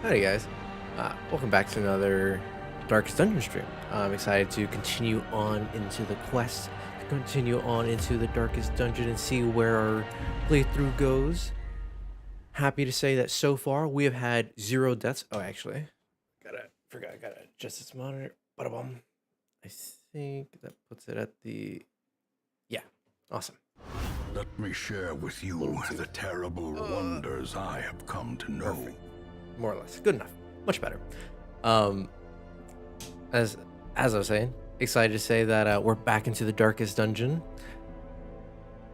Howdy guys, welcome back to another Darkest Dungeon stream. I'm excited to continue on into the quest, to continue on into the Darkest Dungeon and see where our playthrough goes. Happy to say that so far we have had 0 deaths. Oh, actually, gotta adjust this monitor. Bada-bum. I think that puts it at the, yeah, awesome. Let me share with you the terrible wonders I have come to know. Perfect. More or less, good enough, much better. Um, as I was saying, excited to say that we're back into the Darkest Dungeon.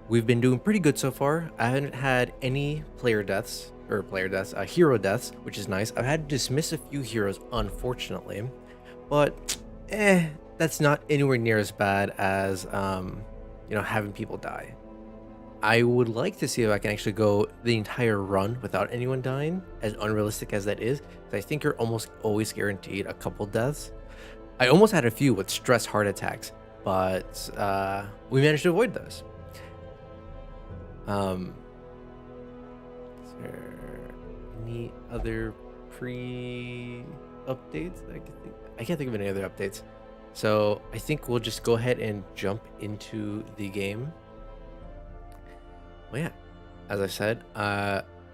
We've been doing pretty good so far. I haven't had any hero deaths, which is nice. I've had to dismiss a few heroes, unfortunately, but that's not anywhere near as bad as having people die. I would like to see if I can actually go the entire run without anyone dying, as unrealistic as that is, because I think you're almost always guaranteed a couple deaths. I almost had a few with stress heart attacks, but we managed to avoid those. Is there any other pre-updates? I can't think of any other updates. So I think we'll just go ahead and jump into the game. Well, yeah, as I said,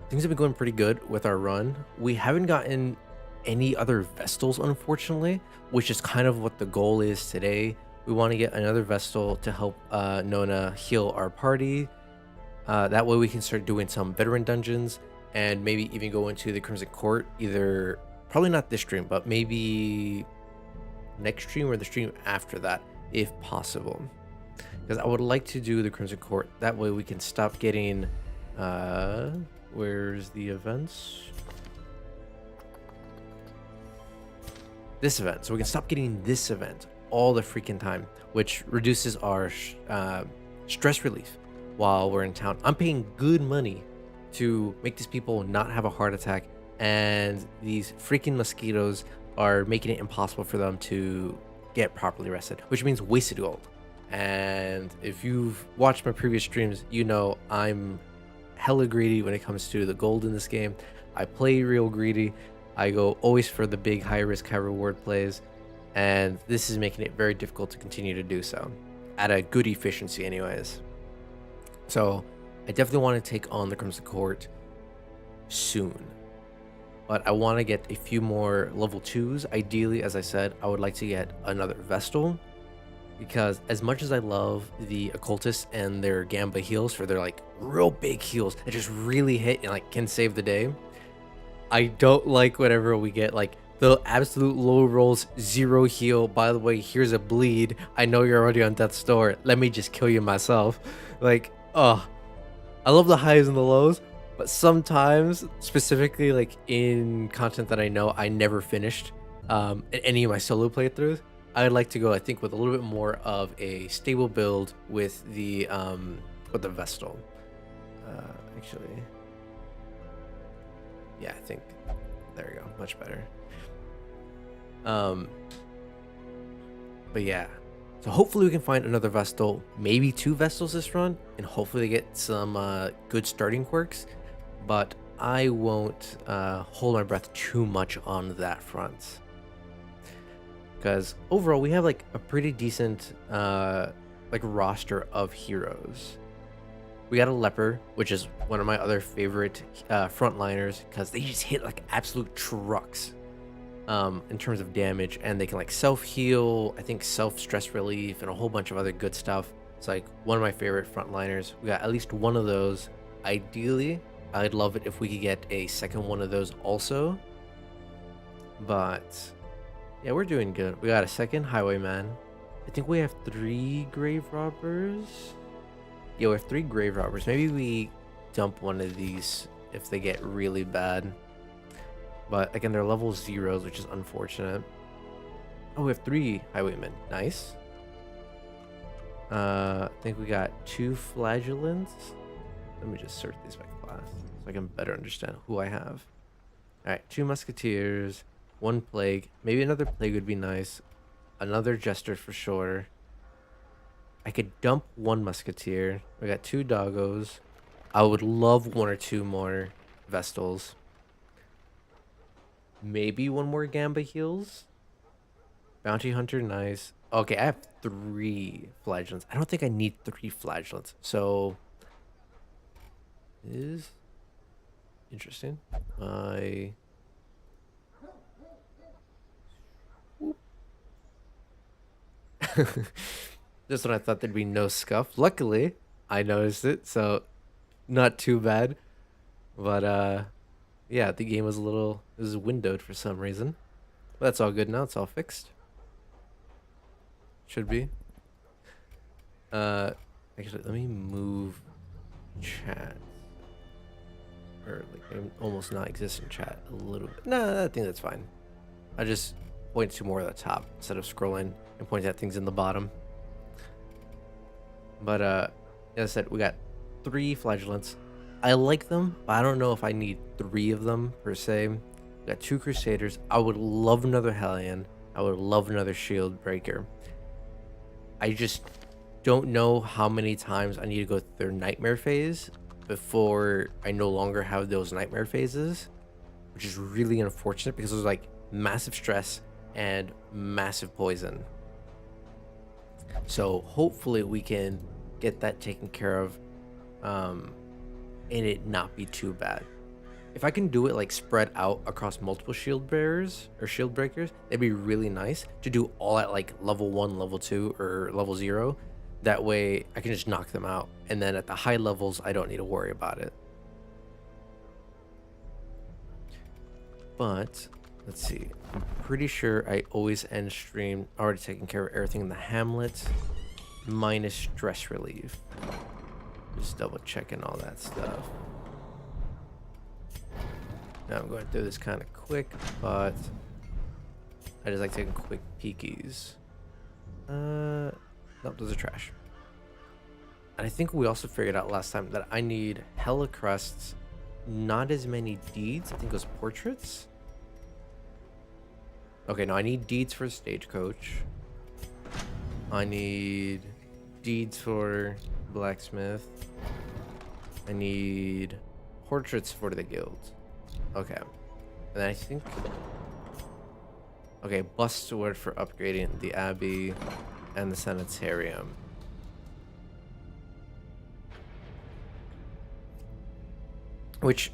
things have been going pretty good with our run. We haven't gotten any other Vestals, unfortunately, which is kind of what the goal is today. We want to get another Vestal to help Nona heal our party. That way we can start doing some veteran dungeons and maybe even go into the Crimson Court, either, probably not this stream, but maybe next stream or the stream after that, if possible. Because I would like to do the Crimson Court. That way we can stop getting, where's the events? This event. So we can stop getting this event all the freaking time, which reduces our stress relief while we're in town. I'm paying good money to make these people not have a heart attack, and these freaking mosquitoes are making it impossible for them to get properly rested, which means wasted gold. And if you've watched my previous streams, you know I'm hella greedy when it comes to the gold in this game. I play real greedy. I go always for the big high risk, high reward plays, and this is making it very difficult to continue to do so at a good efficiency anyways. So I definitely want to take on the Crimson Court soon, but I want to get a few more level 2s. Ideally, as I said, I would like to get another Vestal, because as much as I love the occultists and their Gamba Heals for their like real big heals that just really hit and like can save the day, I don't like whenever we get like the absolute low rolls, 0 heal. By the way, here's a bleed. I know you're already on death's door. Let me just kill you myself. Like, oh, I love the highs and the lows, but sometimes, specifically like in content that I know I never finished in any of my solo playthroughs, I'd like to go, I think, with a little bit more of a stable build with the Vestal. Actually, yeah, I think there we go, much better. But yeah, so hopefully we can find another Vestal, maybe 2 Vestals this run, and hopefully get some good starting quirks. But I won't hold my breath too much on that front, because overall we have like a pretty decent like roster of heroes. We got a leper, which is one of my other favorite frontliners, because they just hit like absolute trucks in terms of damage, and they can like self-heal, I think self-stress relief, and a whole bunch of other good stuff. It's like one of my favorite frontliners. We got at least one of those. Ideally, I'd love it if we could get a second one of those also, but yeah, we're doing good. We got a second highwayman. I think we have 3 grave robbers. Yeah, we have 3 grave robbers. Maybe we dump one of these if they get really bad. But again, they're level 0s, which is unfortunate. Oh, we have 3 highwaymen. Nice. I think we got 2 flagellants. Let me just search these by class so I can better understand who I have. Alright, 2 musketeers. 1 plague. Maybe another plague would be nice. Another jester for sure. I could dump 1 musketeer. We got 2 doggos. I would love 1 or 2 more Vestals. Maybe one more Gamba Heals. Bounty Hunter, nice. Okay, I have 3 flagellants. I don't think I need 3 flagellants. So, is interesting. I just when I thought there'd be no scuff. Luckily, I noticed it, so not too bad. But yeah, the game was it was windowed for some reason. But that's all good now. It's all fixed. Should be. Uh, actually, let me move chat. Or like almost not exist in chat a little bit. No, I think that's fine. I just point to more at the top instead of scrolling and point at things in the bottom. But as I said, we got 3 flagellants. I like them, but I don't know if I need 3 of them per se. We got 2 crusaders. I would love another Hellion. I would love another shield breaker. I just don't know how many times I need to go through their nightmare phase before I no longer have those nightmare phases, which is really unfortunate because there's like massive stress and massive poison. So hopefully we can get that taken care of and it not be too bad. If I can do it like spread out across multiple shield bearers or shield breakers, that'd be really nice to do all at like level 1, level 2, or level 0. That way I can just knock them out. And then at the high levels, I don't need to worry about it. But let's see. I'm pretty sure I always end stream already taking care of everything in the hamlet minus stress relief. Just double checking all that stuff. Now I'm going through this kind of quick, but I just like taking quick peekies. Nope, those are trash. And I think we also figured out last time that I need hella crests, not as many deeds. I think it was portraits. Okay, no, I need deeds for stagecoach. I need deeds for blacksmith. I need portraits for the guild. Okay. And then I think... Okay, bust sword for upgrading the abbey and the sanitarium. Which,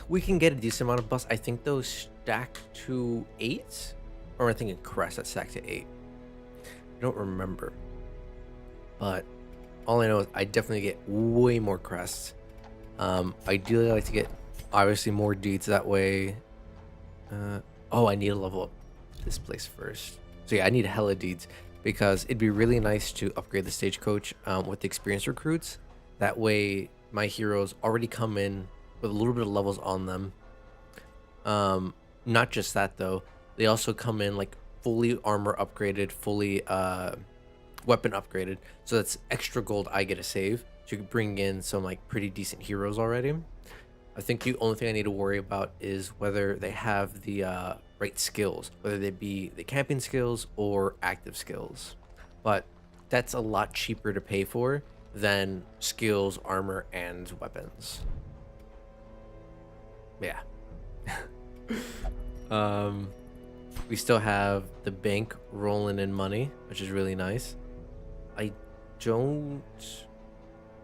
we can get a decent amount of bust. I think those stack to 8? Or I think in crest that stack to 8. I don't remember. But all I know is I definitely get way more crests. Ideally I like to get obviously more deeds that way. Oh, I need to level up this place first. So yeah, I need hella deeds because it'd be really nice to upgrade the stagecoach with the experienced recruits. That way my heroes already come in with a little bit of levels on them. Not just that though, they also come in like fully armor upgraded, fully weapon upgraded, so that's extra gold I get to save to bring in some like pretty decent heroes already. I think the only thing I need to worry about is whether they have the right skills, whether they be the camping skills or active skills. But that's a lot cheaper to pay for than skills, armor, and weapons. Yeah. We still have the bank rolling in money, which is really nice. I don't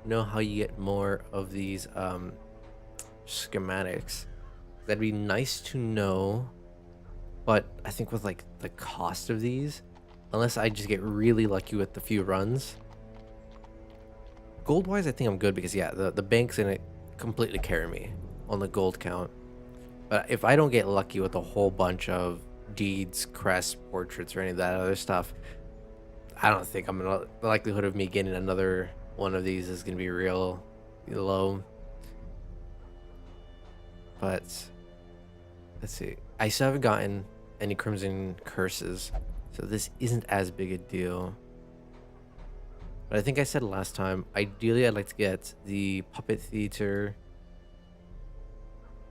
know how you get more of these schematics. That'd be nice to know, but I think with like the cost of these, unless I just get really lucky with the few runs, gold wise I think I'm good because yeah, the bank's gonna completely carry me on the gold count. But if I don't get lucky with a whole bunch of deeds, crests, portraits, or any of that other stuff, I don't think the likelihood of me getting another one of these is gonna be real low. But let's see. I still haven't gotten any Crimson Curses, so this isn't as big a deal. But I think I said last time, ideally I'd like to get the Puppet Theater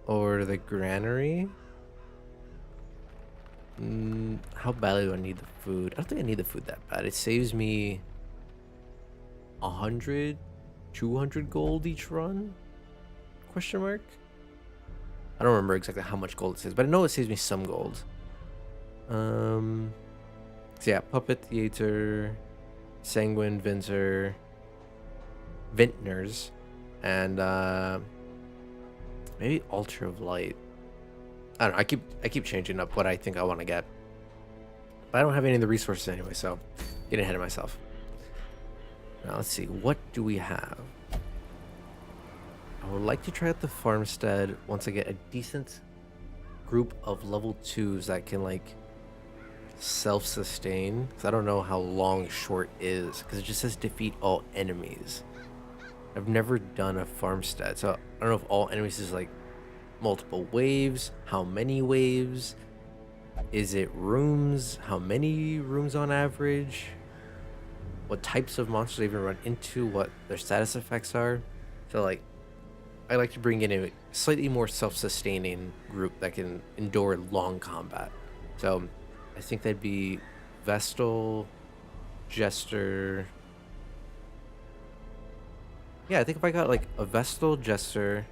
or the Granary. How badly do I need the food? I don't think I need the food that bad. It saves me 100, 200 gold each run? Question mark? I don't remember exactly how much gold it saves, but I know it saves me some gold. So yeah, Puppet Theater, Sanguine Vintners, and maybe Altar of Light. I don't know. I keep changing up what I think I want to get, but I don't have any of the resources anyway, so getting ahead of myself. Now let's see, what do we have? I would like to try out the farmstead once I get a decent group of level 2s that can like self-sustain, because I don't know how long short is, because it just says defeat all enemies. I've never done a farmstead, so I don't know if all enemies is like multiple waves, how many waves, is it rooms, how many rooms on average, what types of monsters they even run into, what their status effects are. So like I like to bring in a slightly more self-sustaining group that can endure long combat. So I think that'd be Vestal, Jester. Yeah, I think if I got like a Vestal, Jester,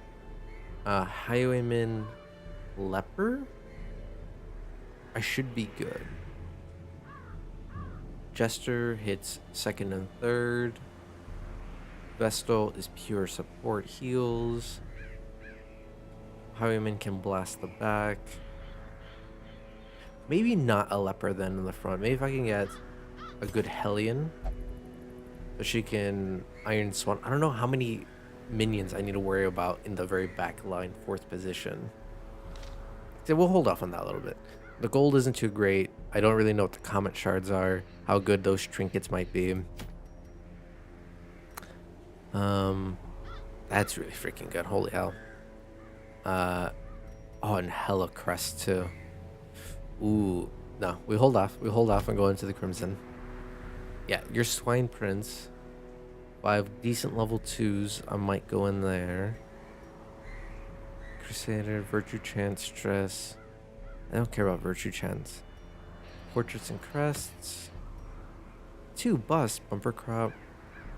Highwayman, Leper, I should be good. Jester hits second and third. Vestal is pure support heals. Highwayman can blast the back. Maybe not a Leper then in the front. Maybe if I can get a good Hellion, so she can Iron Swan. I don't know how many minions I need to worry about in the very back line, 4th position. So we'll hold off on that a little bit. The gold isn't too great. I don't really know what the comet shards are, how good those trinkets might be. That's really freaking good. Holy hell. Oh, and hella crest too. Ooh, no, we hold off. We hold off and go into the Crimson. Yeah, your Swine Prince. If I have decent level 2s, I might go in there. Crusader, Virtue Chance, Stress. I don't care about Virtue Chance. Portraits and Crests. 2 Bust, Bumper Crop.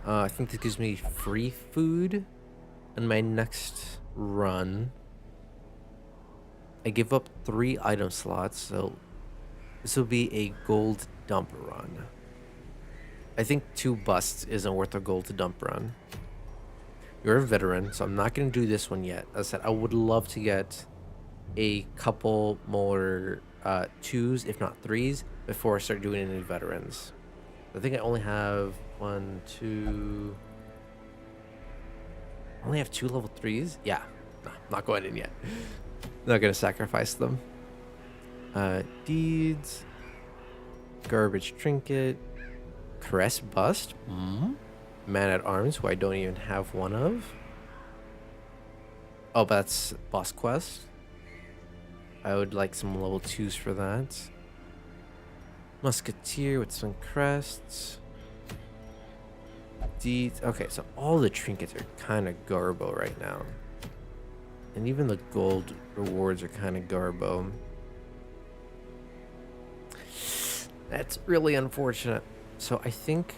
I think this gives me free food in my next run. I give up 3 item slots, so this will be a gold dump run. I think 2 busts isn't worth a gold dump run. You're a veteran, so I'm not going to do this one yet. As I said, I would love to get a couple more 2s, if not 3s, before I start doing any veterans. I think I only have 1, 2... I only have 2 level 3s? Yeah, no, not going in yet. Not gonna sacrifice them. Deeds. Garbage Trinket. Caress Bust. Man at Arms, who I don't even have one of. Oh, but that's Boss Quest. I would like some level 2s for that. Musketeer with some crests. Deeds. Okay, so all the trinkets are kind of garbo right now. And even the gold rewards are kind of garbo. That's really unfortunate. So I think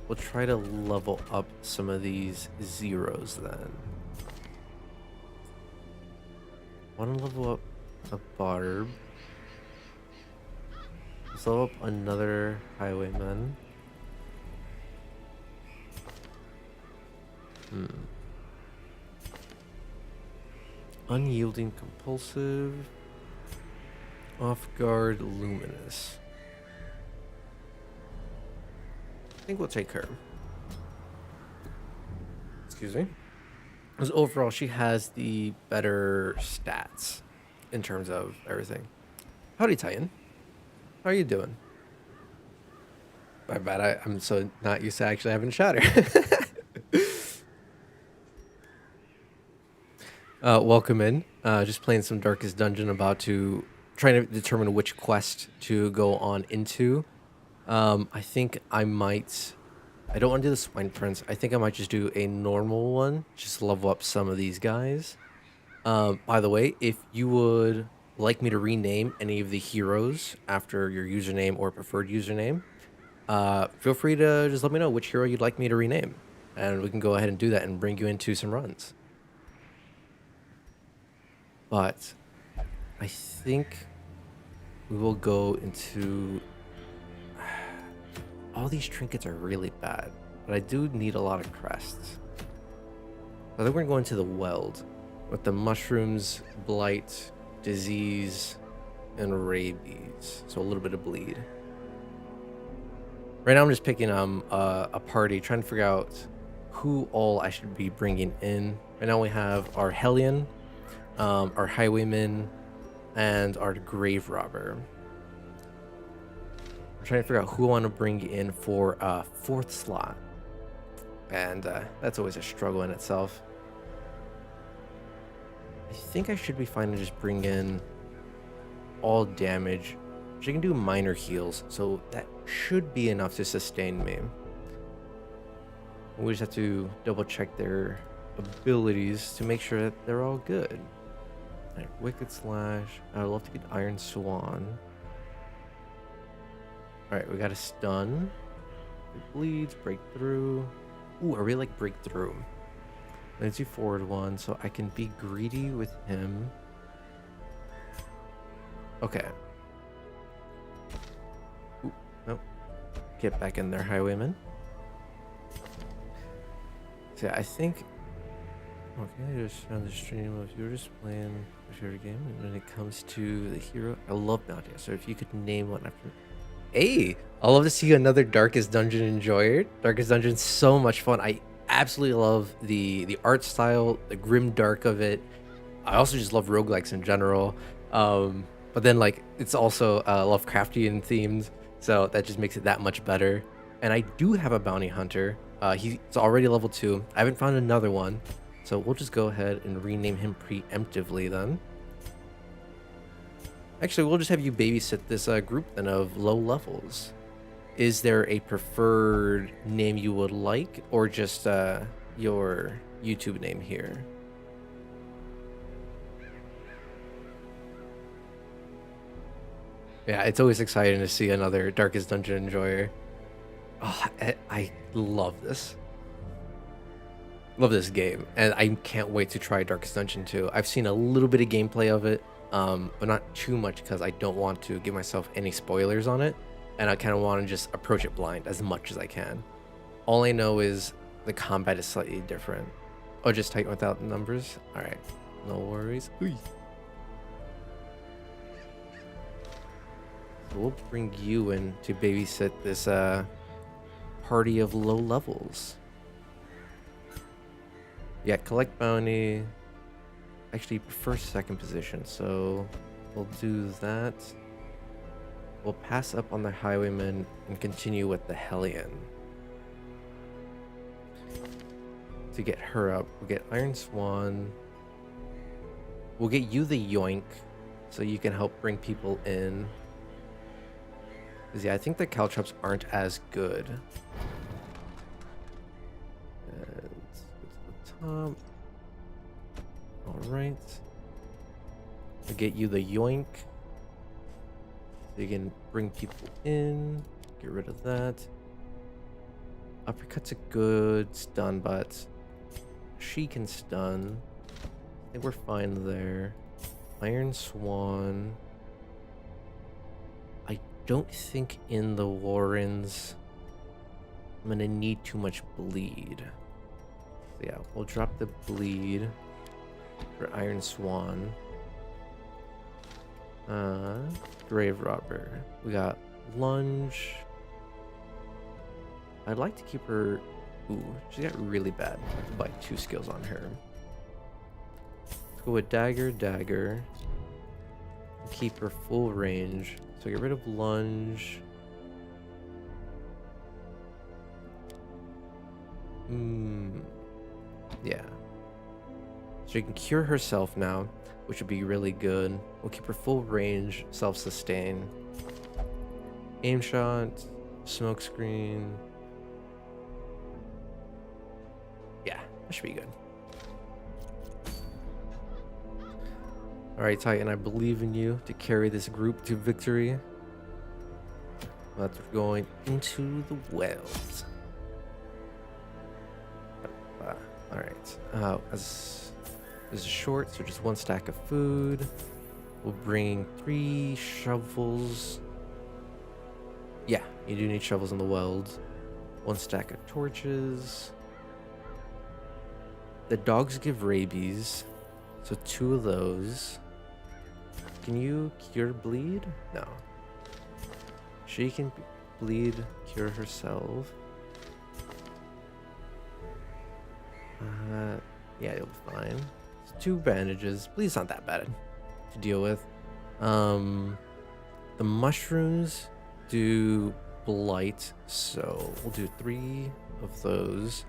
we'll try to level up some of these zeros then. Want to level up a Barb. Let's level up another Highwayman. Unyielding Compulsive. Off Guard Luminous. I think we'll take her. Excuse me. Because overall, she has the better stats in terms of everything. Howdy, Titan. How are you doing? My bad. I'm so not used to actually having a shot here. Welcome in. Just playing some Darkest Dungeon, about to trying to determine which quest to go on into. I think I might. I don't want to do the Swine Prince. I think I might just do a normal one, just to level up some of these guys. By the way, if you would like me to rename any of the heroes after your username or preferred username, feel free to just let me know which hero you'd like me to rename, and we can go ahead and do that and bring you into some runs. But I think we will go into... All these trinkets are really bad, but I do need a lot of crests. I think we're going to the weld with the mushrooms, blight, disease, and rabies. So a little bit of bleed. Right now I'm just picking a party, trying to figure out who all I should be bringing in. Right now we have our Hellion, our Highwayman, and our Grave Robber. I'm trying to figure out who I want to bring in for a 4th slot. And that's always a struggle in itself. I think I should be fine to just bring in all damage. She can do minor heals, so that should be enough to sustain me. We just have to double check their abilities to make sure that they're all good. All right, Wicked Slash. I'd love to get Iron Swan. All right, we got a stun. It bleeds, breakthrough. Ooh, I really like breakthrough. Let's do forward one, so I can be greedy with him. Okay. Ooh, nope. Get back in there, Highwayman. So yeah, I think... Okay, just on the stream of you were just playing a favorite game, and when it comes to the hero, I love Bounty. So if you could name one after... Hey, I love to see another Darkest Dungeon enjoyer. Darkest Dungeon's so much fun. I absolutely love the art style, the grim dark of it. I also just love roguelikes in general. But then like it's also Lovecraftian themed, so that just makes it that much better. And I do have a bounty hunter. He's already level 2. I haven't found another one, so we'll just go ahead and rename him preemptively then. Actually, we'll just have you babysit this group then of low levels. Is there a preferred name you would like, or just your YouTube name here? Yeah, it's always exciting to see another Darkest Dungeon enjoyer. Oh, I love this. Love this game, and I can't wait to try Darkest Dungeon 2. I've seen a little bit of gameplay of it, but not too much because I don't want to give myself any spoilers on it, and I kind of want to just approach it blind as much as I can. All I know is the combat is slightly different. Oh, just type without numbers? Alright, no worries. Ooh. So we'll bring you in to babysit this party of low levels. Yeah, collect bounty. Actually, prefer 2nd position, so we'll do that. We'll pass up on the Highwayman and continue with the Hellion. To get her up, we'll get Iron Swan. We'll get you the Yoink, so you can help bring people in. Because yeah, I think the caltrops aren't as good. Alright. I'll get you the Yoink. So you can bring people in. Get rid of that. Uppercut's a good stun, but she can stun. I think we're fine there. Iron Swan. I don't think in the Warrens I'm gonna need too much bleed. So yeah, we'll drop the bleed for Iron Swan. Grave Robber. We got Lunge. I'd like to keep her... Ooh, she got really bad. I have to buy 2 skills on her. Let's go with Dagger. Keep her full range. So get rid of Lunge. Yeah. So she can cure herself now, which would be really good. We'll keep her full range, self-sustain. Aim shot, smoke screen. Yeah, that should be good. Alright, Titan, I believe in you to carry this group to victory. But we're going into the wells. Alright. This is short, so just 1 stack of food. We'll bring 3 shovels. Yeah, you do need shovels in the weld. 1 stack of torches. The dogs give rabies, so 2 of those. Can you cure bleed? No. She can bleed, cure herself. Yeah, you'll be fine. It's 2 bandages. Bleed's not that bad to deal with. The mushrooms do blight, so we'll do 3 of those.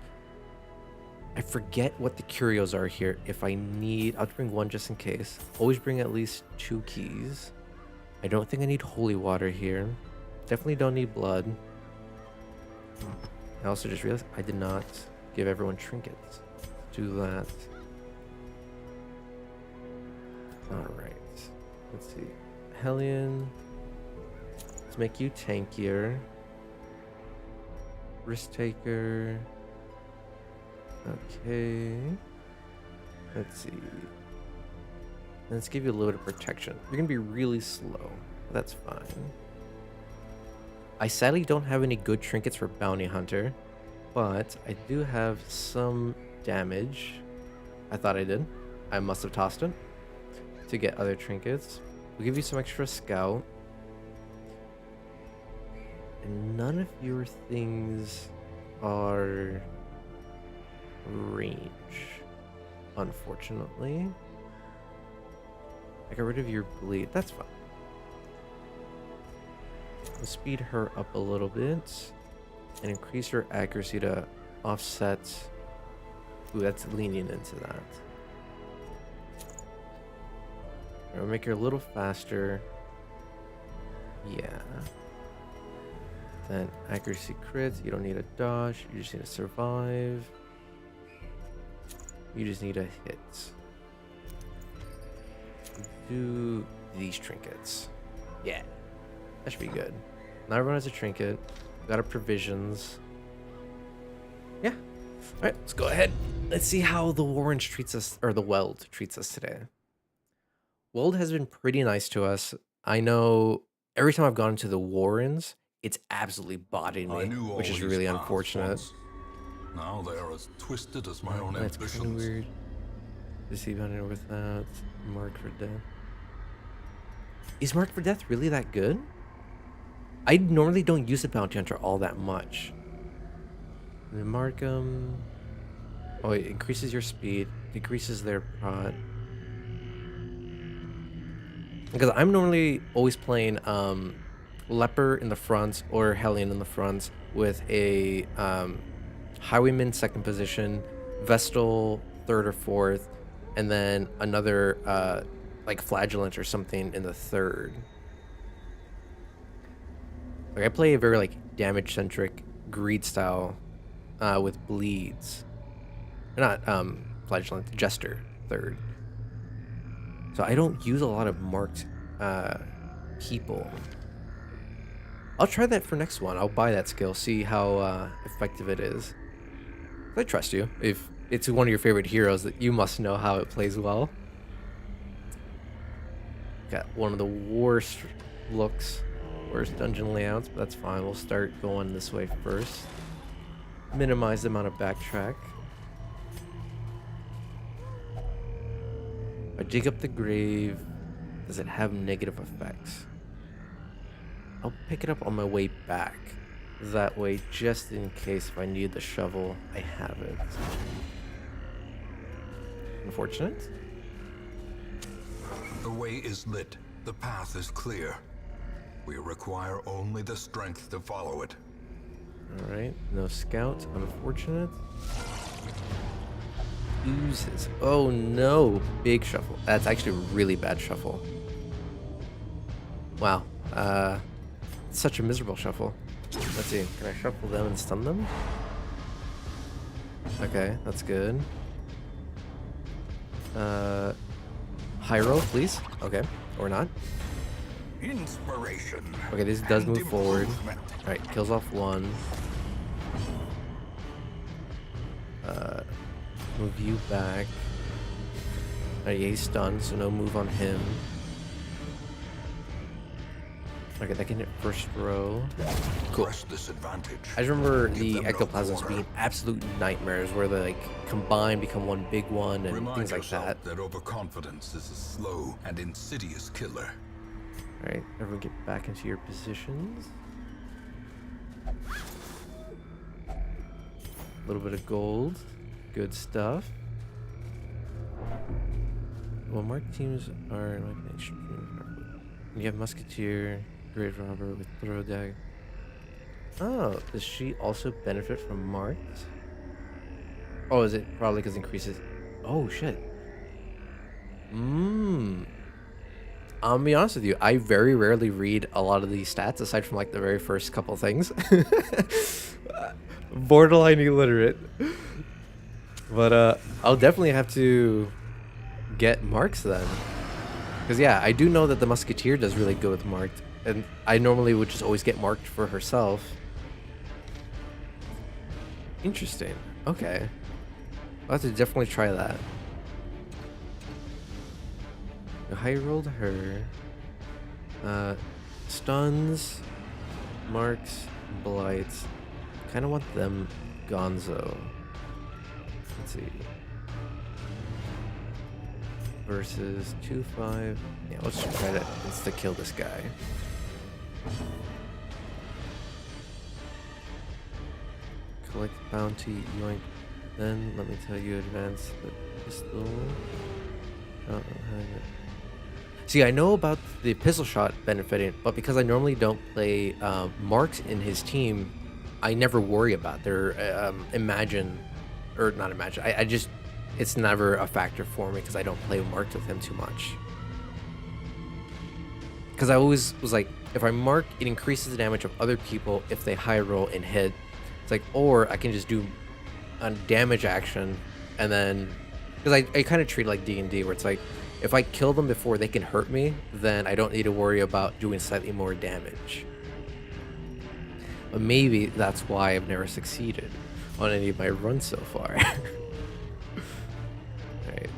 I forget what the curios are here. If I need, I'll bring 1 just in case. Always bring at least 2 keys. I don't think I need holy water here. Definitely don't need blood. I also just realized I did not give everyone trinkets. Let's do that. Alright. Let's see. Hellion. Let's make you tankier. Risk taker. Okay. Let's see. Let's give you a little bit of protection. You're gonna be really slow. That's fine. I sadly don't have any good trinkets for Bounty Hunter, but I do have some damage. I thought I did. I must have tossed it to get other trinkets. We'll give you some extra scout. And none of your things are range, unfortunately. I got rid of your bleed. That's fine. We'll speed her up a little bit and increase her accuracy to offset. Ooh, that's lenient into that. We'll make her a little faster. Yeah. Then accuracy crits. You don't need a dodge. You just need to survive. You just need a hit. Do these trinkets. Yeah. That should be good. Now everyone has a trinket. Got our provisions. Yeah. Alright, let's go ahead. Let's see how the Warren treats us, or the Weld treats us today. Weld has been pretty nice to us. I know every time I've gone into the Warrens, it's absolutely botting me, which is really unfortunate. Now they are as twisted as my own That's kind of ambitions. weird. Deceive hunter with that. Mark for death. Is Mark for death really that good? I normally don't use the bounty hunter all that much. And then mark oh, it increases your speed, decreases their prot. Because I'm normally always playing Leper in the front or Hellion in the front with a Highwayman 2nd position, Vestal 3rd or 4th, and then another like Flagellant or something in the 3rd. Like I play a very like damage centric greed style with bleeds. Not Flagellant, Jester 3rd. So I don't use a lot of marked people. I'll try that for next one. I'll buy that skill, see how effective it is. I trust you. If it's one of your favorite heroes, that you must know how it plays well. Got one of the worst looks, worst dungeon layouts, but that's fine. We'll start going this way first. Minimize the amount of backtrack. I dig up the grave. Does it have negative effects? I'll pick it up on my way back. That way, just in case if I need the shovel, I have it. Unfortunate. The way is lit. The path is clear. We require only the strength to follow it. Alright, no scout. Unfortunate. Oozes. Oh no, big shuffle. That's actually a really bad shuffle. Wow. Such a miserable shuffle. Let's see. Can I shuffle them and stun them? Okay, that's good. High roll, please. Okay, or not. Inspiration. Okay, this does and move forward. improvement. Alright, kills off one. Move you back. Yeah, he's stunned, so no move on him. Okay, that can hit first row. Cool. Press this advantage. I just remember Give the them no ectoplasms quarter. being absolute nightmares where they like combine, become one big one, and Remind things like yourself that. overconfidence is a slow and insidious killer. Alright, everyone get back into your positions. A little bit of gold. Good stuff. Well, marked teams are like an extreme. You have Musketeer, Great Robber with Throw Dagger. Oh, does she also benefit from marked? Oh, is it probably because increases? Oh, shit. I'm gonna be honest with you. I very rarely read a lot of these stats aside from like the very first couple things. Borderline illiterate. But I'll definitely have to get marks then. Because yeah, I do know that the Musketeer does really good with marked. And I normally would just always get marked for herself. Interesting. Okay. I'll have to definitely try that. High rolled her. Stuns, marks, blights. Kind of want them gonzo. Let's see. Versus 2-5. Yeah, let's try to insta-kill this guy. Collect bounty, yoink. Then let me tell you, advance the pistol. Oh, see, I know about the pistol shot benefiting, but because I normally don't play marks in his team, I never worry about their imagine, or not imagine. I just, it's never a factor for me because I don't play marked with him too much. Because I always was like, if I mark, it increases the damage of other people if they high roll and hit. It's like, or I can just do a damage action, and then, because I kind of treat it like D&D, where it's like, if I kill them before they can hurt me, then I don't need to worry about doing slightly more damage. But maybe that's why I've never succeeded on any of my runs so far. Alright.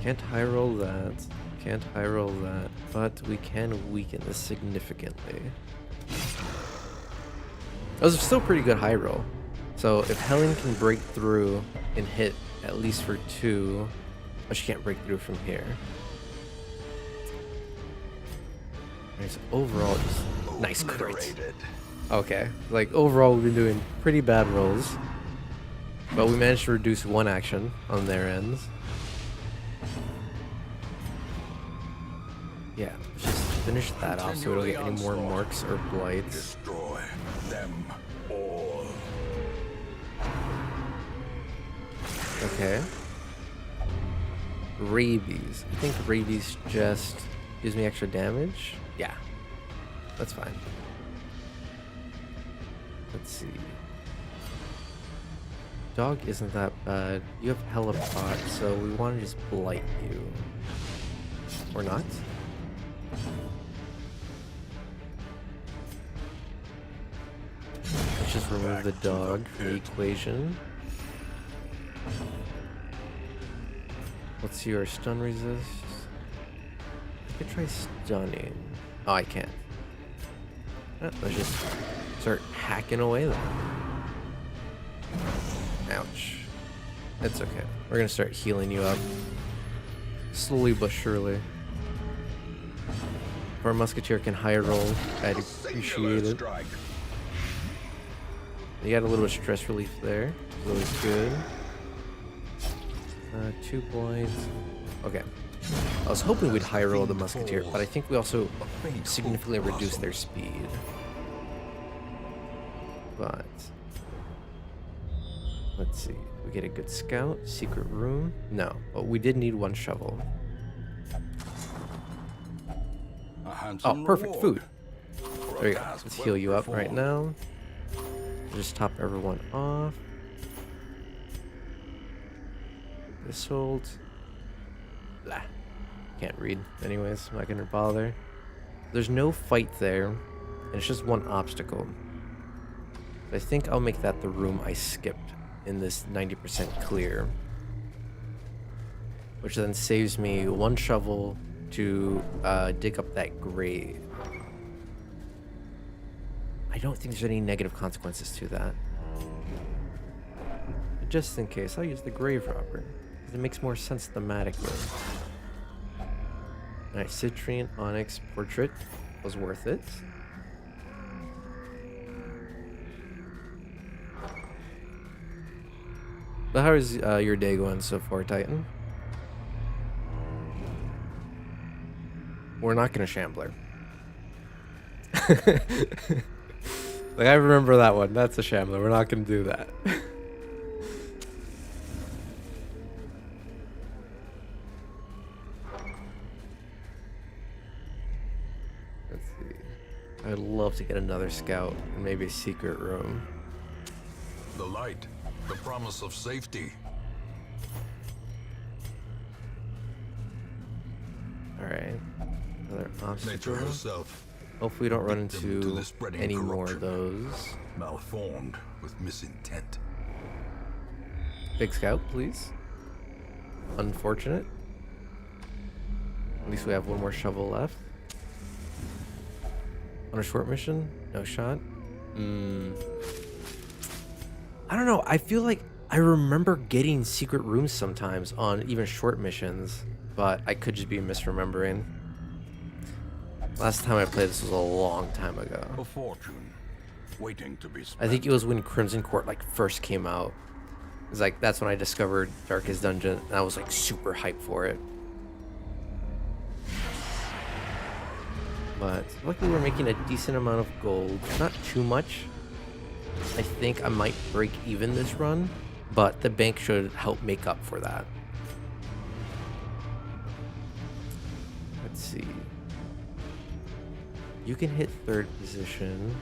Can't high roll that. Can't high roll that. But we can weaken this significantly. That was still pretty good high roll. So if Helen can break through and hit at least for 2, but she can't break through from here. Alright, so overall, just nice crit. Okay, like overall we've been doing pretty bad rolls, but we managed to reduce 1 action on their ends. Yeah, let's just finish that off so we don't get any more marks or blights. Destroy them all. Okay. Rabies. I think rabies just gives me extra damage. Yeah, that's fine. Let's see. Dog isn't that bad. You have hella pot, so we want to just blight you. Or not? Let's just remove the dog from the equation. Let's see our stun resist. I could try stunning. Oh, I can't. Let's just start hacking away then. Ouch. It's okay. We're gonna start healing you up. Slowly but surely. If our Musketeer can high roll, I'd appreciate it. You got a little bit of stress relief there. Really good. 2 blinds. Okay. I was hoping we'd high roll the Musketeer, but I think we also significantly reduced their speed. But let's see. We get a good scout. Secret room? No, but we did need 1 shovel. Oh, perfect. Food. There you go. Let's heal you up right now. Just top everyone off. Assault. Blah. Can't read. Anyways, I'm not gonna bother. There's no fight there, and it's just 1 obstacle. I think I'll make that the room I skipped in this 90% clear. which then saves me 1 shovel to dig up that grave. I don't think there's any negative consequences to that. But just in case, I'll use the grave robber, because it makes more sense thematically. Nice, citrine onyx portrait was worth it. But how is your day going so far, Titan? We're not gonna shambler. Like, I remember that one. That's a shambler. We're not gonna do that. Let's see. I'd love to get another scout and maybe a secret room. The light, the promise of safety. Alright. Another obstacle. Nature herself, Hopefully we don't run victim to into the spreading any more of corruption. those. Malformed with misintent. Big scout, please. Unfortunate. At least we have 1 more shovel left. On a short mission? No shot? I don't know. I feel like I remember getting secret rooms sometimes on even short missions, but I could just be misremembering. Last time I played this was a long time ago. A fortune, waiting to be spent. I think it was when Crimson Court like first came out. It's like that's when I discovered Darkest Dungeon, and I was like super hyped for it. But luckily we're making a decent amount of gold. Not too much. I think I might break even this run, but the bank should help make up for that. Let's see. You can hit 3rd position.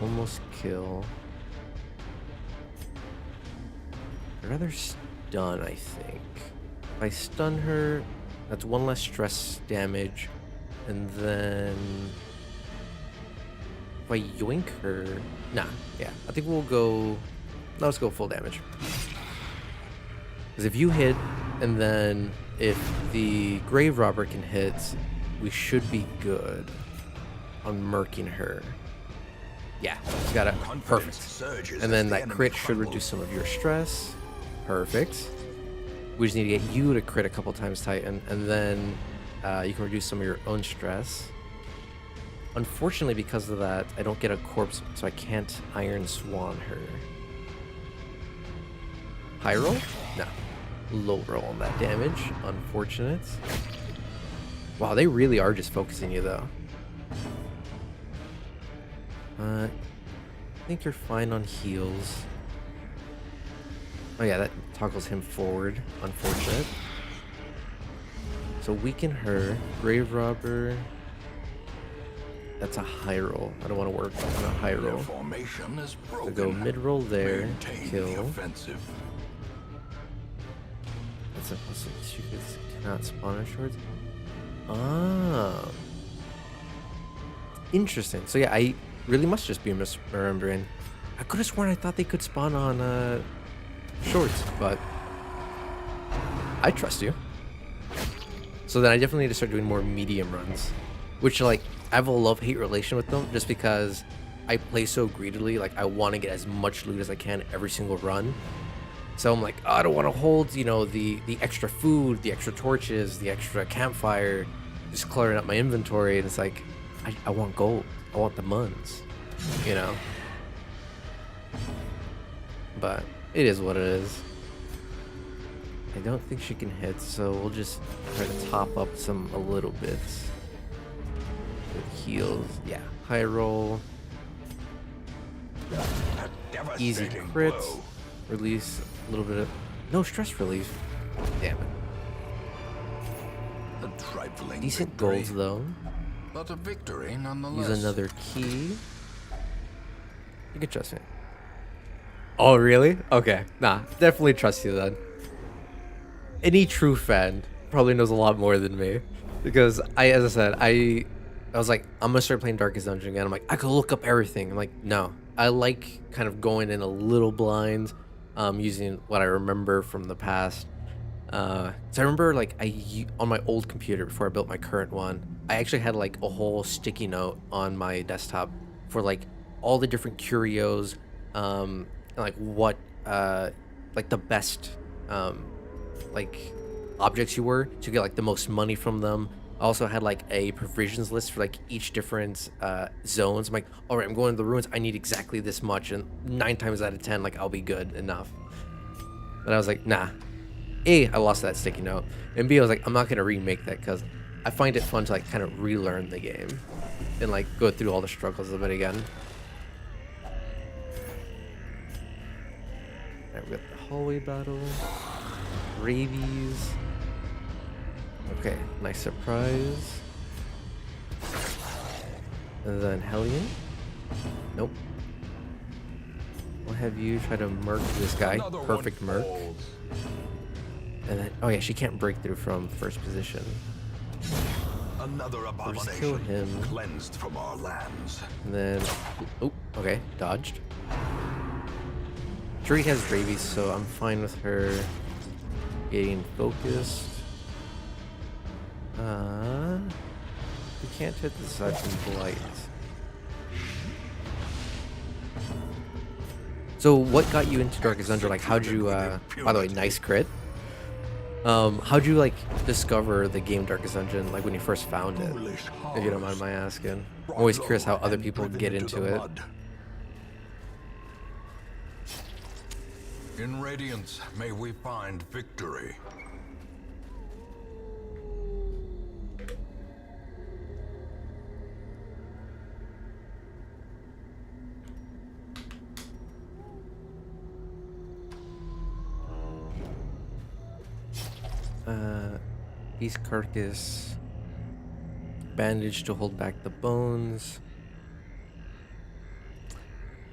Almost kill. I'd rather stun, I think. If I stun her, that's 1 less stress damage. And then if I yoink her, nah, yeah, I think we'll go. Let's go full damage. Because if you hit, and then if the grave robber can hit, we should be good on murking her. Yeah, got it. Perfect. And then that crit should reduce some of your stress. Perfect. We just need to get you to crit a couple times, Titan, and then you can reduce some of your own stress. Unfortunately, because of that, I don't get a corpse, so I can't Iron Swan her. High roll? No. Low roll on that damage. Unfortunate. Wow, they really are just focusing you, though. I think you're fine on heals. Oh yeah, that toggles him forward. Unfortunate. So weaken her. Grave robber. That's a high roll. I don't want to work on a high roll. Formation is So go mid roll there. Maintain Kill. the offensive. That's a plus 2. Cannot spawn on shorts. Ah. Interesting. So yeah, I really must just be misremembering. I could have sworn I thought they could spawn on shorts, but I trust you. So then I definitely need to start doing more medium runs, which like I have a love-hate relation with them just because I play so greedily. Like I want to get as much loot as I can every single run. So I'm like, oh, I don't want to hold, you know, the extra food, the extra torches, the extra campfire, just cluttering up my inventory. And it's like, I want gold. I want the muns, you know. But it is what it is. I don't think she can hit, so we'll just try to top up a little bits. With heals, yeah. High roll. Easy crits. Blow. Release a little bit of no stress relief. Damn it. A trifling Decent victory, golds though. but a victory nonetheless. Use another key. You can trust me. Oh really? Okay. Nah, definitely trust you then. Any true fan probably knows a lot more than me. Because as I said, I was like, I'm gonna start playing Darkest Dungeon again. I'm like, I could look up everything. I'm like, no. I like kind of going in a little blind, using what I remember from the past. So I remember like on my old computer before I built my current one, I actually had like a whole sticky note on my desktop for like all the different curios, and like what like the best like objects you were to get like the most money from them. I also had like a provisions list for like each different zones. I'm like, all right, I'm going to the ruins. I need exactly this much, and 9 times out of 10, like I'll be good enough. But I was like, nah. A, I lost that sticky note, and B, I was like, I'm not gonna remake that because I find it fun to like kind of relearn the game and like go through all the struggles of it again. Alright, we got the hallway battle. Rabies. Okay, nice surprise. And then Hellion. Nope. We'll have you try to murk this guy. Perfect murk. And then, oh yeah, she can't break through from first position. Another We'll just kill him. cleansed from our lands. And then, oh, okay, dodged. Sure, he has rabies, so I'm fine with her getting focused. We can't hit the side from blight. So what got you into Darkest Dungeon? Like, how'd you, by the way, nice crit. How'd you, like, discover the game Darkest Dungeon, like, when you first found it? If you don't mind my asking. I'm always curious how other people get into it. In Radiance, may we find victory. Beast carcass. Bandage to hold back the bones.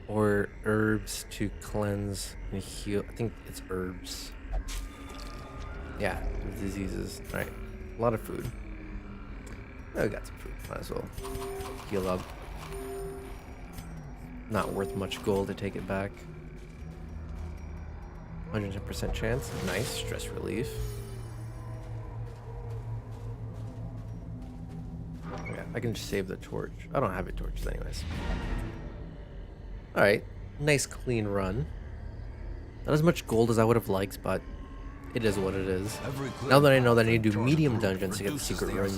Or herbs to cleanse and heal. I think it's herbs. Yeah, diseases. Alright. A lot of food. Oh, we got some food. Might as well heal up. Not worth much gold to take it back. 110% chance. Nice. Stress relief. Okay, I can just save the torch. I don't have it torches anyways. Alright. Nice clean run. Not as much gold as I would have liked, but it is what it is. Now that I know that I need to do medium dungeons to get the secret rooms,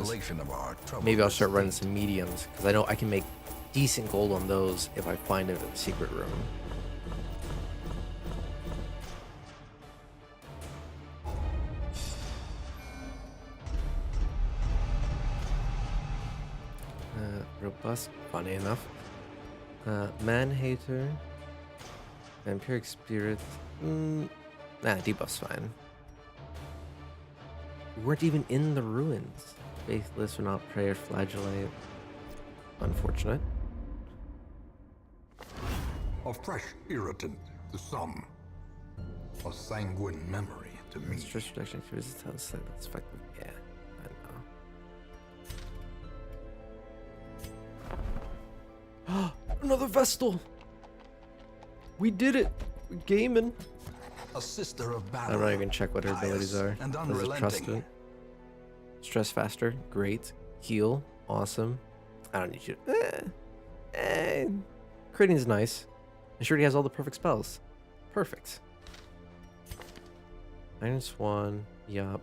maybe I'll start running some mediums, because I know I can make decent gold on those if I find a secret room. Robust, funny enough. Man-hater. Vampiric spirit. Nah, debuff's fine. We weren't even in the ruins. Faithless or not prayer, flagellate. Unfortunate. A fresh irritant to some. A sanguine memory to me. Stress reduction cures the house. That's effective. Yeah, I know. Another Vestal! We did it! We're gaming! A sister of battle. I'm not even check what her abilities are. Does it trust it? Stress faster, great. Heal, awesome. I don't need you. Critting's nice. And sure he has all the perfect spells. Perfect. Iron Swan, yup.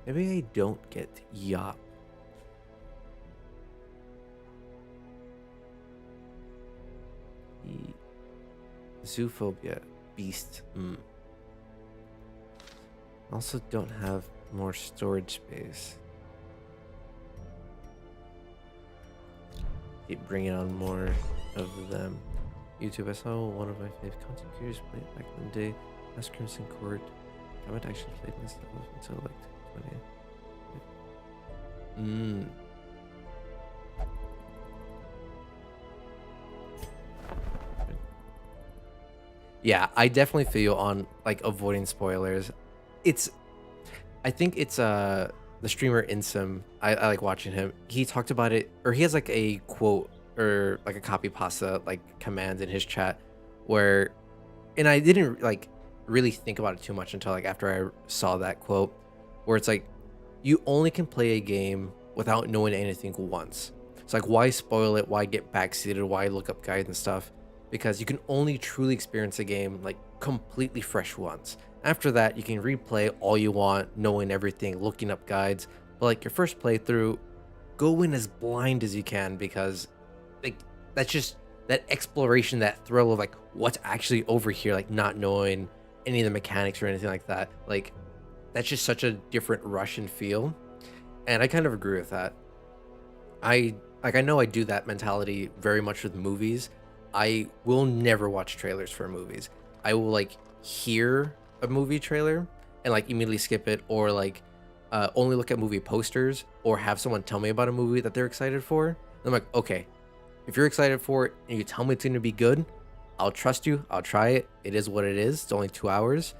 Maybe I don't get Yop. Zoophobia. Beast. Also don't have more storage space. Keep bringing on more of them. YouTube, I saw one of my favorite content creators play it back in the day. Last Crimson Court. I haven't actually played this until like 20. Yeah, I definitely feel on like avoiding spoilers. I think it's the streamer Insum. I like watching him. He talked about it, or he has like a quote or like a copy pasta like command in his chat where, and I didn't like really think about it too much until like after I saw that quote, where it's like you only can play a game without knowing anything once. It's like, why spoil it? Why get backseated? Why look up guides and stuff? Because you can only truly experience a game like completely fresh once. After that, you can replay all you want, knowing everything, looking up guides. But like your first playthrough, go in as blind as you can, because like that's just that exploration, that thrill of like what's actually over here, like not knowing any of the mechanics or anything like that. Like that's just such a different rush and feel. And I kind of agree with that. I know I do that mentality very much with movies. I will never watch trailers for movies. I will like hear a movie trailer and like immediately skip it, or like only look at movie posters, or have someone tell me about a movie that they're excited for. And I'm like, okay, if you're excited for it and you tell me it's going to be good, I'll trust you. I'll try it. It is what it is. It's only 2 hours.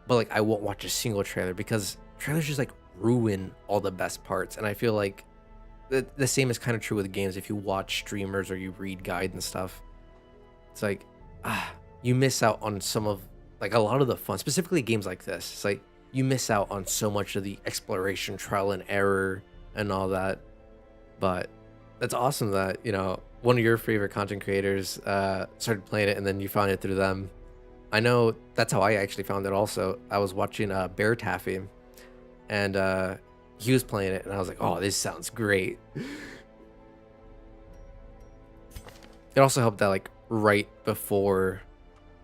But like I won't watch a single trailer, because trailers just like ruin all the best parts. And I feel like the same is kind of true with games. If you watch streamers or you read guides and stuff, it's like you miss out on some of like a lot of the fun, specifically games like this. It's like you miss out on so much of the exploration, trial and error and all that. But that's awesome that, you know, one of your favorite content creators started playing it and then you found it through them. I know that's how I actually found it also. I was watching Bear Taffy, and he was playing it and I was like, oh, this sounds great. It also helped that like right before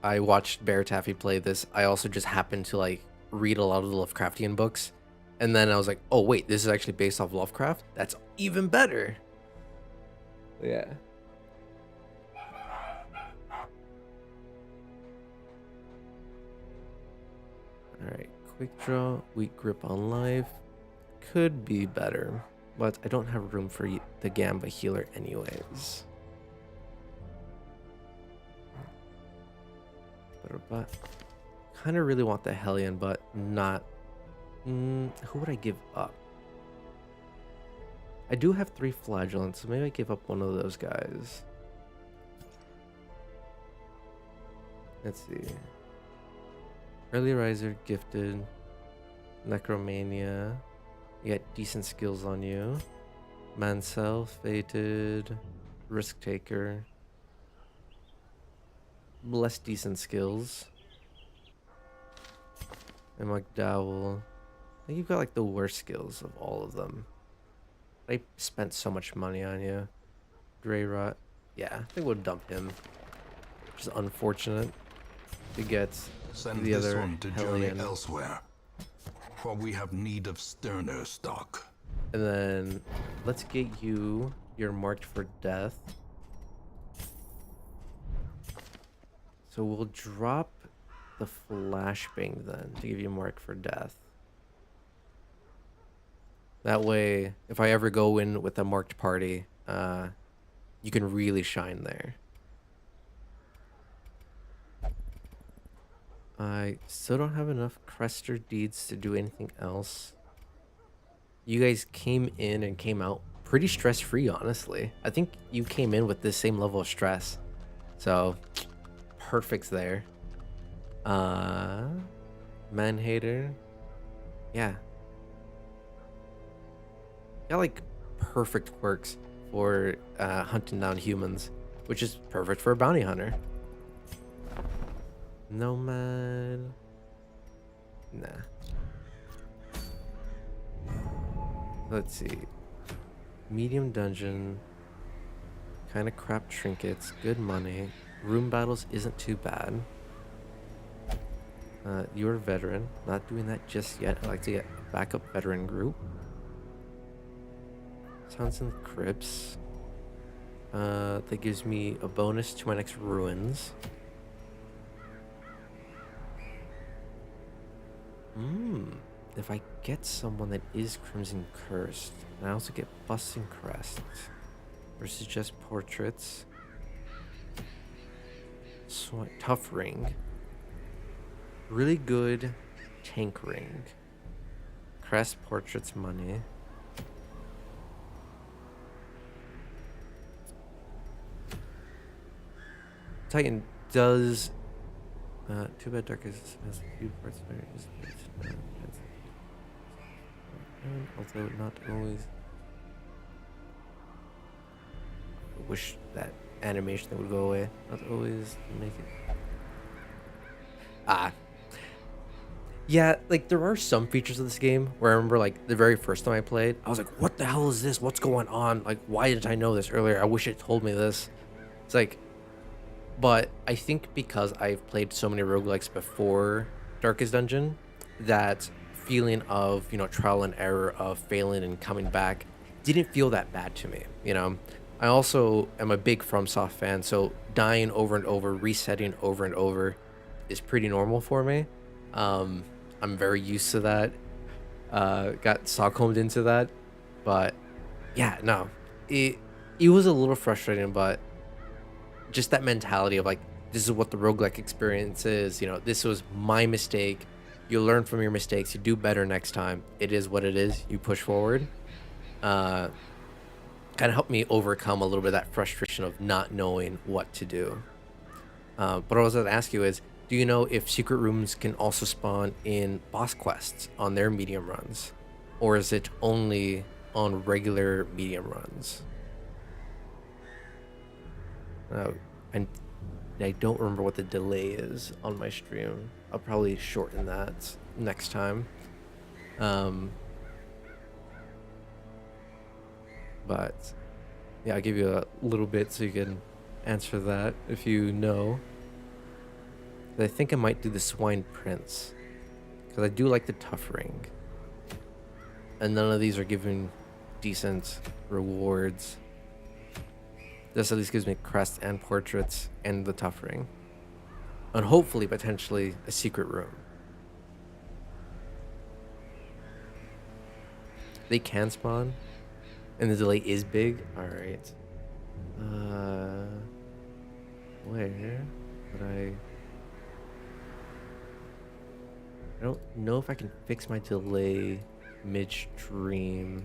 I watched Bear Taffy play this, I also just happened to like read a lot of the Lovecraftian books. And then I was like, oh wait, this is actually based off Lovecraft? That's even better. Yeah. Alright, quick draw, weak grip on life. Could be better, but I don't have room for the Gamba healer anyways. But kind of really want the Hellion, but not. Who would I give up? I do have 3 flagellants, so maybe I give up one of those guys. Let's see. Early Riser, Gifted, Necromania. You got decent skills on you. Mancel, Fated, Risk Taker. Less decent skills. And McDowell. I think you've got like the worst skills of all of them. I spent so much money on you. Greyrot. Yeah, I think we'll dump him. Which is unfortunate to get Send the this other one to Hellion. journey elsewhere, for we have need of sterner stock. And then let's get you. You're marked for death. So we'll drop the flashbang then to give you mark for death. That way, if I ever go in with a marked party, you can really shine there. I still don't have enough Crester deeds to do anything else. You guys came in and came out pretty stress-free, honestly. I think you came in with the same level of stress. So, perfect there. Man-hater. Yeah. Got like perfect quirks for hunting down humans, which is perfect for a bounty hunter. Nomad. Nah. Let's see. Medium dungeon. Kind of crap trinkets. Good money. Room battles isn't too bad. You're a veteran. Not doing that just yet. I'd like to get a backup veteran group. Sounds in the Crypts. That gives me a bonus to my next ruins. If I get someone that is Crimson Cursed, and I also get Busting Crests versus just portraits. Tough ring. Really good tank ring. Crest, portraits, money. Titan does. Too bad Darkest has a few parts where it is. Although not always. I wish that animation would go away. Not always make it. Ah. Yeah, like there are some features of this game where I remember like the very first time I played, I was like, what the hell is this? What's going on? Like, why didn't I know this earlier? I wish it told me this. It's like, but I think because I've played so many roguelikes before Darkest Dungeon, that feeling of, trial and error of failing and coming back didn't feel that bad to me, I also am a big FromSoft fan, so dying over and over, resetting over and over is pretty normal for me. Um, I'm very used to that. Got Stockholmed into that, but yeah, no, it was a little frustrating, but just that mentality of like, this is what the roguelike experience is. This was my mistake. You learn from your mistakes. You do better next time. It is what it is. You push forward. Uh, Kind of helped me overcome a little bit of that frustration of not knowing what to do. But what I was going to ask you is, do you know if secret rooms can also spawn in boss quests on their medium runs? Or is it only on regular medium runs? Uh, and I don't remember what the delay is on my stream. I'll probably shorten that next time. But yeah, I'll give you a little bit so you can answer that if you know. I think I might do the Swine Prince because I do like the Tough Ring, and none of these are giving decent rewards. This at least gives me crests and portraits and the Tough Ring, and hopefully potentially a secret room. They can spawn, and the delay is big. All right. Where would I don't know if I can fix my delay midstream.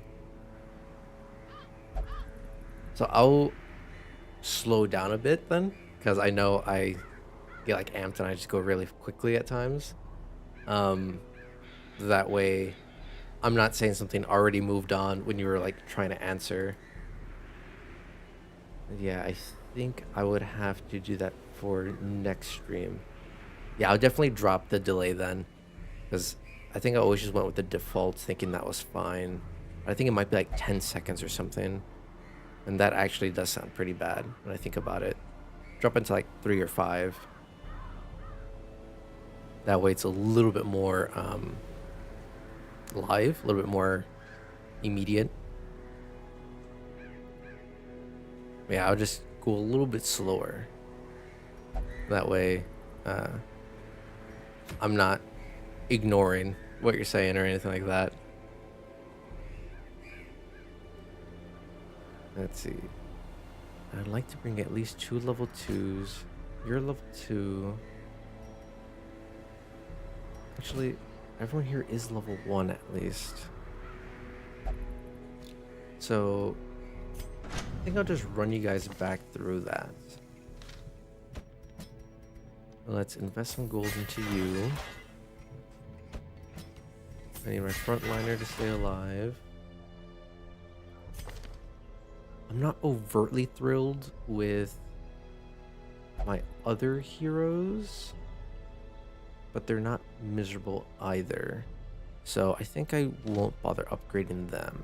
So I'll slow down a bit then, because I know I get like amped and I just go really quickly at times. That way I'm not saying something already moved on when you were like trying to answer. Yeah, I think I would have to do that for next stream. Yeah, I'll definitely drop the delay then, because I think I always just went with the default thinking that was fine. I think it might be like 10 seconds or something, and that actually does sound pretty bad when I think about it. Drop into like 3 or 5. That way it's a little bit more live, a little bit more immediate. Yeah, I'll just go a little bit slower. That way I'm not ignoring what you're saying or anything like that. Let's see. I'd like to bring at least 2 level 2s. You're level 2. Actually, everyone here is level 1 at least. So I think I'll just run you guys back through that. Let's invest some gold into you. I need my frontliner to stay alive. I'm not overtly thrilled with my other heroes, but they're not miserable either. So I think I won't bother upgrading them.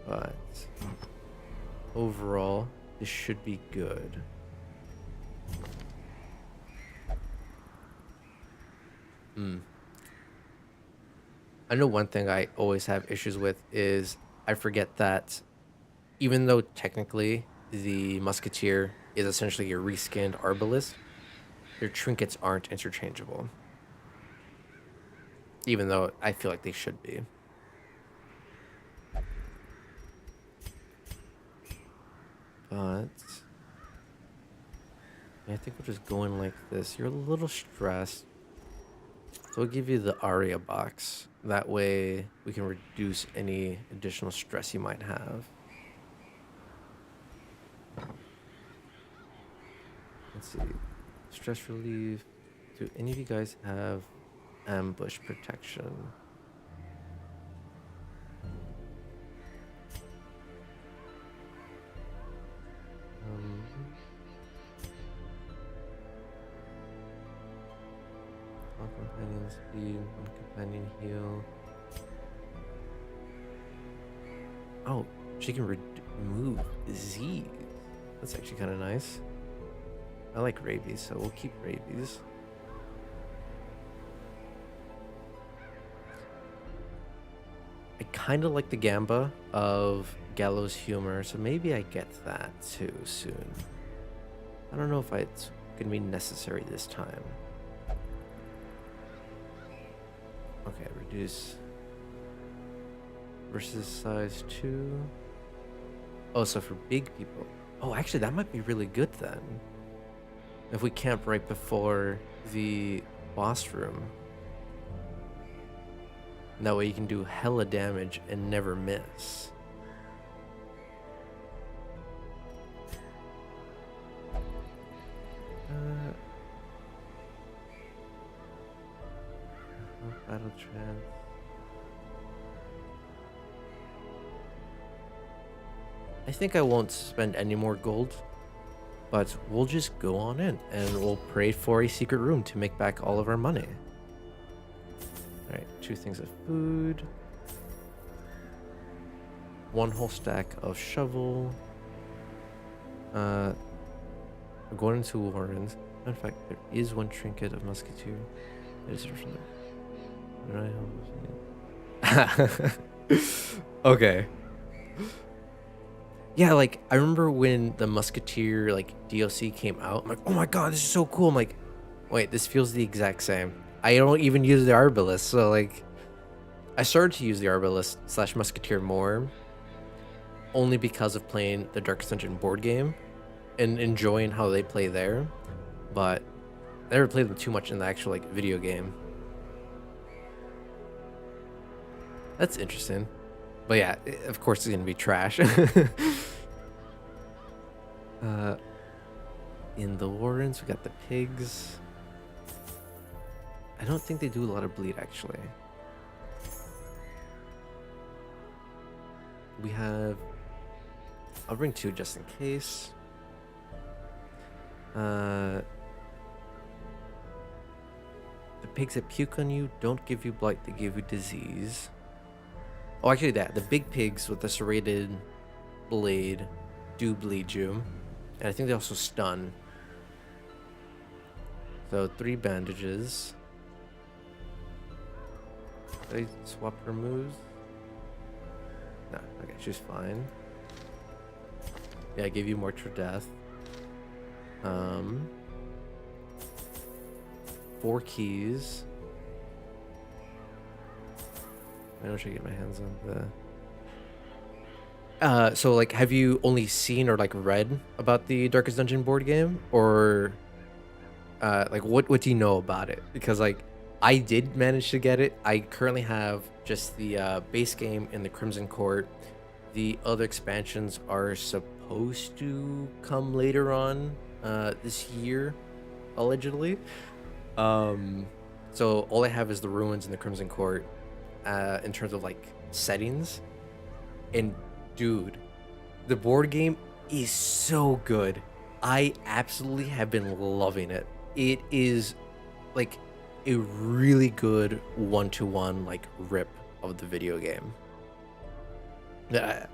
But overall, this should be good. I know one thing I always have issues with is I forget that even though technically the Musketeer is essentially a reskinned Arbalist, their trinkets aren't interchangeable. Even though I feel like they should be. But I think we're just going like this. You're a little stressed. So I'll give you the Aria box. That way we can reduce any additional stress you might have. Let's see. Stress relief. Do any of you guys have ambush protection? Um, One companion speed, one companion heal. Oh, she can remove disease. That's actually kind of nice. I like rabies, so we'll keep rabies. I kind of like the Gamba of Gallows Humor, so maybe I get that too soon. I don't know if it's going to be necessary this time. Okay, reduce versus size 2. Oh, so for big people. Oh, actually, that might be really good then. If we camp right before the boss room. That way you can do hella damage and never miss. Battle trance. I think I won't spend any more gold, but we'll just go on in and we'll pray for a secret room to make back all of our money. Alright, 2 things of food. 1 whole stack of shovel. We're going into Warren's. In fact, there is 1 trinket of musketeer. It is from there. Okay. Yeah, like I remember when the musketeer like DLC came out. I'm like, oh my god, this is so cool. I'm like, wait, this feels the exact same. I don't even use the arbalist, so like I started to use the arbalist / musketeer more only because of playing the Darkest Dungeon board game and enjoying how they play there, but I never played them too much in the actual like video game. That's interesting. But yeah, of course it's gonna be trash. In the Warrens, we got the pigs. I don't think they do a lot of bleed, actually. We have... I'll bring 2 just in case. The pigs that puke on you don't give you blight, they give you disease. Oh, actually the big pigs with the serrated blade do bleed you. And I think they also stun. So 3 bandages. Did I swap her moves? No, okay, she's fine. Yeah, I gave you Mortar Death. 4 keys. I don't should get my hands on the... so like, have you only seen or like read about the Darkest Dungeon board game, or like what do you know about it? Because like I did manage to get it. I currently have just the base game in the Crimson Court. The other expansions are supposed to come later on this year, allegedly. So all I have is the ruins in the Crimson Court in terms of like settings. And dude, the board game is so good. I absolutely have been loving it. It is like a really good one-to-one like rip of the video game.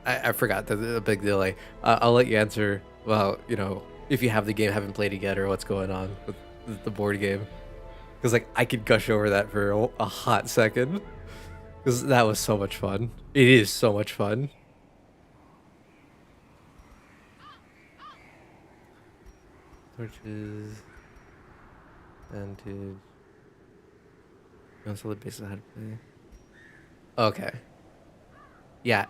I forgot the big delay. I'll let you answer. Well, you know, if you have the game, haven't played it yet, or what's going on with the board game. Because like I could gush over that for a hot second. Because that was so much fun. It is so much fun. Torches. Vantage. That's all the bases I had to play. Okay. Yeah,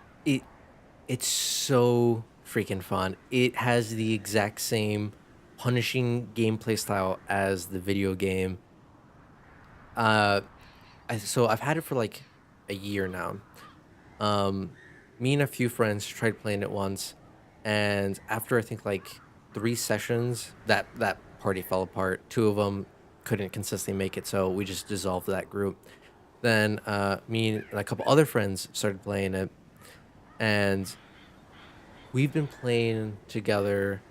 it's so freaking fun. It has the exact same punishing gameplay style as the video game. So I've had it for like a year now. Me and a few friends tried playing it once, and after I think like 3 sessions, that party fell apart. Two of them couldn't consistently make it, so we just dissolved that group. Then me and a couple other friends started playing it, and we've been playing together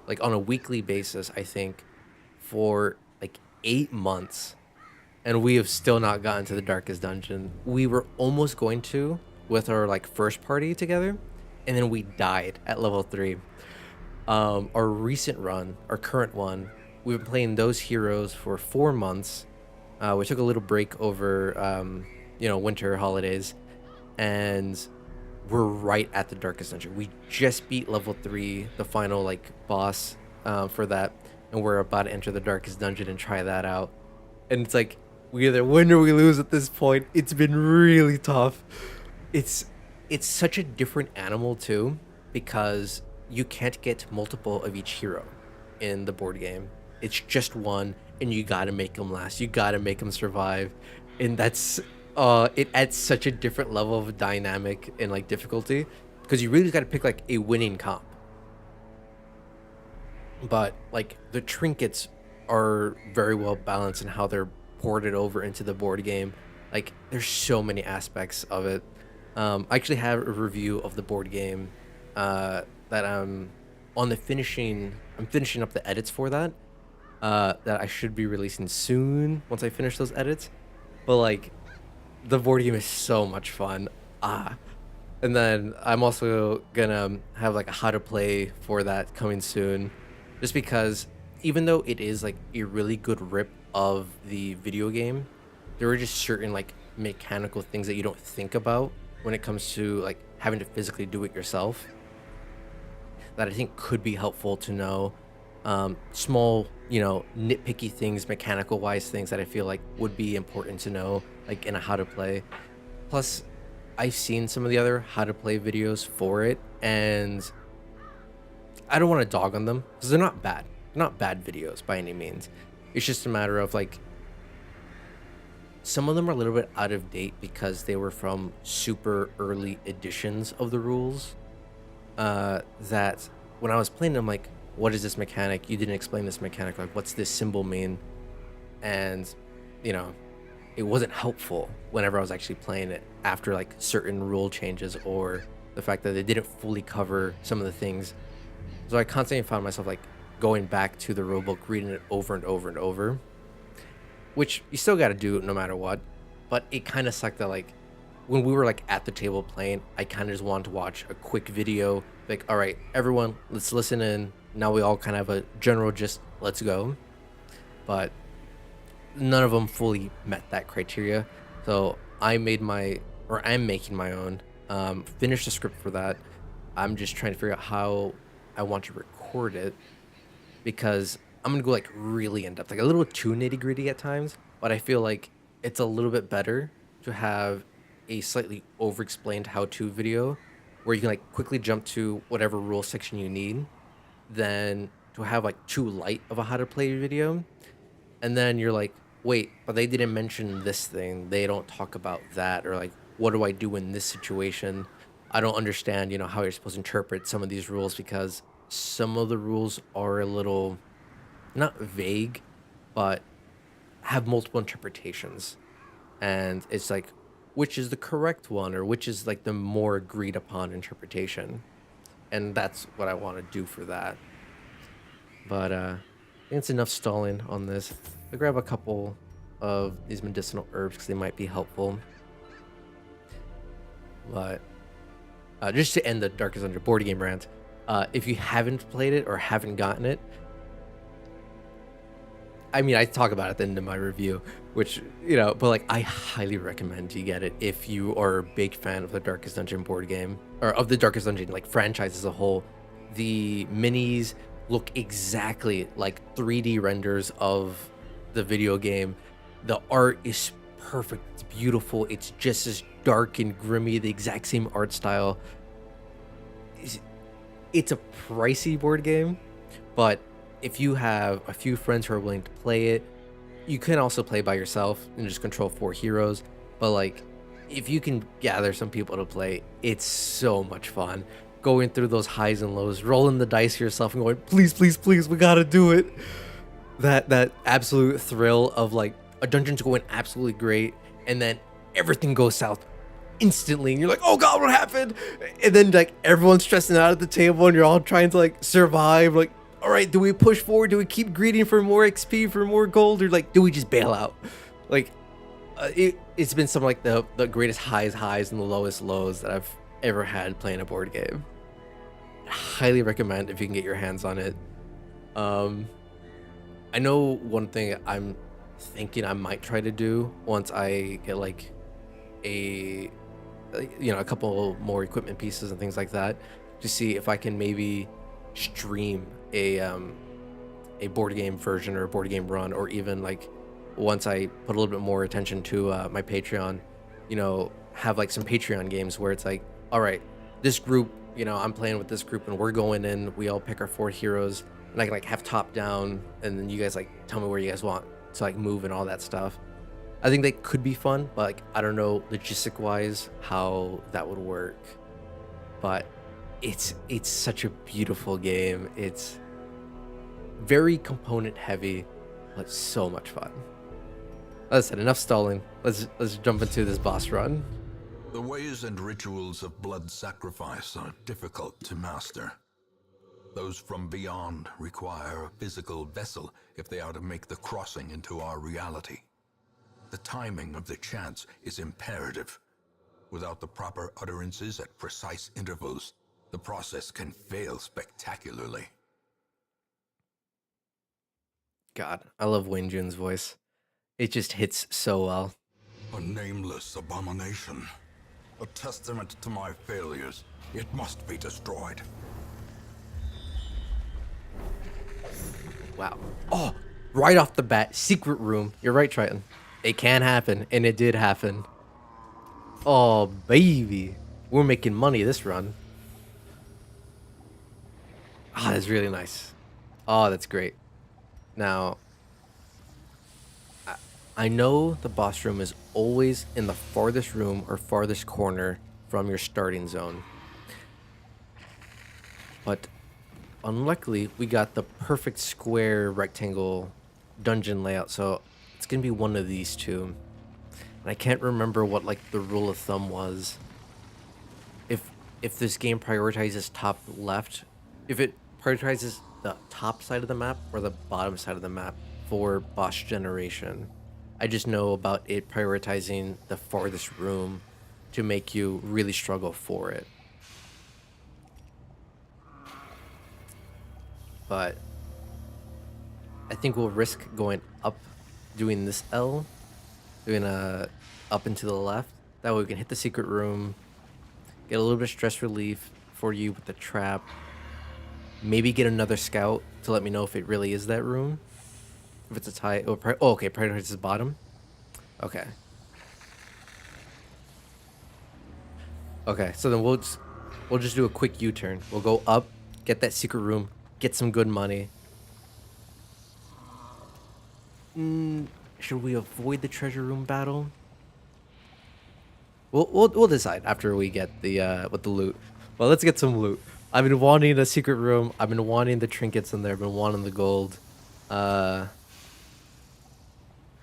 like on a weekly basis, I think, for like 8 months, and we have still not gotten to the darkest dungeon. We were almost going to with our like first party together, and then we died at level 3. Our recent run, our current one, we've been playing those heroes for 4 months. We took a little break over, winter holidays, and we're right at the darkest dungeon. We just beat level 3, the final like boss for that, and we're about to enter the darkest dungeon and try that out. And it's like we either win or we lose at this point. It's been really tough. It's such a different animal too, because you can't get multiple of each hero in the board game. It's just one, and you gotta make them last. You gotta make them survive, and that's it adds such a different level of dynamic and like difficulty, because you really gotta pick like a winning comp. But like the trinkets are very well balanced in how they're ported over into the board game. Like there's so many aspects of it. I actually have a review of the board game that I'm finishing up the edits for that I should be releasing soon once I finish those edits. But like the board game is so much fun. And then I'm also gonna have like a how to play for that coming soon, just because even though it is like a really good rip of the video game, there are just certain like mechanical things that you don't think about when it comes to like having to physically do it yourself, that I think could be helpful to know. Small, nitpicky things, mechanical wise things that I feel like would be important to know, like in a how to play. Plus, I've seen some of the other how to play videos for it, and I don't want to dog on them because they're not bad. They're not bad videos by any means. It's just a matter of like, some of them are a little bit out of date because they were from super early editions of the rules. That when I was playing, I'm like, what is this mechanic? You didn't explain this mechanic. Like, what's this symbol mean? And, it wasn't helpful whenever I was actually playing it after like certain rule changes, or the fact that they didn't fully cover some of the things. So I constantly found myself like going back to the rulebook, reading it over and over and over, which you still got to do no matter what. But it kind of sucked that like when we were like at the table playing, I kind of just wanted to watch a quick video. Like, all right, everyone, let's listen in. Now we all kind of have a general gist. Let's go. But none of them fully met that criteria. So I'm making my own. Finished the script for that. I'm just trying to figure out how I want to record it, because I'm gonna go like really in depth, like a little too nitty gritty at times. But I feel like it's a little bit better to have a slightly over explained how to video where you can like quickly jump to whatever rule section you need, than to have like too light of a how to play video. And then you're like, wait, but they didn't mention this thing. They don't talk about that. Or like, what do I do in this situation? I don't understand, how you're supposed to interpret some of these rules, because some of the rules are a little, not vague, but have multiple interpretations. And it's like, which is the correct one, or which is like the more agreed upon interpretation. And that's what I want to do for that. But I think it's enough stalling on this. I'll grab a couple of these medicinal herbs because they might be helpful. But just to end the Darkest Dungeon board game rant, if you haven't played it or haven't gotten it, I mean, I talk about it at the end of my review, which, but like, I highly recommend you get it if you are a big fan of the Darkest Dungeon board game, or of the Darkest Dungeon like franchise as a whole. The minis look exactly like 3D renders of the video game. The art is perfect. It's beautiful. It's just as dark and grimy, the exact same art style. It's a pricey board game, but if you have a few friends who are willing to play it, you can also play by yourself and just control 4 heroes. But like, if you can gather some people to play, it's so much fun. Going through those highs and lows, rolling the dice yourself and going, please, please, please, we gotta do it. that absolute thrill of like a dungeon's going absolutely great, and then everything goes south instantly, and you're like, oh god, what happened? And then like everyone's stressing out at the table, and you're all trying to like survive. Like, all right, do we push forward? Do we keep greeting for more XP, for more gold, or like do we just bail out? Like, it's been some like the greatest highs and the lowest lows that I've ever had playing a board game. Highly recommend if you can get your hands on it. I know one thing I'm thinking I might try to do once I get like a a couple more equipment pieces and things like that, to see if I can maybe stream a board game version or a board game run, or even like once I put a little bit more attention to my Patreon, have like some Patreon games where it's like, all right, this group, I'm playing with this group and we're going in, we all pick our 4 heroes, and I can like have top down, and then you guys like tell me where you guys want to like move and all that stuff. I think that could be fun, but like I don't know logistic wise how that would work. But it's such a beautiful game. It's very component heavy, but so much fun. As I said, enough stalling. Let's jump into this boss run. The ways and rituals of blood sacrifice are difficult to master. Those from beyond require a physical vessel if they are to make the crossing into our reality. The timing of the chants is imperative. Without the proper utterances at precise intervals, the process can fail spectacularly. God, I love Wayne Jun's voice. It just hits so well. A nameless abomination. A testament to my failures. It must be destroyed. Wow. Oh, right off the bat, secret room. You're right, Triton. It can happen, and it did happen. Oh, baby. We're making money this run. Ah, that's really nice. Oh, that's great. Now, I know the boss room is always in the farthest room or farthest corner from your starting zone. But unluckily, we got the perfect square rectangle dungeon layout, so it's gonna be one of these two. And I can't remember what like the rule of thumb was. If this game prioritizes top left, if it prioritizes the top side of the map or the bottom side of the map for boss generation. I just know about it prioritizing the farthest room to make you really struggle for it. But I think we'll risk going up, doing this L, doing a up and to the left. That way we can hit the secret room, get a little bit of stress relief for you with the trap. Maybe get another scout to let me know if it really is that room. If it's a tie. Oh, okay. Prioritize the bottom. Okay. Okay. So then we'll just do a quick U-turn. We'll go up, get that secret room, get some good money. Should we avoid the treasure room battle? We'll decide after we get the with the loot. Well, let's get some loot. I've been wanting a secret room. I've been wanting the trinkets in there. I've been wanting the gold.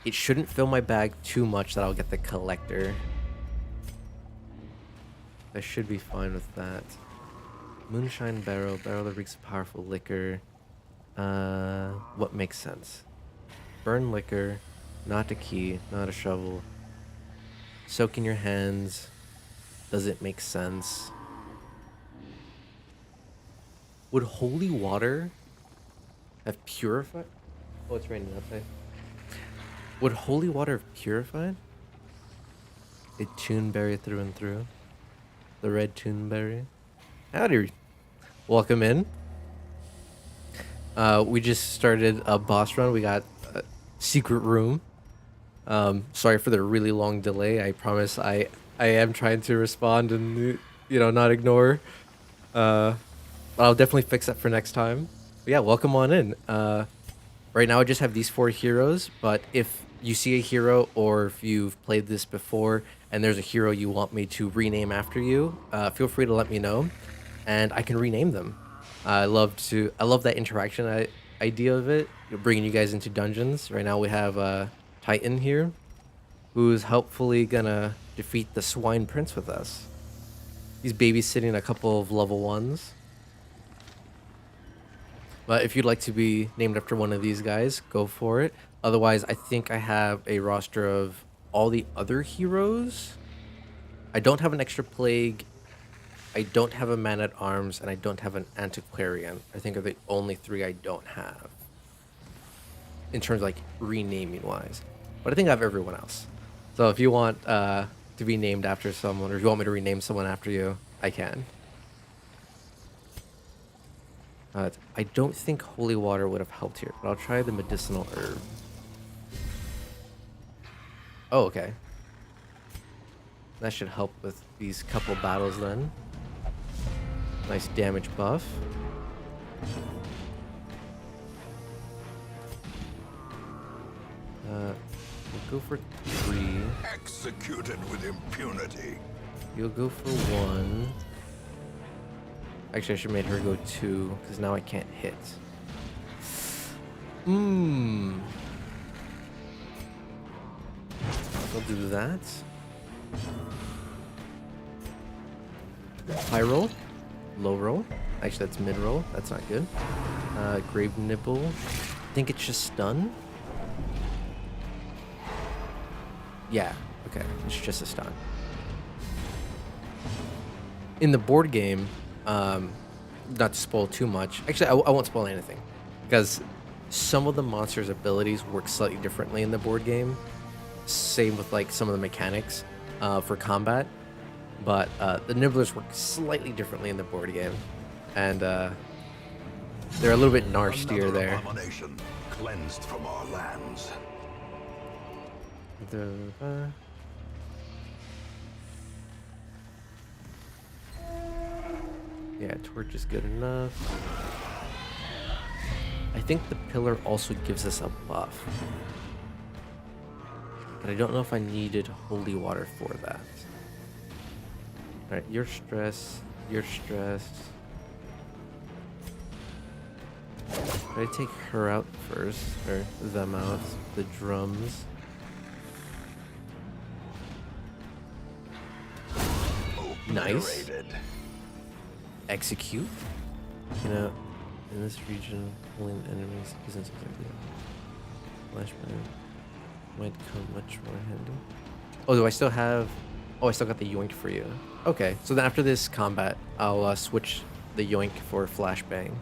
It shouldn't fill my bag too much that I'll get the collector. I should be fine with that. Moonshine barrel that reeks of powerful liquor. What makes sense? Burn liquor, not a key, not a shovel. Soak in your hands. Does it make sense? Would holy water have purified? Oh, it's raining outside. Would holy water have purified? A tuneberry through and through. The red tuneberry. Howdy. Welcome in. We just started a boss run. We got a secret room. Sorry for the really long delay. I promise I am trying to respond and not ignore. I'll definitely fix that for next time. But yeah, welcome on in. Right now I just have these 4 heroes, but if you see a hero or if you've played this before and there's a hero you want me to rename after you, feel free to let me know and I can rename them. I love that interaction. idea of it, bringing you guys into dungeons. Right now we have Titan here, who's helpfully gonna defeat the Swine Prince with us. He's babysitting a couple of level 1s. But if you'd like to be named after one of these guys, go for it. Otherwise, I think I have a roster of all the other heroes. I don't have an extra plague. I don't have a man-at-arms, and I don't have an antiquarian. I think are the only 3 I don't have. In terms of like renaming wise. But I think I have everyone else. So if you want to be named after someone, or if you want me to rename someone after you, I can. I don't think holy water would have helped here, but I'll try the medicinal herb. Oh, okay. That should help with these couple battles then. Nice damage buff. We'll go for 3. Executed with impunity. You'll go for 1. Actually, I should have made her go 2, because now I can't hit. I'll do that. High roll. Low roll. Actually, that's mid roll. That's not good. Grave nibble. I think it's just stun. Yeah. Okay. It's just a stun. In the board game, not to spoil too much. Actually, I won't spoil anything, because some of the monsters' abilities work slightly differently in the board game. Same with like some of the mechanics for combat. But the nibblers work slightly differently in the board game, and they're a little bit narstier there. Abomination cleansed from our lands. Yeah, torch is good enough. I think the pillar also gives us a buff, but I don't know if I needed holy water for that. Alright, you're stressed. You're stressed. Should I take her out first? Or them out? The drums. Nice. Execute. You know, in this region, pulling enemies isn't exactly flashbang. Might come much more handy. Oh, do I still have... Oh, I still got the yoink for you. Okay, so then after this combat, I'll switch the yoink for flashbang.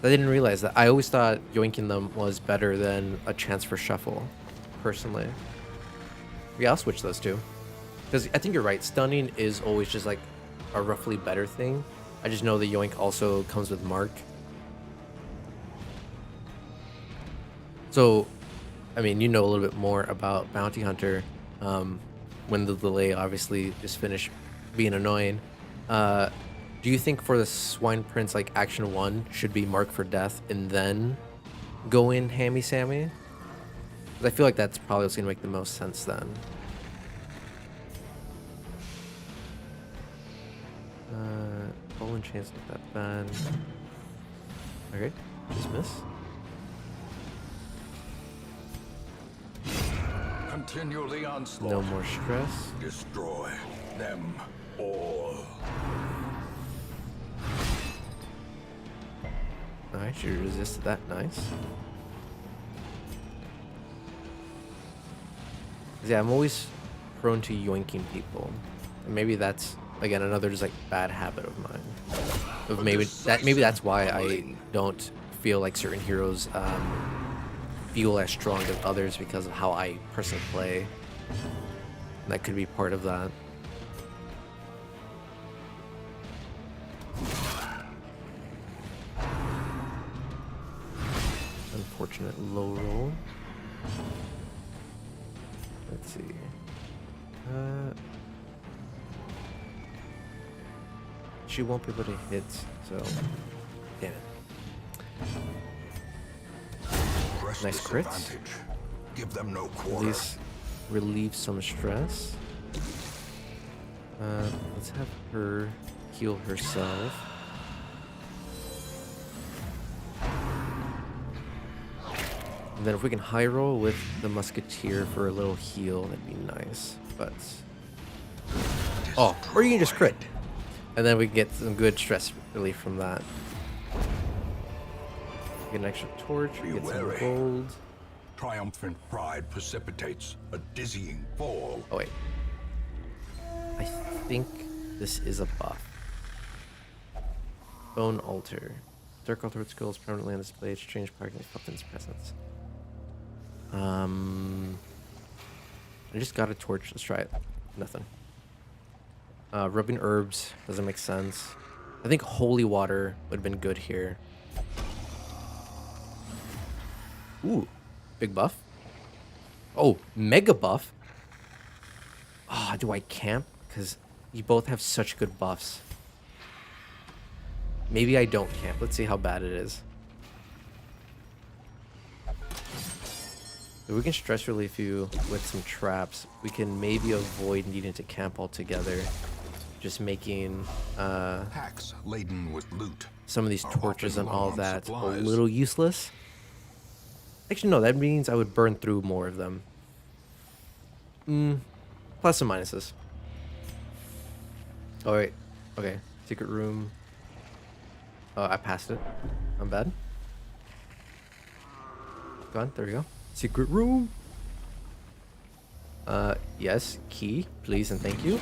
I didn't realize that. I always thought yoinking them was better than a chance for shuffle, personally. Yeah, I'll switch those two. Because I think you're right, stunning is always just like a roughly better thing. I just know the yoink also comes with mark. So, I mean, you know a little bit more about Bounty Hunter. When the delay obviously just finished being annoying. Do you think for the Swine Prince, like action 1 should be mark for death and then go in hammy sammy? I feel like that's probably what's gonna make the most sense then. Fallen chance not that bad. Okay, just miss. Continue the onslaught. No more stress. Destroy them all. Alright, she resisted that. Nice. Yeah, I'm always prone to yoinking people. And maybe that's, again, another just like bad habit of mine. Of maybe that's why I don't feel like certain heroes feel as strong as others, because of how I personally play. And that could be part of that. Unfortunate low roll. Let's see. She won't be able to hit, so damn it. Nice crits. Give them no At quarter. least relieve some stress. Let's have her heal herself. And then if we can high roll with the musketeer for a little heal, that'd be nice. But oh, or you can just crit, and then we can get some good stress relief from that. Get an extra torch, Be get some wary. gold. Triumphant pride precipitates a dizzying fall. Oh wait, I think this is a buff. Bone altar. Dark altar with skulls permanently on display. Exchange parking with Captain's presence. I just got a torch. Let's try it. Nothing. Rubbing herbs doesn't make sense. I think holy water would have been good here. Ooh, big buff. Oh, mega buff. Ah, do I camp? Because you both have such good buffs. Maybe I don't camp. Let's see how bad it is. If we can stress relief you with some traps, we can maybe avoid needing to camp altogether. Just making Packs laden with loot. some of these are torches often and all low on that a supplies. little useless. Actually, no, that means I would burn through more of them. Plus and minuses. Oh, wait. Okay. Secret room. Oh, I passed it. I'm bad. Go on. There we go. Secret room. Yes. Key, please and thank you.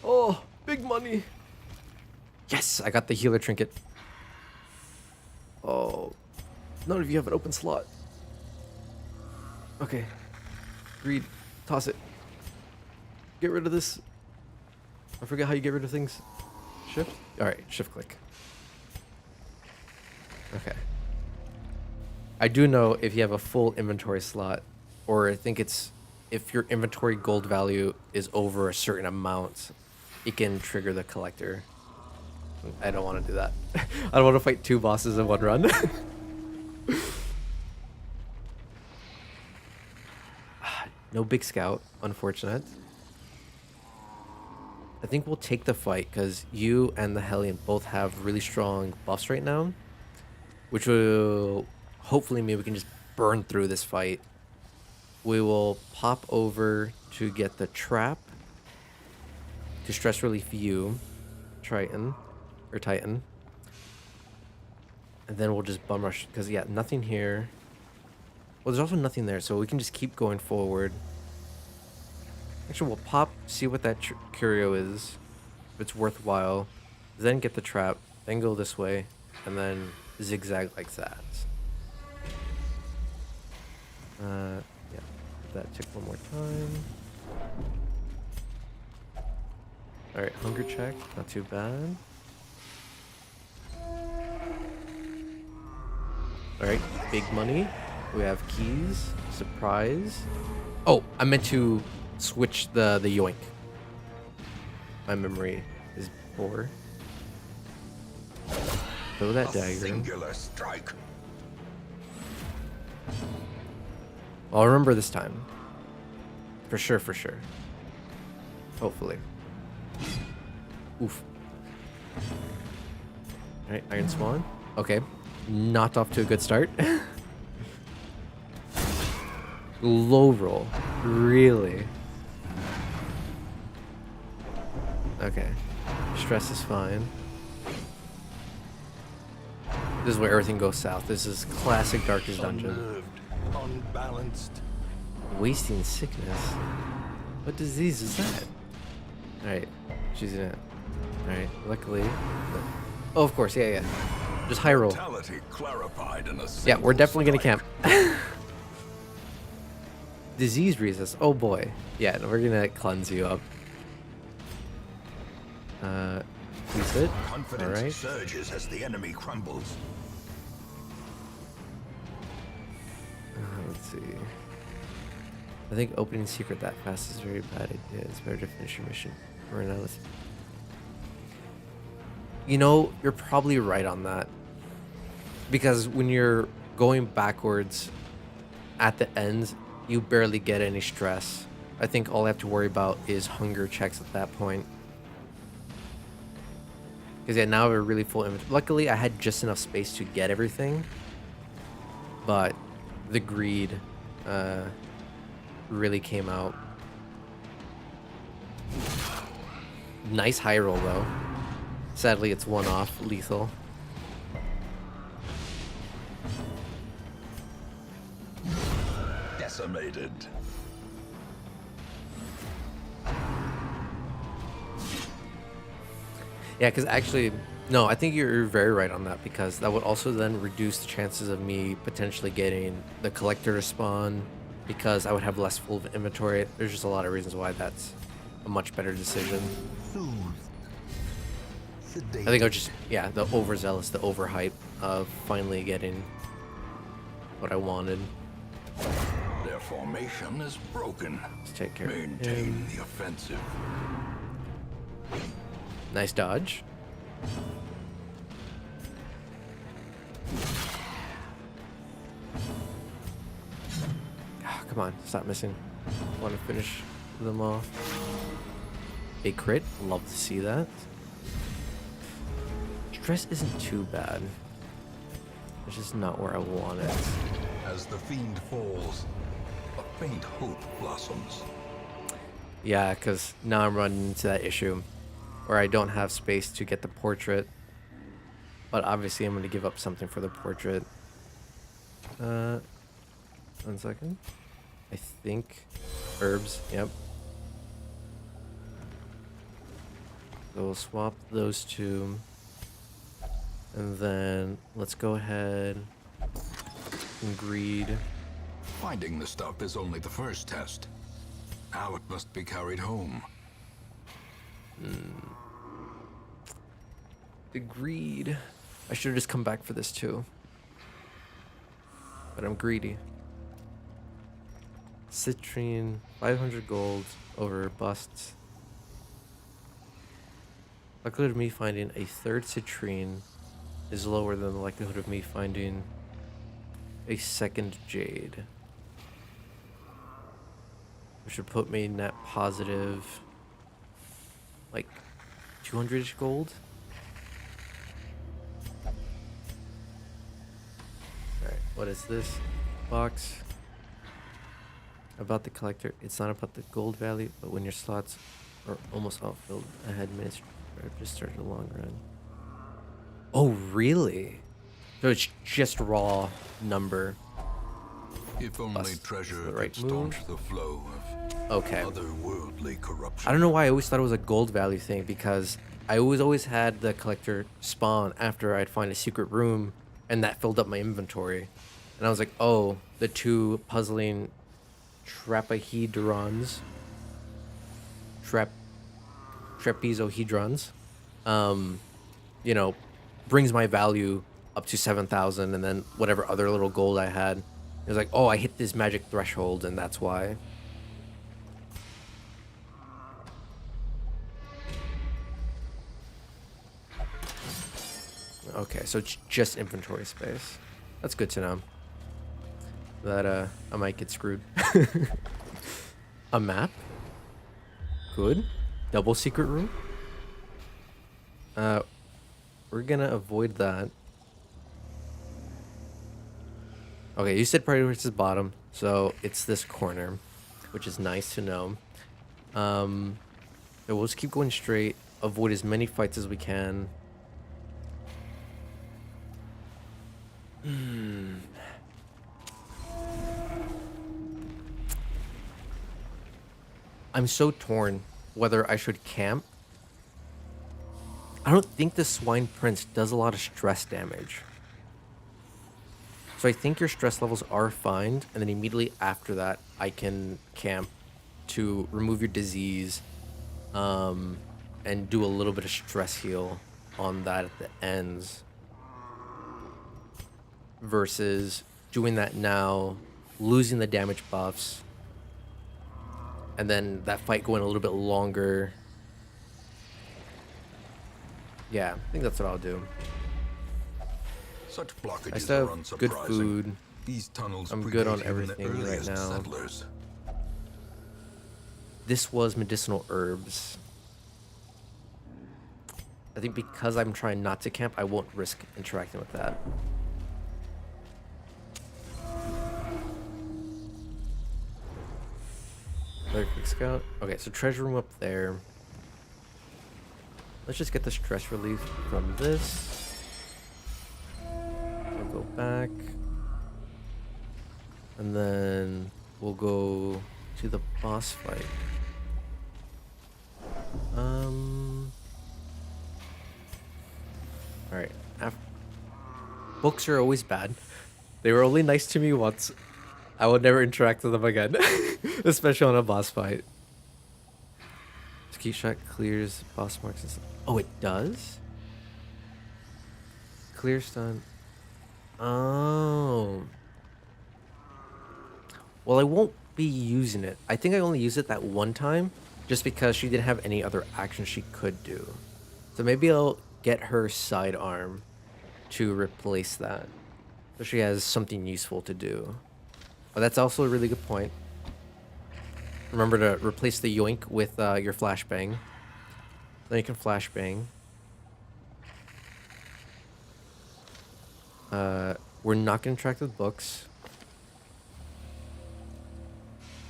Oh, big money. Yes, I got the healer trinket. Oh, none of you have an open slot. Okay. Greed. Toss it. Get rid of this. I forget how you get rid of things. Shift? Alright, shift click. Okay. I do know if you have a full inventory slot, or I think it's if your inventory gold value is over a certain amount, it can trigger the collector. I don't want to do that. I don't want to fight 2 bosses in one run. No big scout, unfortunate. I think we'll take the fight because you and the Hellion both have really strong buffs right now, which will hopefully maybe we can just burn through this fight. We will pop over to get the trap to stress relief you, Triton, or Titan, and then we'll just bum rush because yeah, nothing here. Well, there's also nothing there, so we can just keep going forward. Actually, we'll pop, see what that curio is, if it's worthwhile, then get the trap, then go this way, and then zigzag like that. Yeah, that took one more time. Alright, hunger check, not too bad. Alright, big money. We have keys, surprise. Oh, I meant to switch the yoink. My memory is poor. Throw that dagger. Singular strike. I'll remember this time. For sure, for sure. Hopefully. Oof. Alright, Iron Swan. Okay. Not off to a good start. Low roll. Really? Okay. Stress is fine. This is where everything goes south. This is classic Darkest Dungeon. Unnerved, unbalanced. Wasting sickness. What disease is that? Alright. She's in it. Alright. Luckily. Oh, of course. Yeah, yeah. Just high roll. Mortality clarified in a Yeah, we're single definitely gonna strike. camp. Disease resist. Oh boy. Yeah, we're gonna cleanse you up. Use it. Confidence Alright. surges as the enemy crumbles. Let's see. I think opening secret that fast is a very bad idea. It's better to finish your mission. Or no, let's... You know, you're probably right on that. Because when you're going backwards at the end, you barely get any stress. I think all I have to worry about is hunger checks at that point. Because yeah, now we're really full inventory. Luckily, I had just enough space to get everything. but the greed really came out. Nice high roll though. Sadly, it's one off lethal. Decimated. Yeah, because actually, no, I think you're very right on that, because that would also then reduce the chances of me potentially getting the collector to spawn, because I would have less full inventory. There's just a lot of reasons why that's a much better decision. I think I was just, yeah, the overzealous, the overhype of finally getting what I wanted. Their formation is broken. Let's take care of Maintain him. the offensive. Nice dodge. Come on, stop missing. Want to finish them off. A crit, love to see that. Stress isn't too bad. It's just not where I want it. As the fiend falls, a faint hope blossoms. Yeah, because now I'm running into that issue where I don't have space to get the portrait. But obviously I'm going to give up something for the portrait. 1 second. I think herbs, yep. So we'll swap those two. And then let's go ahead and greed. Finding the stuff is only the first test. Now it must be carried home. The greed. I should have just come back for this too. But I'm greedy. Citrine, 500 gold over busts. Likelihood of me finding a third citrine is lower than the likelihood of me finding a second jade. Which should put me net positive, like 200-ish gold. Alright, what is this box? About the collector, it's not about the gold value, but when your slots are almost all filled, I had minutes just started a long run. Oh, really? So it's just raw number. If only treasure the right could staunch the flow of otherworldly corruption. I don't know why I always thought it was a gold value thing, because I always had the collector spawn after I'd find a secret room, and that filled up my inventory. And I was like, oh, the two puzzling trapezohedrons, you know, brings my value up to 7,000, and then whatever other little gold I had, it was like, oh, I hit this magic threshold, and that's why. Okay, so it's just inventory space. That's good to know. That I might get screwed. A map? Good. Double secret room? We're gonna avoid that. Okay, you said priority is bottom, so it's this corner, which is nice to know. So we'll just keep going straight, avoid as many fights as we can. I'm so torn whether I should camp. I don't think the Swine Prince does a lot of stress damage. So I think your stress levels are fine, and then immediately after that, I can camp to remove your disease, and do a little bit of stress heal on that at the ends. Versus doing that now, losing the damage buffs, and then that fight going a little bit longer. Yeah, I think that's what I'll do. Such blockages I still are have unsurprising. good food. These tunnels I'm good on predate even the everything right earliest now. settlers. This was medicinal herbs. I think because I'm trying not to camp, I won't risk interacting with that. another quick scout. Okay, so treasure room up there. Let's just get the stress relief from this. We'll go back. And then we'll go to the boss fight. Alright. Books are always bad. They were only nice to me once. I would never interact with them again. Especially on a boss fight. Ski shot clears boss marks and stuff. Oh, it does? Clear stun. Oh. Well, I won't be using it. I think I only used it that one time just because she didn't have any other action she could do. So maybe I'll get her sidearm to replace that. So she has something useful to do. But that's also a really good point. Remember to replace the yoink with your flashbang. Then you can flashbang. We're not going to interact with books.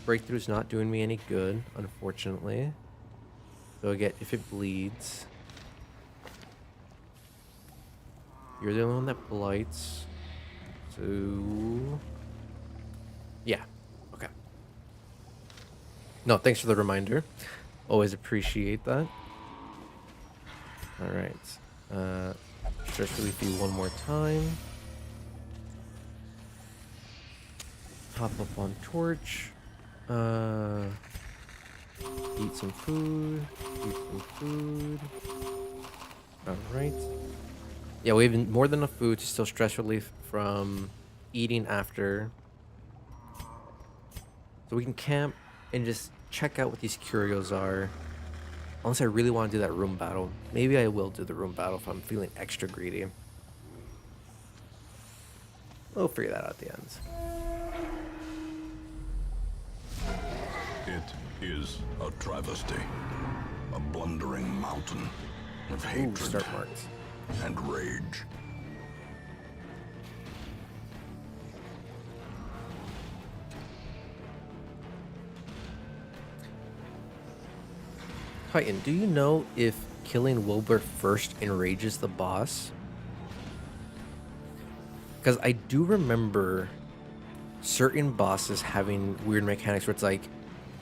Breakthrough's not doing me any good, unfortunately. So I get if it bleeds. You're the only one that blights. So... yeah. Okay. No, thanks for the reminder. Always appreciate that. Alright. Stress relief you one more time. Hop up on torch. Eat some food. Eat some food. Alright. Yeah, we have more than enough food to still stress relief from eating after. So we can camp and just check out what these curios are. Unless I really want to do that room battle. Maybe I will do the room battle if I'm feeling extra greedy. We'll figure that out at the end. It is a travesty. A blundering mountain of Ooh, hatred start marks. and rage. Titan, do you know if killing Wilbur first enrages the boss? Because I do remember certain bosses having weird mechanics where it's like,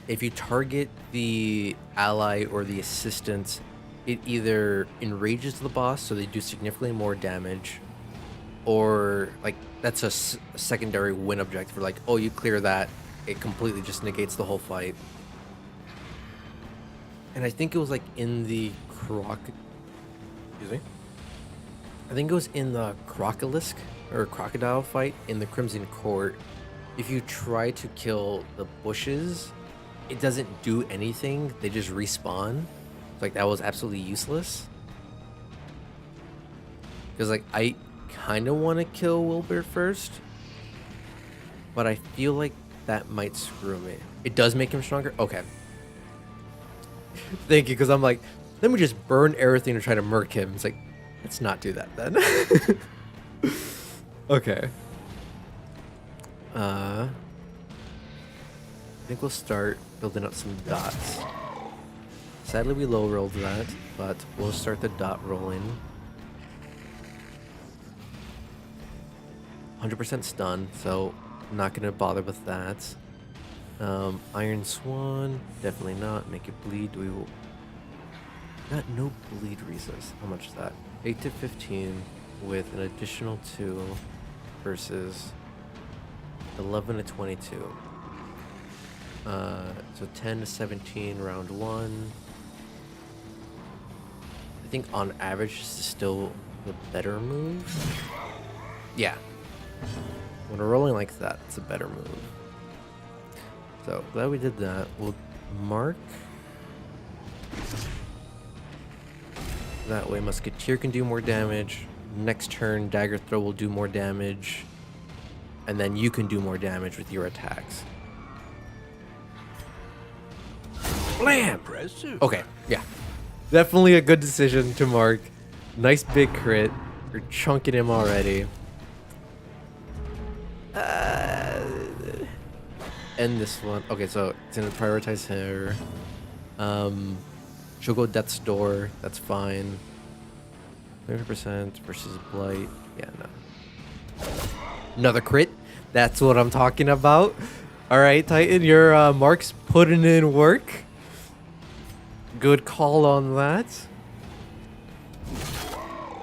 if you target the ally or the assistant, it either enrages the boss so they do significantly more damage, or like that's a secondary win objective. For like, oh, you clear that, it completely just negates the whole fight. And I think it was like in the excuse me. I think it was in the crocodile fight in the Crimson Court. If you try to kill the bushes, it doesn't do anything. They just respawn. Like that was absolutely useless. Because like I kind of want to kill Wilbur first, but I feel like that might screw me. It does make him stronger. Okay. Thank you, because I'm like, let me just burn everything to try to murk him. It's like, let's not do that then. Okay. I think we'll start building up some dots. Sadly, we low rolled that, but we'll start the dot rolling. 100% stun, so I'm not going to bother with that. Iron Swan, definitely not. Make it bleed. We will. Got no bleed resist. How much is that? 8 to 15 with an additional 2 versus 11 to 22. So 10 to 17 round 1. I think on average this is still the better move. Yeah. When we're rolling like that, it's a better move. So glad we did that. We'll mark. That way Musketeer can do more damage. Next turn, Dagger Throw will do more damage. And then you can do more damage with your attacks. Blam! Impressive. Okay, yeah. Definitely a good decision to mark. Nice big crit. You're chunking him already. end this one. Okay, so it's gonna prioritize her. She'll go Death's Door. That's fine. 30% versus Blight. Yeah, no. Another crit. That's what I'm talking about. All right, Titan, your Mark's putting in work. Good call on that.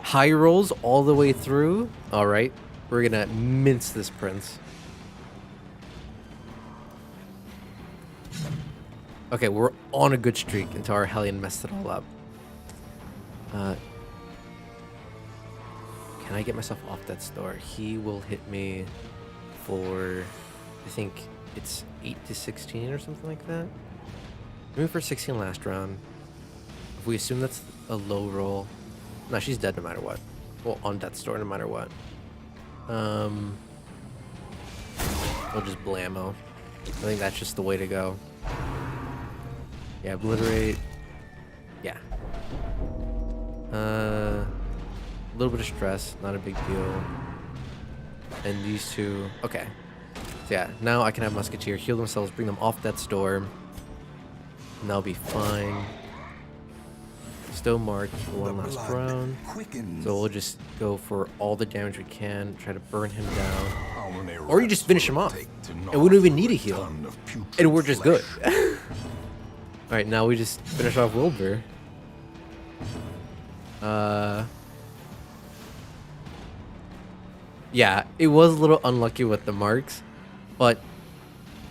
High rolls all the way through. All right, we're gonna mince this prince. Okay, we're on a good streak until our Hellion messed it all up. Can I get myself off that store? He will hit me for, I think it's 8 to 16 or something like that. Maybe for 16 last round. If we assume that's a low roll, no, she's dead no matter what. Well, on Death's Door no matter what. We'll just blammo. I think that's just the way to go. Yeah, obliterate. Yeah. A little bit of stress, not a big deal. And these two, okay. So yeah, now I can have Musketeer heal themselves, bring them off Death's Door. And that'll be fine. Still marked for one last round. So we'll just go for all the damage we can, try to burn him down. Or you just finish him off. And we don't even need a heal. And we're just good. Alright, now we just finish off Wilbur. Yeah, it was a little unlucky with the marks, but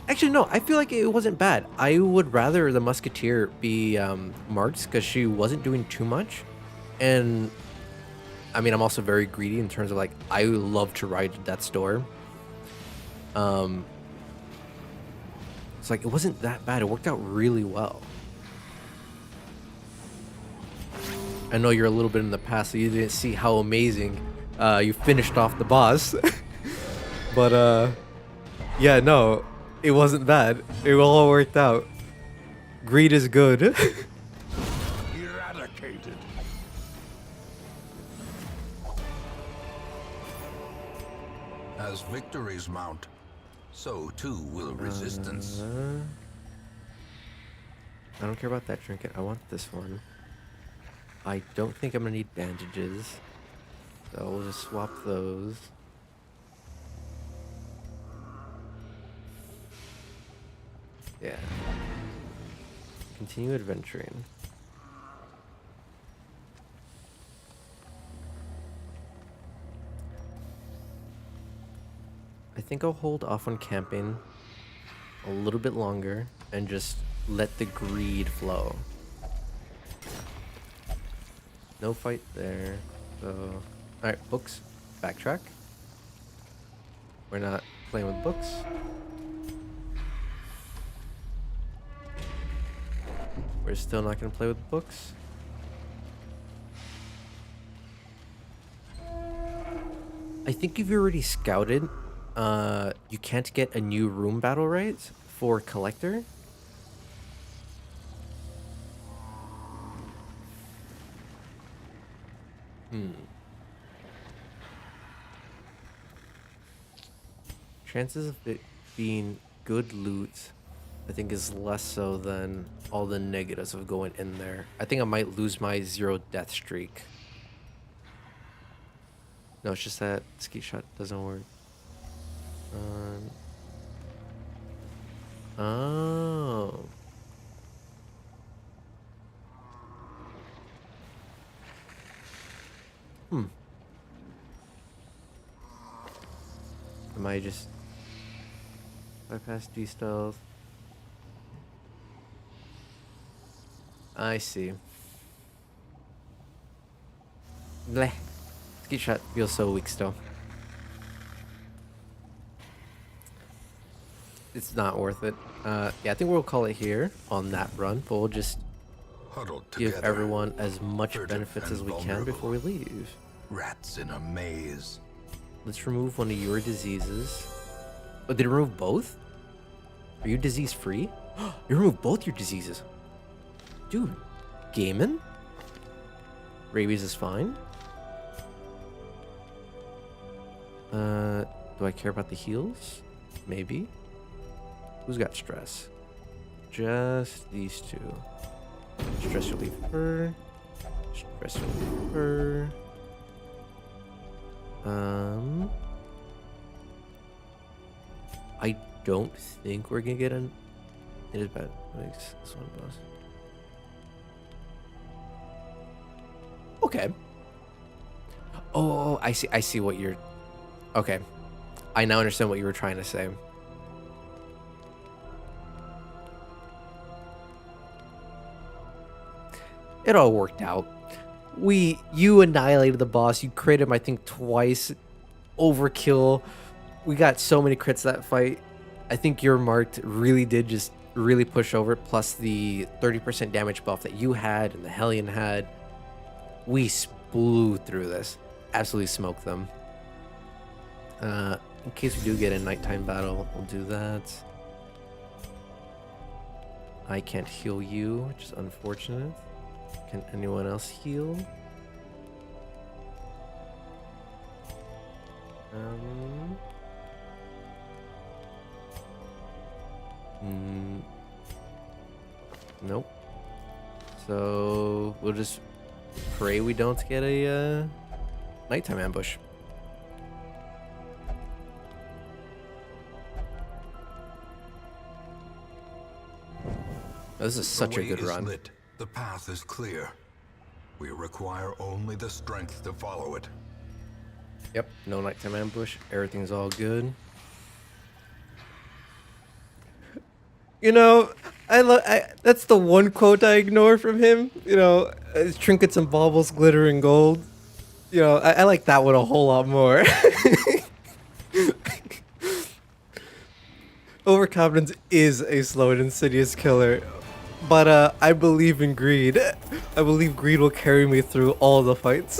actually no, I feel like it wasn't bad. I would rather the Musketeer be marked because she wasn't doing too much, and I mean I'm also very greedy in terms of like I love to ride Death's Door. It's like it wasn't that bad. It worked out really well. I know you're a little bit in the past, so you didn't see how amazing you finished off the boss. But yeah, no, it wasn't bad. It all worked out. Greed is good. Eradicated. As victories mount, so too will resistance. I don't care about that trinket. I want this one. I don't think I'm gonna need bandages, so we'll just swap those. Yeah. Continue adventuring. I think I'll hold off on camping a little bit longer and just let the greed flow. No fight there. So, alright, books. Backtrack. We're not playing with books. We're still not going to play with books. I think if you already scouted, you can't get a new room battle right for collector. Chances of it being good loot, I think, is less so than all the negatives of going in there. I think I might lose my 0 death streak. No, it's just that ski shot doesn't work. Oh. Am I just bypass D stealth? I see. Bleh. Ski shot feels so weak still. It's not worth it. Yeah, I think we'll call it here on that run, but we'll just give everyone as much benefits as we can before we leave. Rats in a maze. Let's remove one of your diseases. Oh, did it remove both? Are you disease free? You removed both your diseases. Dude, gaming? Rabies is fine. Do I care about the heals? Maybe. Who's got stress? Just these two. Stress reliever. Stress reliever. I don't think we're gonna get an. It is bad. Makes this one boss. Okay. Oh, I see. I see what you're. Okay, I now understand what you were trying to say. It all worked out. You annihilated the boss. You crit him, I think, twice. Overkill. We got so many crits that fight. I think your marked really did just really push over. Plus the 30% damage buff that you had and the Hellion had. We blew through this. Absolutely smoked them. In case we do get a nighttime battle, we'll do that. I can't heal you, which is unfortunate. Can anyone else heal? Nope. So we'll just pray we don't get a nighttime ambush. This is such a good run. Lit. The path is clear. We require only the strength to follow it. Yep, no nighttime ambush. Everything's all good. You know, that's the one quote I ignore from him. You know, trinkets and baubles glitter in gold. You know, I like that one a whole lot more. Overconfidence is a slow and insidious killer. But I believe in greed. I believe greed will carry me through all the fights.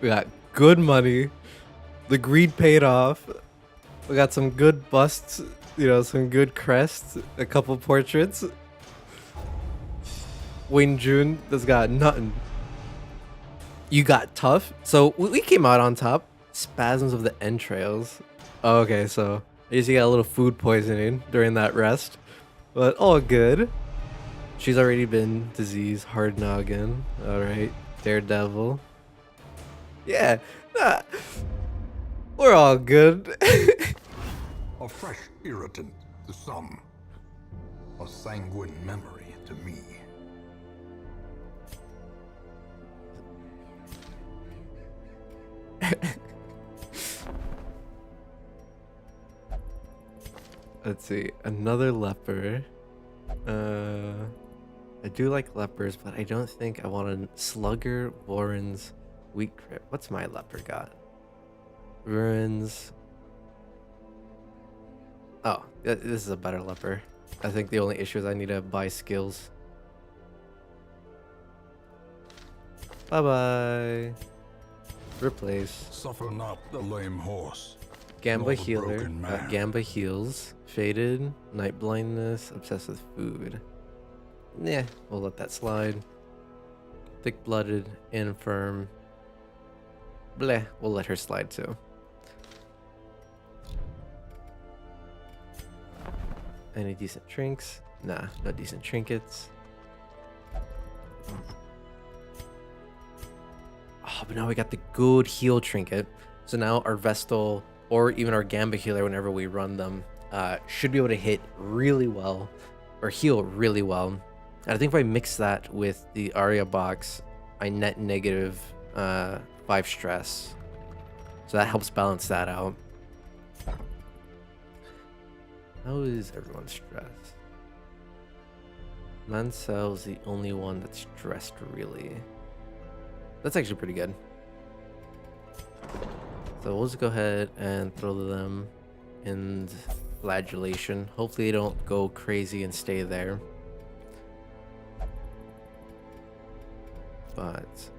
We got good money. The greed paid off. We got some good busts, you know, some good crests, a couple portraits. Wayne June has got nothing. You got tough. So we came out on top. Spasms of the entrails. Oh, okay, so I guess you got a little food poisoning during that rest. But all good. She's already been diseased. Hard noggin. Alright. Daredevil. Yeah. Nah. We're all good. A fresh irritant to some. A sanguine memory to me. Let's see. Another leper. I do like lepers, but I don't think I want a Slugger, Warren's, Weak Crit. What's my leper got? Ruins. Oh, this is a better leper. I think the only issue is I need to buy skills. Bye-bye. Replace. Suffer not the lame horse. Gamba Healer. Gamba Heals. Faded. Night Blindness. Obsessed with food. Yeah, we'll let that slide. Thick-blooded. Infirm. Bleh, we'll let her slide too. Any decent trinks? Nah, no decent trinkets. Oh, but now we got the good heal trinket. So now our Vestal or even our Gamba Healer, whenever we run them, should be able to hit really well or heal really well. And I think if I mix that with the Aria box, I net negative 5 stress. So that helps balance that out. How is everyone stressed? Mancel's the only one that's stressed, really. That's actually pretty good. So we'll just go ahead and throw them in flagellation. Hopefully they don't go crazy and stay there. But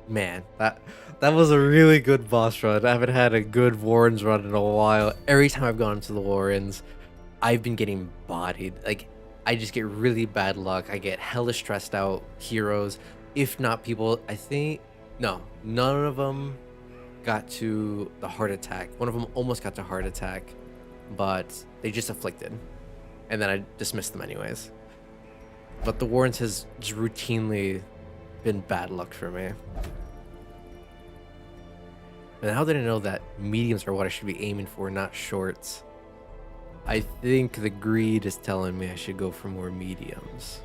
man, that was a really good boss run. I haven't had a good Warrens run in a while. Every time I've gone into the Warrens, I've been getting bodied. Like, I just get really bad luck. I get hella stressed out heroes. If not people, I think... No, none of them got to the heart attack. One of them almost got to heart attack, but they just afflicted. And then I dismissed them anyways. But the Warrens has just routinely been bad luck for me. And how did I know that mediums are what I should be aiming for, not shorts? I think the greed is telling me I should go for more mediums.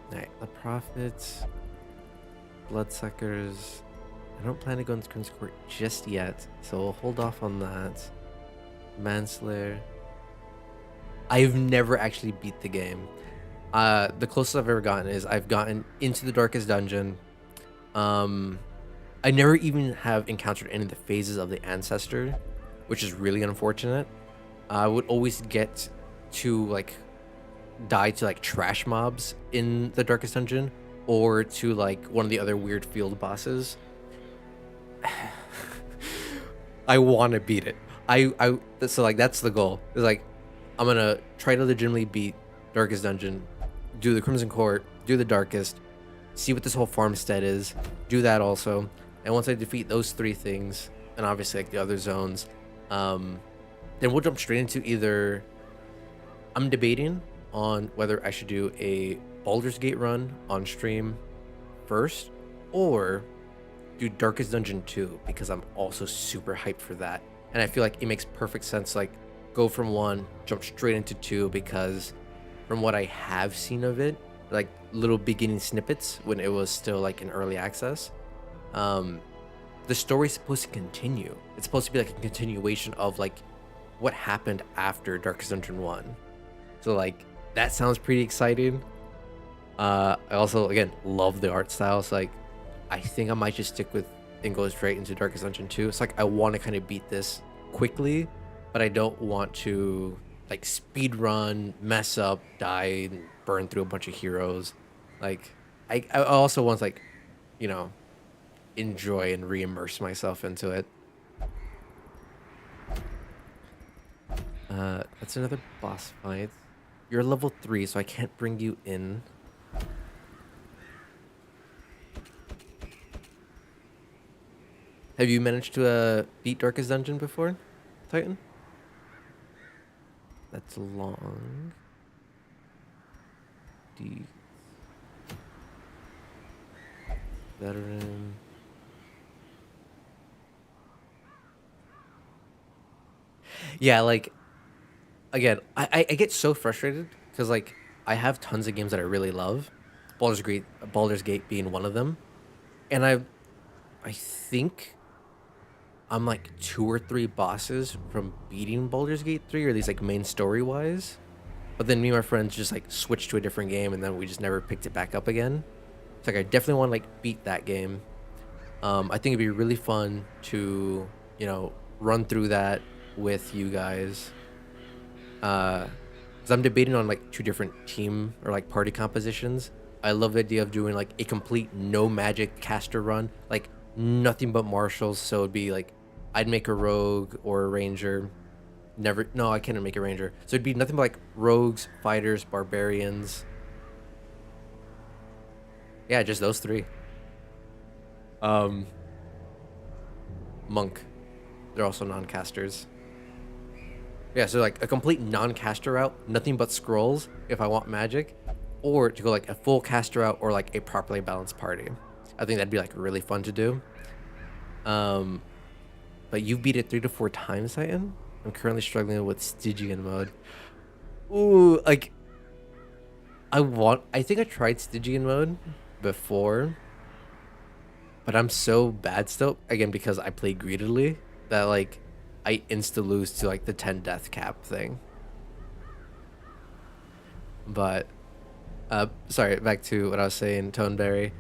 Alright, the Prophets, Bloodsuckers. I don't plan to go into Crimson Court just yet, so we'll hold off on that. Manslayer. I've never actually beat the game. The closest I've ever gotten is I've gotten into the Darkest Dungeon. I never even have encountered any of the phases of the Ancestor, which is really unfortunate. I would always get to like die to like trash mobs in the Darkest Dungeon, or to like one of the other weird field bosses. I want to beat it. So like that's the goal. It's like I'm gonna try to legitimately beat Darkest Dungeon, do the Crimson Court, do the Darkest, see what this whole farmstead is, do that also. And once I defeat those 3 things, and obviously like the other zones, then we'll jump straight into either. I'm debating on whether I should do a Baldur's Gate run on stream first, or do Darkest Dungeon 2, because I'm also super hyped for that. And I feel like it makes perfect sense, like go from 1, jump straight into 2, because from what I have seen of it, like little beginning snippets when it was still like in early access, the story's supposed to continue. It's supposed to be like a continuation of like what happened after Darkest Dungeon 1. So like that sounds pretty exciting. I also again love the art style, so like I think I might just stick with and go straight into Darkest Dungeon 2. It's like I want to kind of beat this quickly, but I don't want to like speed run, mess up, die, and burn through a bunch of heroes. Like I also want to like, you know, enjoy and re-immerse myself into it. That's another boss fight. You're level 3, so I can't bring you in. Have you managed to beat Darkest Dungeon before, Titan? That's long. D. Veteran. Yeah, like, again, I get so frustrated because, like, I have tons of games that I really love. Baldur's Gate being one of them. And I think I'm like 2 or 3 bosses from beating Baldur's Gate 3, or at least like main story wise. But then me and my friends just like switched to a different game, and then we just never picked it back up again. It's like I definitely want to like beat that game. I think it'd be really fun to, you know, run through that with you guys. Because I'm debating on like 2 different team or like party compositions. I love the idea of doing like a complete no magic caster run, like nothing but martials. So it'd be like I'd make a rogue or a ranger. No, I can't make a ranger. So it'd be nothing but like rogues, fighters, barbarians. Yeah, just those 3. Monk. They're also non-casters. Yeah, so like a complete non-caster route, nothing but scrolls if I want magic, or to go like a full caster route or like a properly balanced party. I think that'd be like really fun to do. But you've beat it 3 to 4 times, Titan? I'm currently struggling with Stygian mode. Ooh, like I think I tried Stygian mode before, but I'm so bad still, again because I play greedily, that like I insta lose to like the 10 death cap thing. But sorry, back to what I was saying, Toneberry.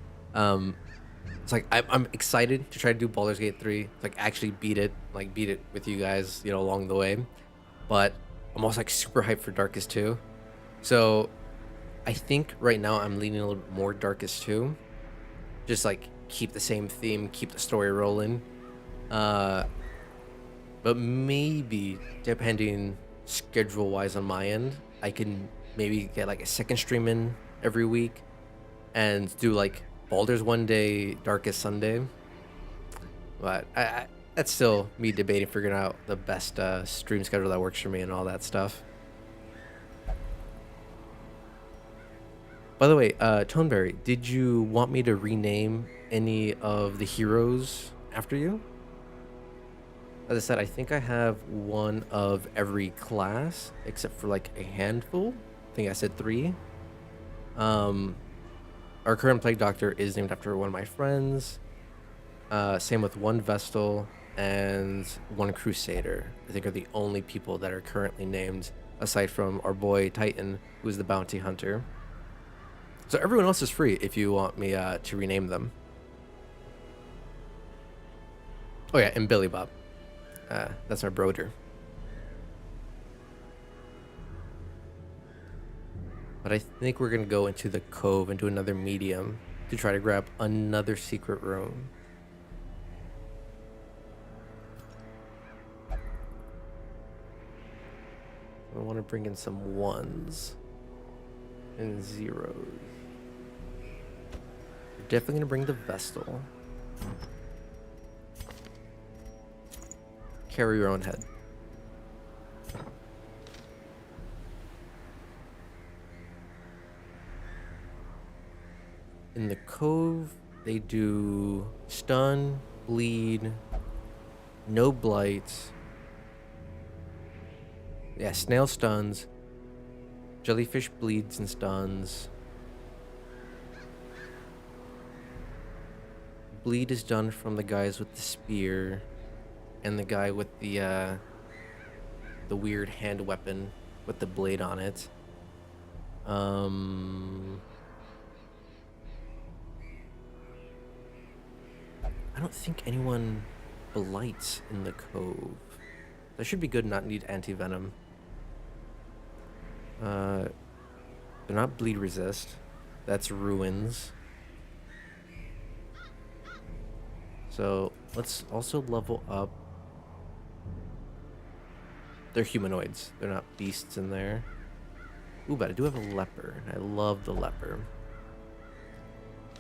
It's like I'm excited to try to do Baldur's Gate 3, like actually beat it with you guys, you know, along the way. But I'm also like super hyped for Darkest 2. So I think right now I'm leaning a little bit more Darkest 2. Just like keep the same theme, keep the story rolling. But maybe depending schedule wise on my end, I can maybe get like a second stream in every week and do like Baldur's one day, Darkest Sunday. But that's still me debating, figuring out the best stream schedule that works for me and all that stuff. By the way, Toneberry, did you want me to rename any of the heroes after you? As I said, I think I have one of every class except for like a handful. I think I said 3. Our current Plague Doctor is named after one of my friends. Same with one Vestal and one Crusader. I think are the only people that are currently named, aside from our boy Titan, who is the bounty hunter. So everyone else is free if you want me to rename them. Oh yeah, and Billy Bob. That's my broder. But I think we're going to go into the cove and do another medium to try to grab another secret room. I want to bring in some 1s and 0s. We're definitely going to bring the Vestal. Carry your own head. In the cove, they do stun, bleed, no blight. Yeah, snail stuns, jellyfish bleeds and stuns. Bleed is done from the guys with the spear and the guy with the weird hand weapon with the blade on it. I don't think anyone blights in the cove. That should be good, not need anti-venom. They're not bleed resist. That's ruins. So let's also level up. They're humanoids. They're not beasts in there. Ooh, but I do have a leper. I love the leper.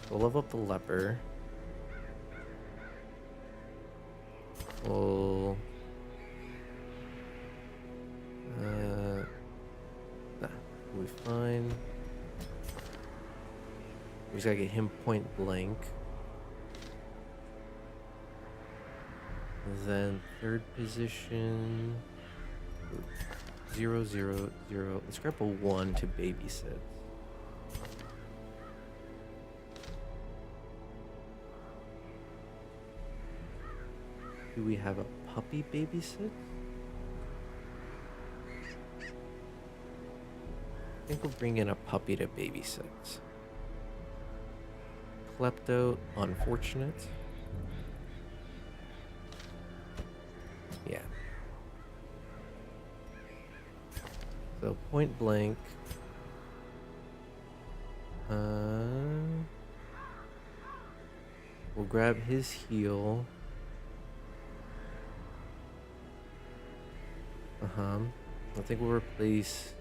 We'll level up the leper. We'll... we'll be fine. We just gotta get him point blank. Then third position... 0, 0, 0. Let's grab a 1 to babysit. Do we have a puppy babysit? I think we'll bring in a puppy to babysit. Klepto, unfortunate. Yeah. So point blank. We'll grab his heal. I think we'll replace.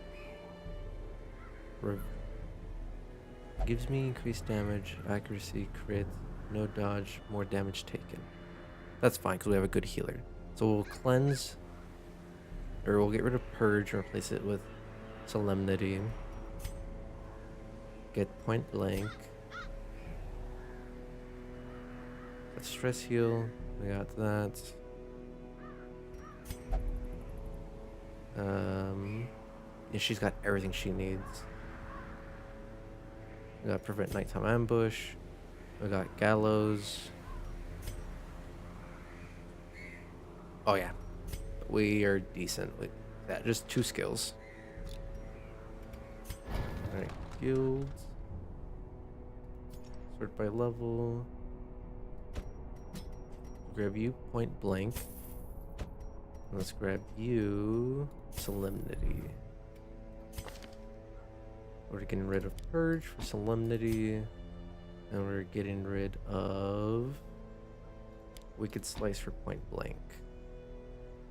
Gives me increased damage, accuracy, crit, no dodge, more damage taken. That's fine because we have a good healer. So we'll cleanse, or we'll get rid of purge and replace it with solemnity. Get point blank. Let's stress heal. We got that. Yeah, she's got everything she needs. We got prevent nighttime ambush. We got gallows. Oh yeah, we are decent with that. Just 2 skills. All right, guilds. Sort by level. Grab you point blank. Let's grab you solemnity. We're getting rid of purge for solemnity, and we're getting rid of wicked slice for point blank.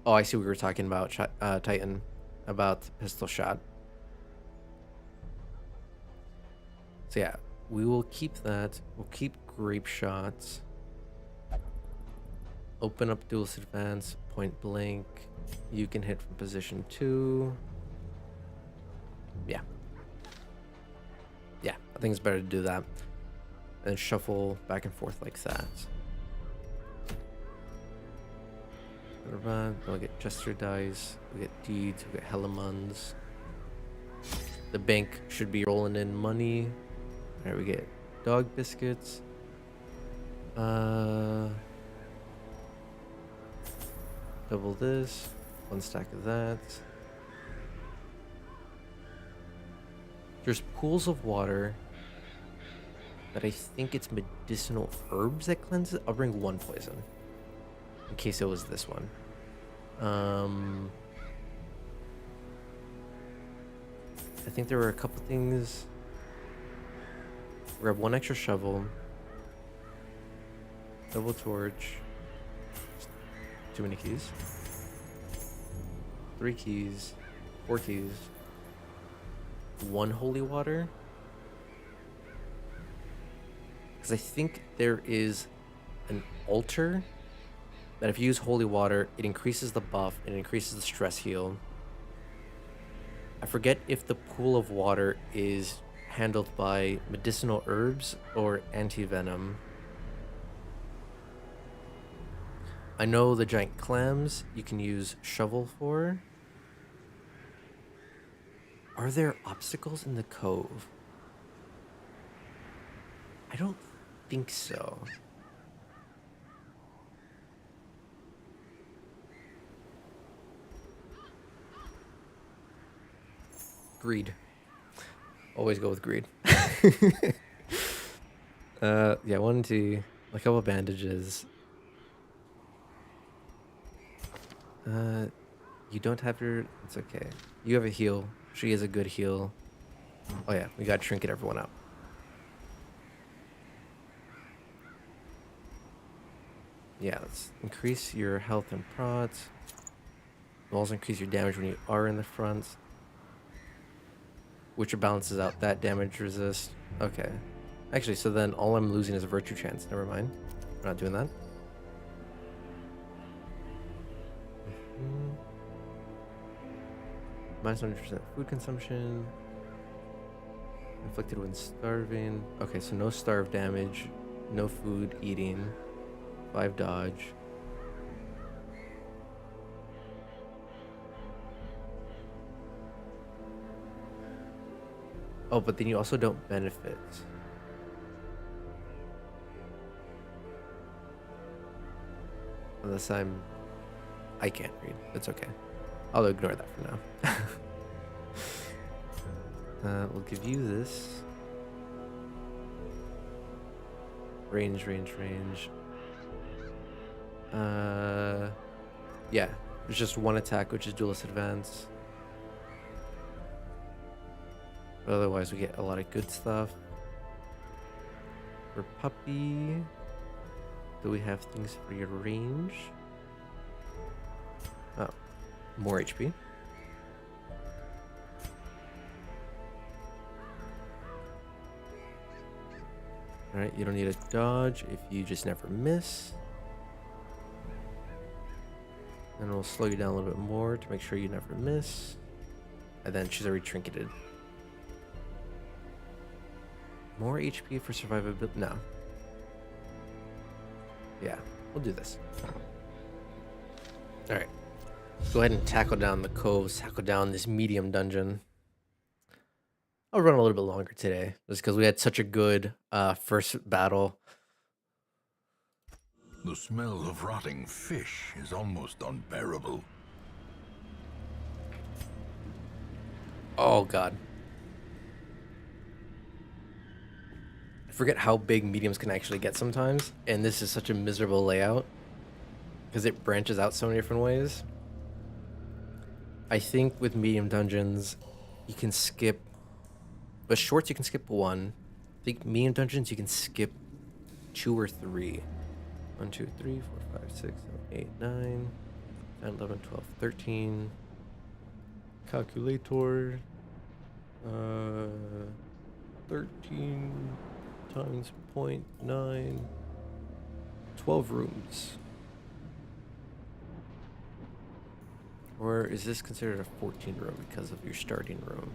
Oh, I see what we were talking about, Titan, about pistol shot. So yeah, we will keep that. We'll keep grape shots. Open up duelist advance, point blank. You can hit from position 2. Yeah. Yeah, I think it's better to do that. And shuffle back and forth like that. We'll get Jester dice, we'll get deeds, we'll get Helamunds. The bank should be rolling in money. Alright, we get dog biscuits. Double this, 1 stack of that. There's pools of water that I think it's medicinal herbs that cleanse it. I'll bring 1 poison in case it was this one. I think there were a couple things. Grab 1 extra shovel. Double torch. Too many keys. 3 keys. 4 keys. 1 holy water. Because I think there is an altar that if you use holy water, it increases the buff and increases the stress heal. I forget if the pool of water is handled by medicinal herbs or anti-venom. I know the giant clams you can use shovel for. Are there obstacles in the cove? I don't think so. Greed. Always go with greed. Yeah, 1 tea, a couple bandages. You don't have your... It's okay. You have a heal. She has a good heal. Oh yeah, we gotta trinket everyone up. Yeah, let's increase your health and prods. You'll also increase your damage when you are in the front. Which balances out that damage resist. Okay. Actually, so then all I'm losing is a virtue chance. Never mind. We're not doing that. Minus 100% food consumption. Inflicted when starving. Okay, so no starve damage. No food eating. 5 dodge. Oh, but then you also don't benefit. Unless I can't read. It's okay. I'll ignore that for now. We'll give you this. Range. Yeah. There's just 1 attack, which is duelist advance. But otherwise, we get a lot of good stuff. For puppy, do we have things for your range? Oh, more HP. Alright, you don't need a dodge if you just never miss. And we'll slow you down a little bit more to make sure you never miss. And then she's already trinketed. More HP for survivability? No. Yeah, we'll do this. Alright. Go ahead and tackle down the coves, tackle down this medium dungeon. I'll run a little bit longer today, just because we had such a good first battle. The smell of rotting fish is almost unbearable. Oh god. I forget how big mediums can actually get sometimes, and this is such a miserable layout because it branches out so many different ways. I think with medium dungeons, you can skip. But shorts, you can skip 1. I think medium dungeons, you can skip 2 or 3. 1, 2, 3, 4, 5, 6, 7, 8, 9, 10, 11, 12, 13. Calculator. 13 times 0.9. 12 rooms. Or is this considered a 14 room because of your starting room?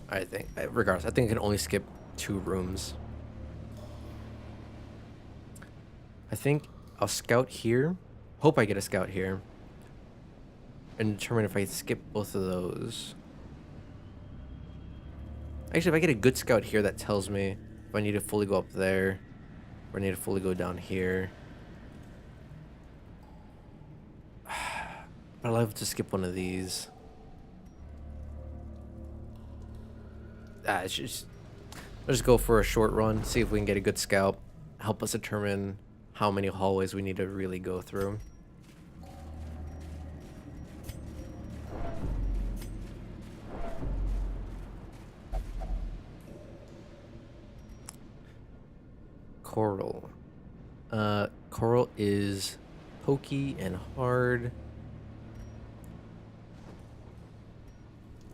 I think, regardless, I think I can only skip 2 rooms. I think I'll scout here. Hope I get a scout here. And determine if I skip both of those. Actually, if I get a good scout here, that tells me if I need to fully go up there. Or I need to fully go down here. But I'll have to skip one of these. It's just... Let's go for a short run, see if we can get a good scout. Help us determine how many hallways we need to really go through. Coral. Coral is pokey and hard.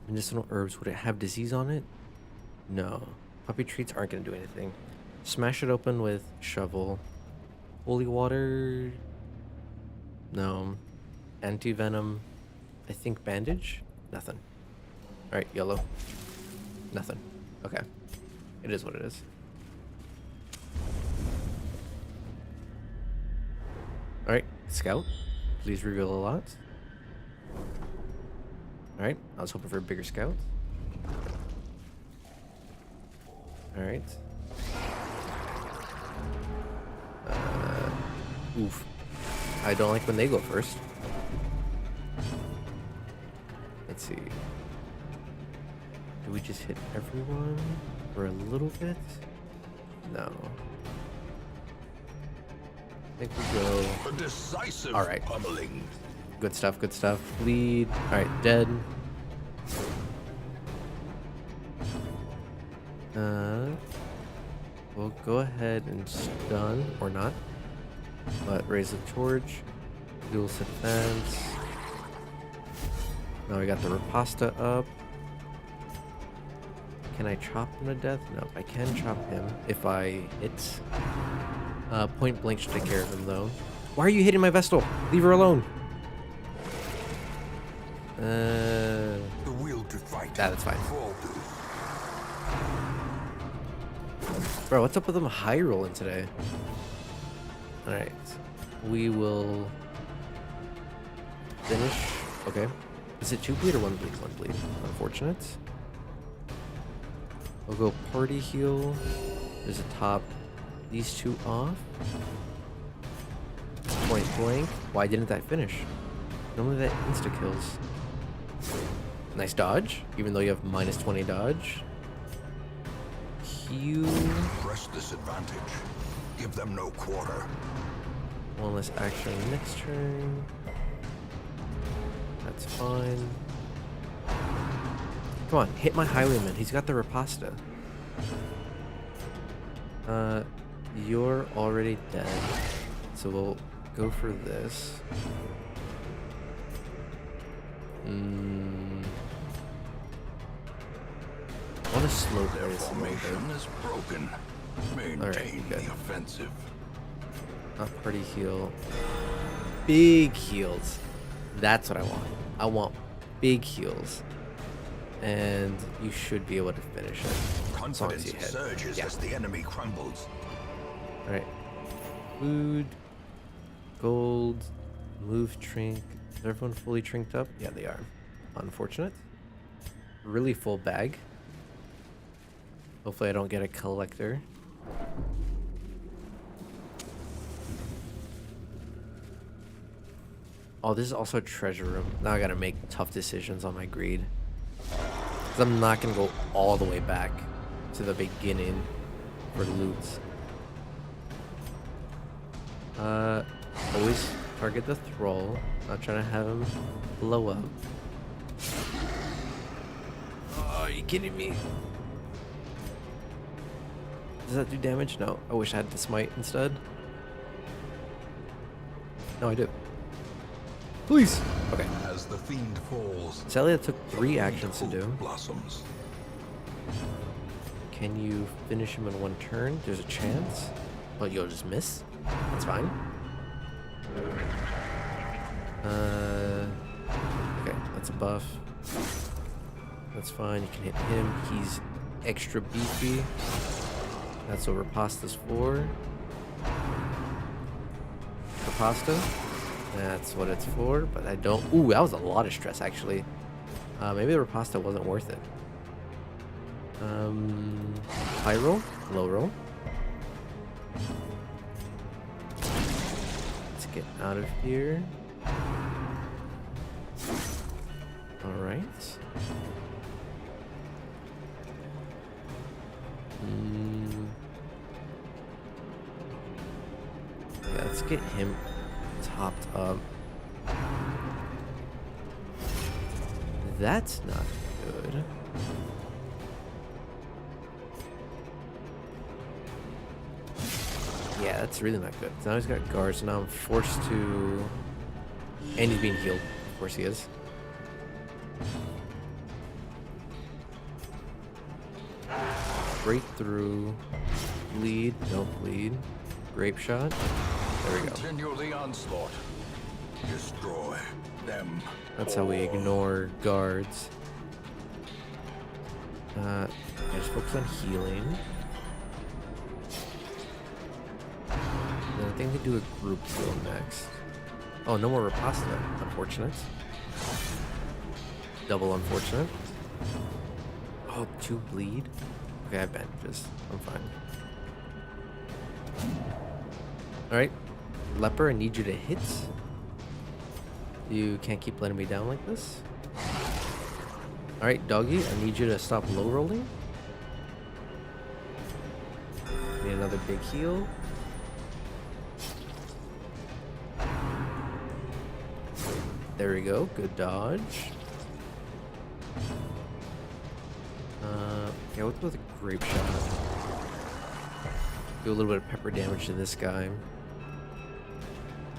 Medicinal herbs, would it have disease on it? No. Puppy treats aren't going to do anything. Smash it open with shovel. Holy water. No. Anti-venom. I think bandage? Nothing. Alright, yellow. Nothing. Okay. It is what it is. Alright, scout. Please reveal a lot. Alright, I was hoping for a bigger scout. Alright. Oof. I don't like when they go first. Let's see. Do we just hit everyone for a little bit? No. I think we go... A decisive Alright. pummeling. Good stuff, good stuff. Bleed. Alright, dead. We'll go ahead and stun, or not. But raise the torch. Dual defense. Now we got the Riposta up. Can I chop him to death? No, I can chop him if I hit. Point blank should take care of him, though. Why are you hitting my Vestal? Leave her alone. The will to fight. That's fine. Bro, what's up with them high rolling today? Alright. We will finish. Okay. Is it 2 bleed or 1 bleed? 1 bleed. Unfortunate. We'll go party heal. There's a top. These 2 off. Point blank. Why didn't that finish? Normally that insta kills. Nice dodge, even though you have minus 20 dodge. Heal. Press this advantage. Give them no quarter. One less action next turn. That's fine. Come on, hit my highwayman. He's got the Riposta. You're already dead. So we'll go for this. I want to slow Their this a little formation bit. is broken. Maintain good. the offensive. Not party heal. Big heals. That's what I want. I want big heals. And you should be able to finish it. As long as Confidence you hit. surges Yeah. as the enemy crumbles. Alright. Food. Gold. Move trink. Is everyone fully trinked up? Yeah, they are. Unfortunate. Really full bag. Hopefully I don't get a collector. Oh, this is also a treasure room. Now I gotta make tough decisions on my greed. Because I'm not gonna go all the way back to the beginning for loot. Always target the thrall. Not trying to have him blow up. Oh, are you kidding me? Does that do damage? No. I wish I had the smite instead. No, I do. Please. Okay. As the fiend falls, Sadly, that took 3 actions to do. blossoms. Can you finish him in 1 turn? There's a chance, but you'll just miss. That's fine. That's a buff. That's fine. You can hit him. He's extra beefy. That's what Riposta's for. Riposta. That's what it's for, but I don't... Ooh, that was a lot of stress, actually. Maybe the Riposta wasn't worth it. High roll? Low roll? Let's get out of here. Alright. Yeah, let's get him topped up. That's not good. Yeah, that's really not good. So now he's got guards, so now I'm forced to... And he's being healed. Of course he is. Breakthrough. Bleed. Don't bleed. Grape shot. There we go. Continue the onslaught. Destroy them. That's how we ignore guards. I just focus on healing. Then I think we do a group heal next. Oh, no more Riposta. Unfortunate. Double unfortunate. Oh, 2 bleed. Okay, I have bandages. I'm fine. Alright. Leper, I need you to hit. You can't keep letting me down like this. Alright, Doggy, I need you to stop low rolling. Need another big heal. There we go. Good dodge. Okay, let's go with a grape shot. Do a little bit of pepper damage to this guy.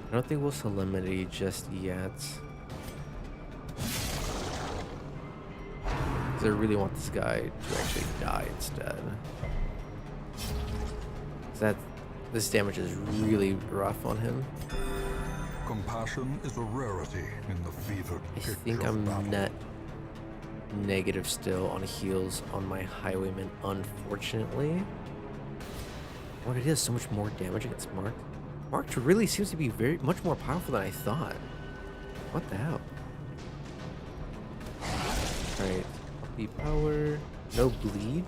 I don't think we'll Solemnity just yet. Because I really want this guy to actually die instead. This damage is really rough on him. Compassion is a rarity in the fevered I pitch think of I'm battle. net negative still on heals on my Highwayman, unfortunately. What it is, so much more damage against Mark. Mark really seems to be much more powerful than I thought. What the hell? Alright, the power, no bleed,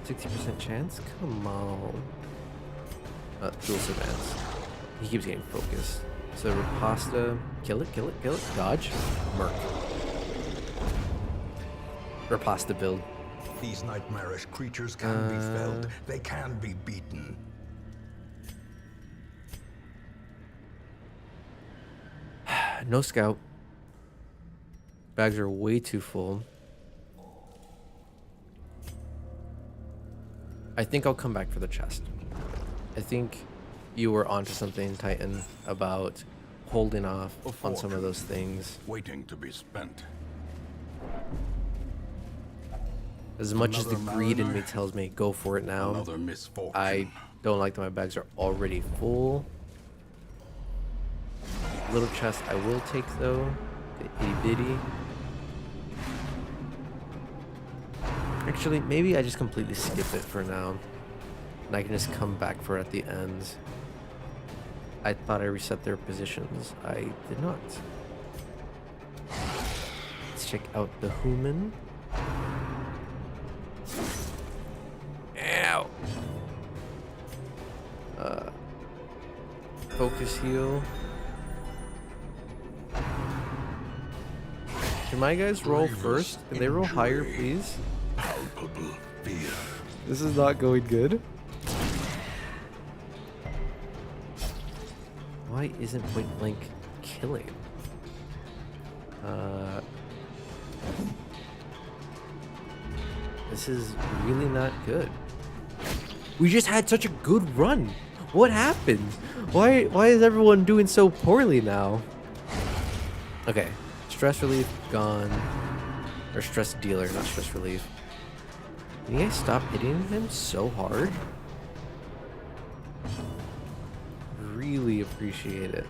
60% chance? Come on. Dual advance. He keeps getting focused. So Riposta, kill it, kill it, kill it, dodge, Merc. Riposta build. These nightmarish creatures can be felled. They can be beaten. No scout. Bags are way too full. I think I'll come back for the chest. I think you were onto something, Titan, about holding off on some of those things. Waiting to be spent. As much as the Another greed in me mariner. tells me, go for it now. Another misfortune. I don't like that my bags are already full. Little chest I will take though. The itty bitty. Actually, maybe I just completely skip it for now. And I can just come back for it at the end. I thought I reset their positions. I did not. Let's check out the human. Ow! Focus heal. Can my guys roll first? Can they roll higher, please? Palpable fear. This is not going good. Why isn't point blank killing? This is really not good. We just had such a good run. What happened? Why is everyone doing so poorly now? Okay, stress relief gone. Or stress dealer, not stress relief. Can you guys stop hitting him so hard? Really appreciate it.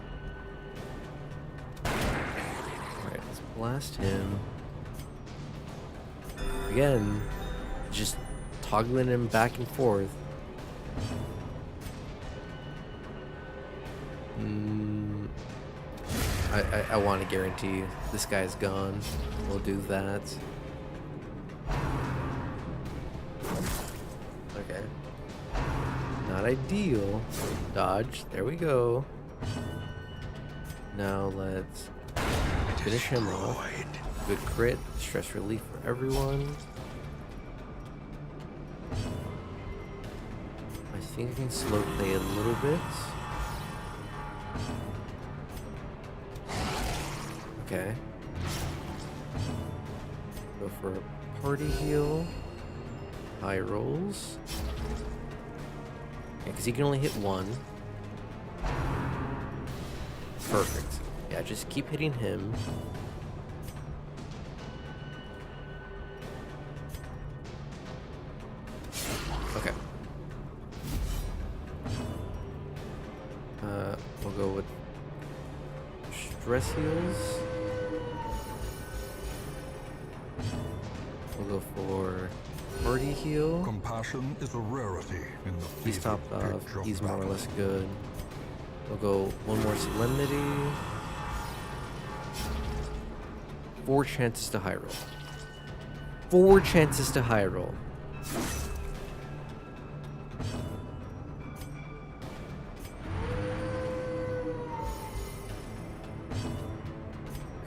Alright, let's blast him. Again, just toggling him back and forth. I want to guarantee this guy's gone. We'll do that. Okay. Not ideal. Dodge. There we go. Now let's finish him off. Good crit. Stress relief for everyone. I think I can slow play a little bit. Okay. Go for a party heal. High rolls. Yeah, because he can only hit one. Perfect. Yeah, just keep hitting him. Okay. We'll go with stress heals. We'll go for party heal. Compassion is a rarity in the He's fevered topped off. pitch of He's more or battle. less good. We'll go one more solemnity. 4 chances to high roll. 4 chances to high roll.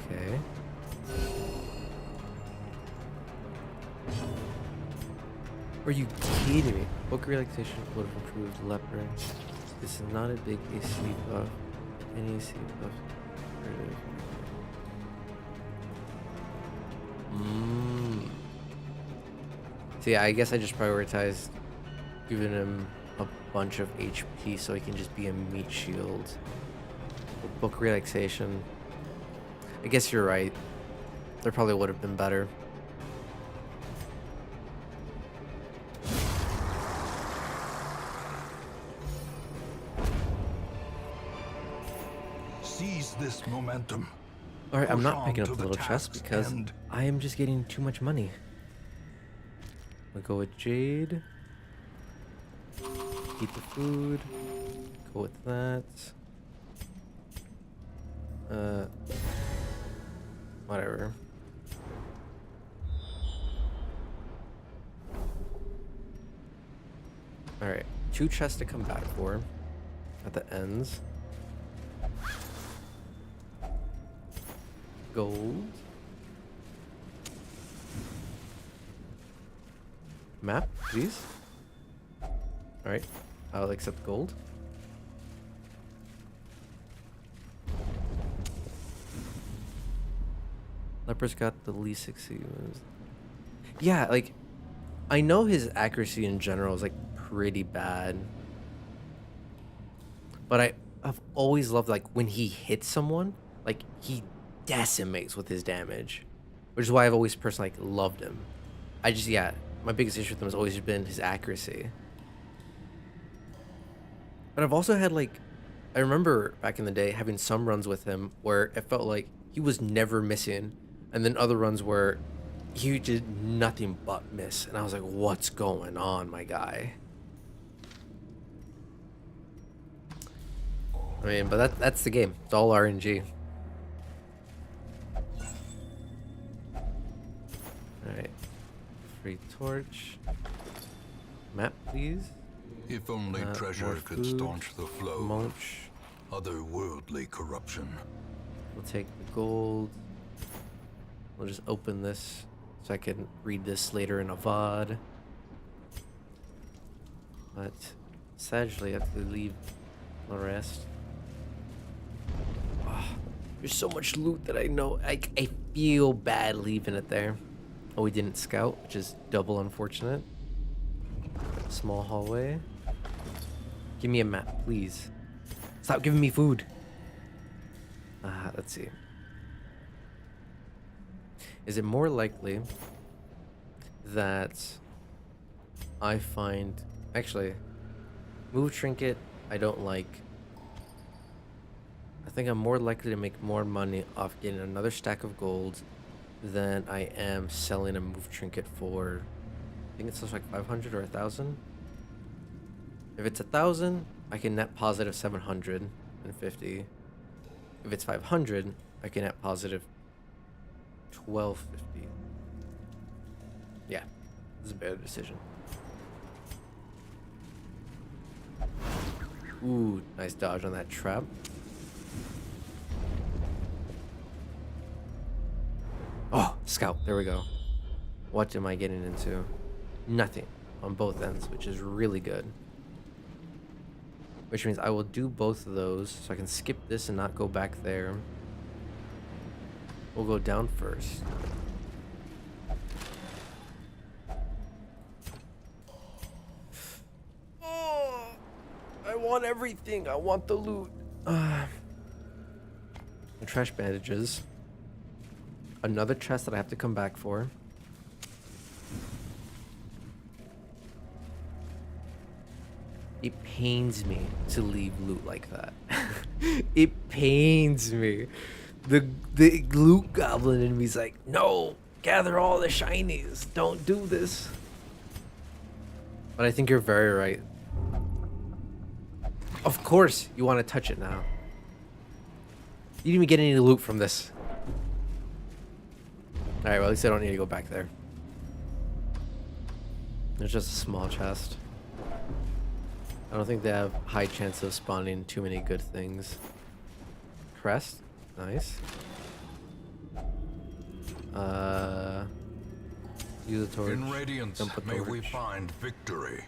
Okay. Are you kidding me? Book relaxation would have improved leper. This is not a big AC buff. Any AC buff. See, I guess I just prioritized giving him a bunch of HP so he can just be a meat shield. Book relaxation. I guess you're right. There probably would have been better. Seize this momentum. Alright, I'm Push not on picking up to the the little chest task's because end. I am just getting too much money. We'll go with Jade. Eat the food. Go with that. Whatever. Alright, 2 chests to come back for at the ends. Gold. Map, please. Alright, I'll accept gold. Leper's got the least succeeds. Yeah, like, I know his accuracy in general is like pretty bad. But I've always loved like when he hits someone, like he decimates with his damage. Which is why I've always personally like loved him. Yeah, my biggest issue with him has always been his accuracy. But I've also had like, I remember back in the day having some runs with him where it felt like he was never missing, and then other runs where he did nothing but miss, and I was like, what's going on, my guy? I mean, but that's the game. It's all RNG. Alright. Free torch. Map, please. If only treasure more could food, staunch the flow Mulch. of otherworldly corruption. We'll take the gold. We'll just open this so I can read this later in a VOD. But sadly, I have to leave the rest. Ah, there's so much loot that I know I feel bad leaving it there. Oh, we didn't scout, which is double unfortunate. Small hallway. Give me a map, please. Stop giving me food. Let's see. Is it more likely that I find... Actually, move trinket, I don't like. I think I'm more likely to make more money off getting another stack of gold than I am selling a move trinket for, I think it's just like 500 or 1,000. If it's 1,000, I can net positive 750. If it's 500, I can net positive 1,250. Yeah, this is a better decision. Ooh, nice dodge on that trap. Oh, scout. There we go. What am I getting into? Nothing on both ends, which is really good. Which means I will do both of those, so I can skip this and not go back there. We'll go down first. Oh, I want everything. I want the loot. Trash bandages. Another chest that I have to come back for. It pains me to leave loot like that. It pains me. The loot goblin in me's like, no, gather all the shinies. Don't do this. But I think you're very right. Of course you want to touch it now. You didn't even get any loot from this. Alright, well at least I don't need to go back there. There's just a small chest. I don't think they have high chance of spawning too many good things. Crest, nice. Use a torch. In Radiance, dump a may we torch. find victory.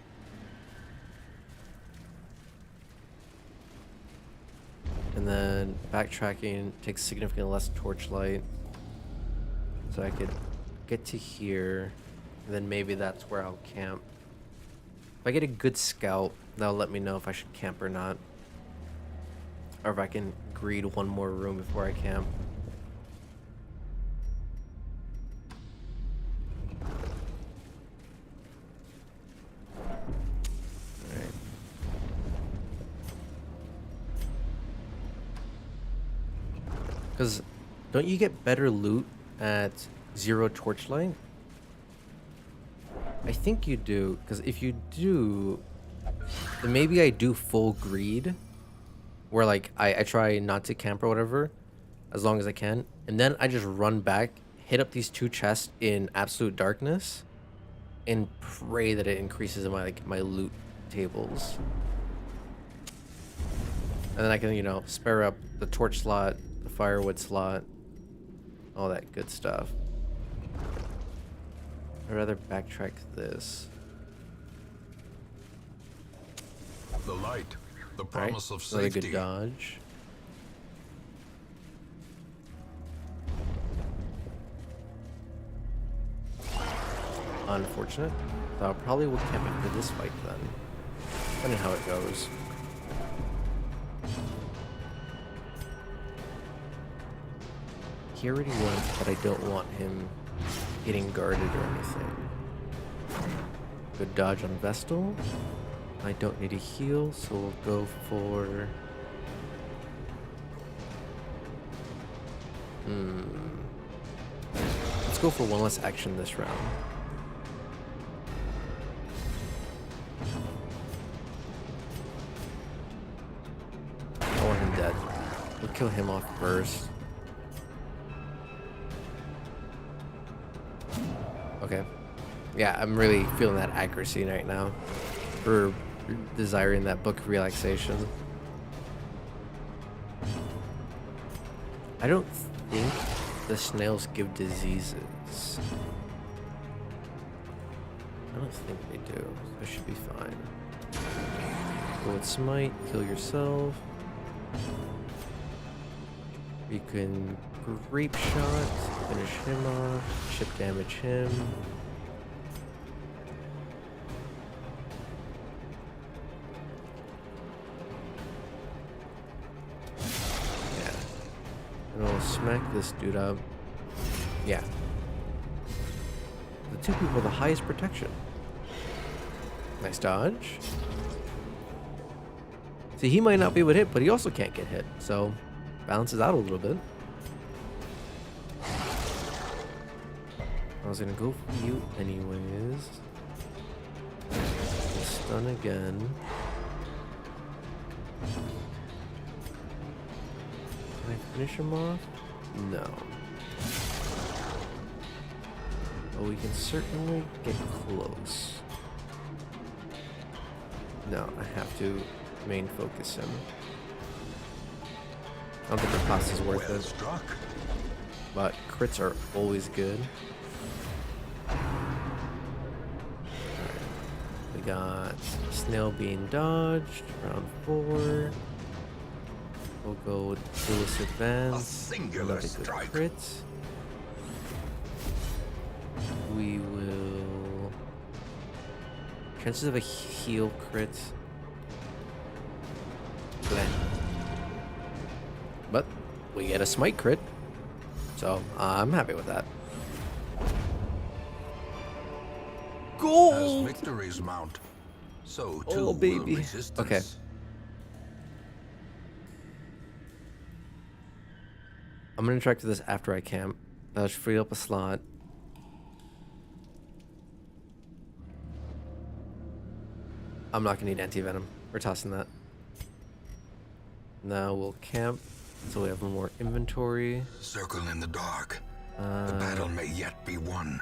And then backtracking takes significantly less torchlight. So I could get to here. And then maybe that's where I'll camp. If I get a good scout, that'll let me know if I should camp or not. Or if I can greed one more room before I camp. Alright. Because don't you get better loot at 0 torchlight? I think you do, because if you do, then maybe I do full greed, where like I try not to camp or whatever, as long as I can, and then I just run back, hit up these 2 chests in absolute darkness, and pray that it increases in my loot tables. And then I can, you know, spare up the torch slot, the firewood slot, all that good stuff. I'd rather backtrack this. The light, the promise of Really safety. good dodge. Unfortunate. So I probably will camp it for this fight then. Depending how it goes. He already went, but I don't want him getting guarded or anything. Good dodge on Vestal. I don't need a heal, so we'll go for... Let's go for one less action this round. I want him dead. We'll kill him off first. Okay. Yeah, I'm really feeling that accuracy right now. For desiring that book of relaxation. I don't think the snails give diseases. I don't think they do. So I should be fine. Go with smite, heal yourself. You can grape shot, finish him off, chip damage him. Yeah. And we'll smack this dude up. Yeah. The 2 people with the highest protection. Nice dodge. See, he might not be able to hit, but he also can't get hit, so balances out a little bit. I was gonna go for you anyways. Stun again. Can I finish him off? No. But we can certainly get close. No, I have to main focus him. I don't think the cost is worth Well it. struck. But crits are always good. We got Snail being dodged, round 4. We'll go with Duelist A Advance. singular Another good strike. crit. We will... Chances of a heal crit. Bleh. But we get a smite crit. So I'm happy with that. As Gold! victories mount, so Oh, too will baby. resistance. Okay. I'm gonna track to this after I camp. That should free up a slot. I'm not gonna need anti-venom. We're tossing that. Now we'll camp, so we have more inventory. Circle in the dark. The Uh, battle may yet be won.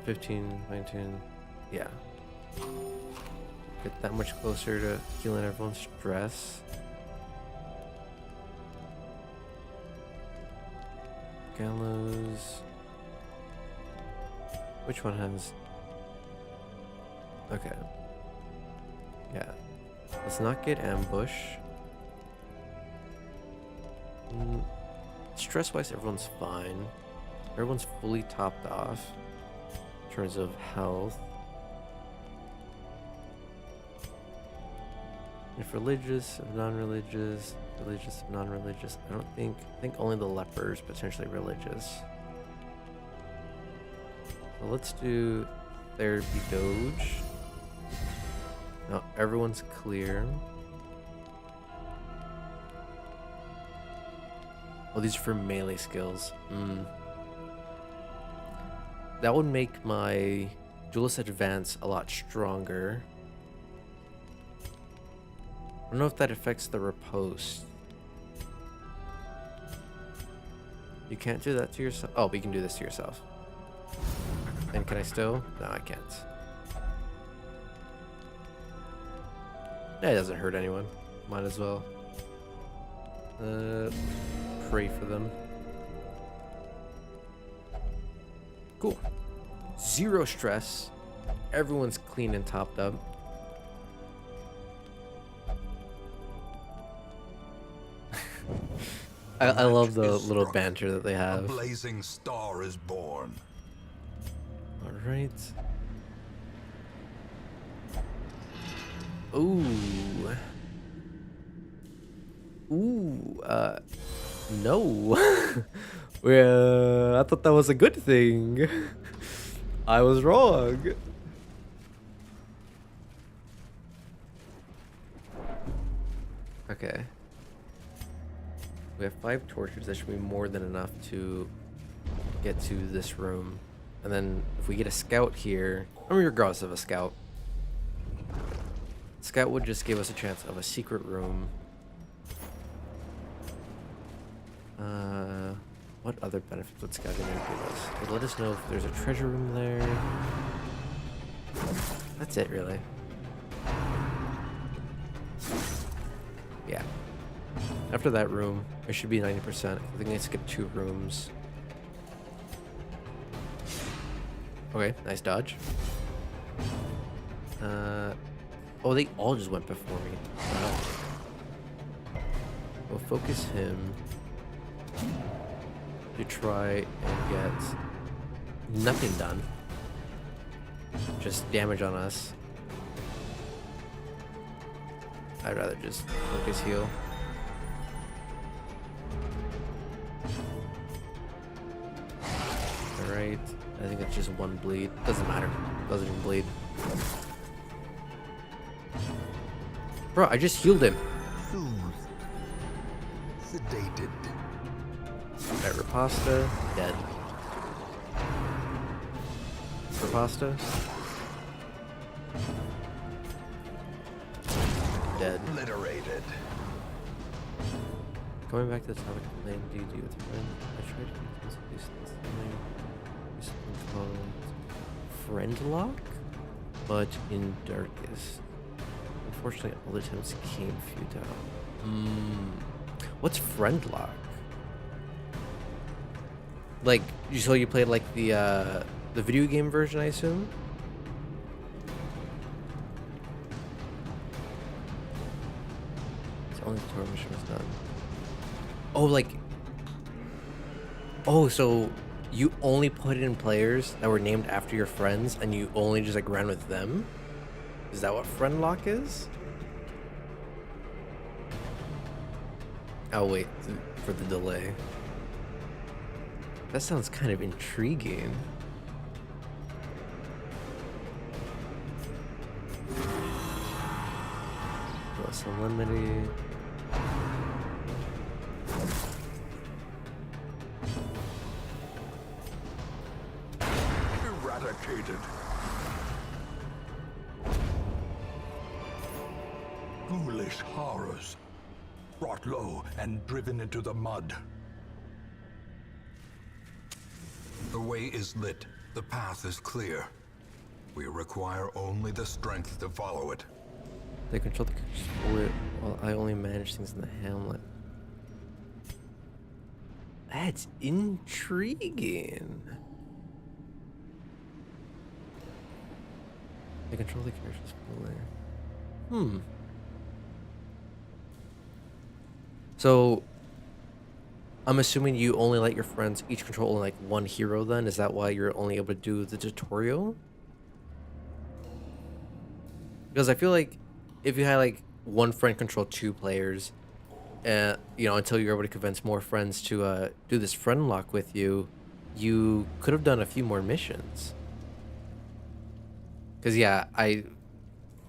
15, 19, yeah. Get that much closer to healing everyone's stress. Gallows. Which one has... Okay. Yeah. Let's not get ambush. Stress-wise, everyone's fine. Everyone's fully topped off in terms of health. If religious, if non-religious, religious, if non-religious, I think only the leper is potentially religious. So let's do therapy doge. Now everyone's clear. Oh, these are for melee skills. That would make my Duelist Advance a lot stronger. I don't know if that affects the riposte. You can't do that to yourself. Oh, but you can do this to yourself. And can I still? No, I can't. Yeah, it doesn't hurt anyone. Might as well. Pray for them. Cool. 0 stress. Everyone's clean and topped up. I love the Is little struck. banter that they A have. blazing star is born. All right. Ooh. Ooh. No. I thought that was a good thing. I was wrong. Okay. We have 5 torches. That should be more than enough to get to this room. And then if we get a scout here, I mean, regardless of a scout, scout would just give us a chance of a secret room. What other benefits would scouting give us? It would let us know if there's a treasure room there. That's it, really. Yeah. After that room, it should be 90%. I think I skipped 2 rooms. Okay, nice dodge. Oh, they all just went before me. Wow. We'll focus him to try and get nothing done. Just damage on us. I'd rather just focus heal. Alright. I think it's just 1 bleed. Doesn't matter. Doesn't even bleed. Bro, I just healed him. Sedated. Alright, Riposta, dead. Riposta. Dead. Obliterated. Going back to the topic of playing D&D with friends, I tried to use something called Friend Lock, but in Darkest. Unfortunately, all the attempts came futile. What's Friend Lock? Like, so you played like the video game version, I assume? It's only the tutorial mission was done. Oh, like, oh, so you only put in players that were named after your friends, and you only just like ran with them? Is that what Friend Lock is? I'll wait for the delay. That sounds kind of intriguing. Plus unlimited. Eradicated. Ghoulish horrors. Brought low and driven into the mud. The way is lit. The path is clear. We require only the strength to follow it. They control the characters forward while I only manage things in the hamlet. That's intriguing. They control the characters fully. So, I'm assuming you only let your friends each control only like one hero then? Is that why you're only able to do the tutorial? Because I feel like if you had like one friend control 2 players, you know, until you're able to convince more friends to do this friend lock with you, you could have done a few more missions. Because yeah, I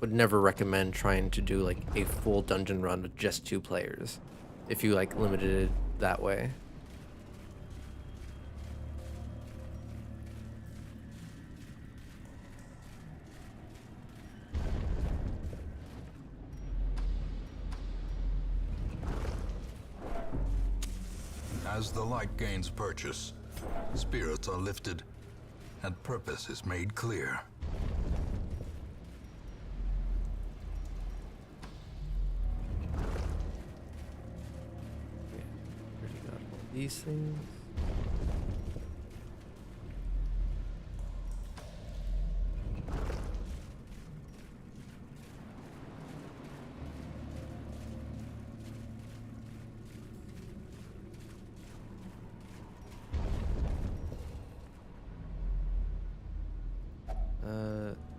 would never recommend trying to do like a full dungeon run with just 2 players if you like limited it that way. As the light gains purchase, spirits are lifted, and purpose is made clear. Already got all these things.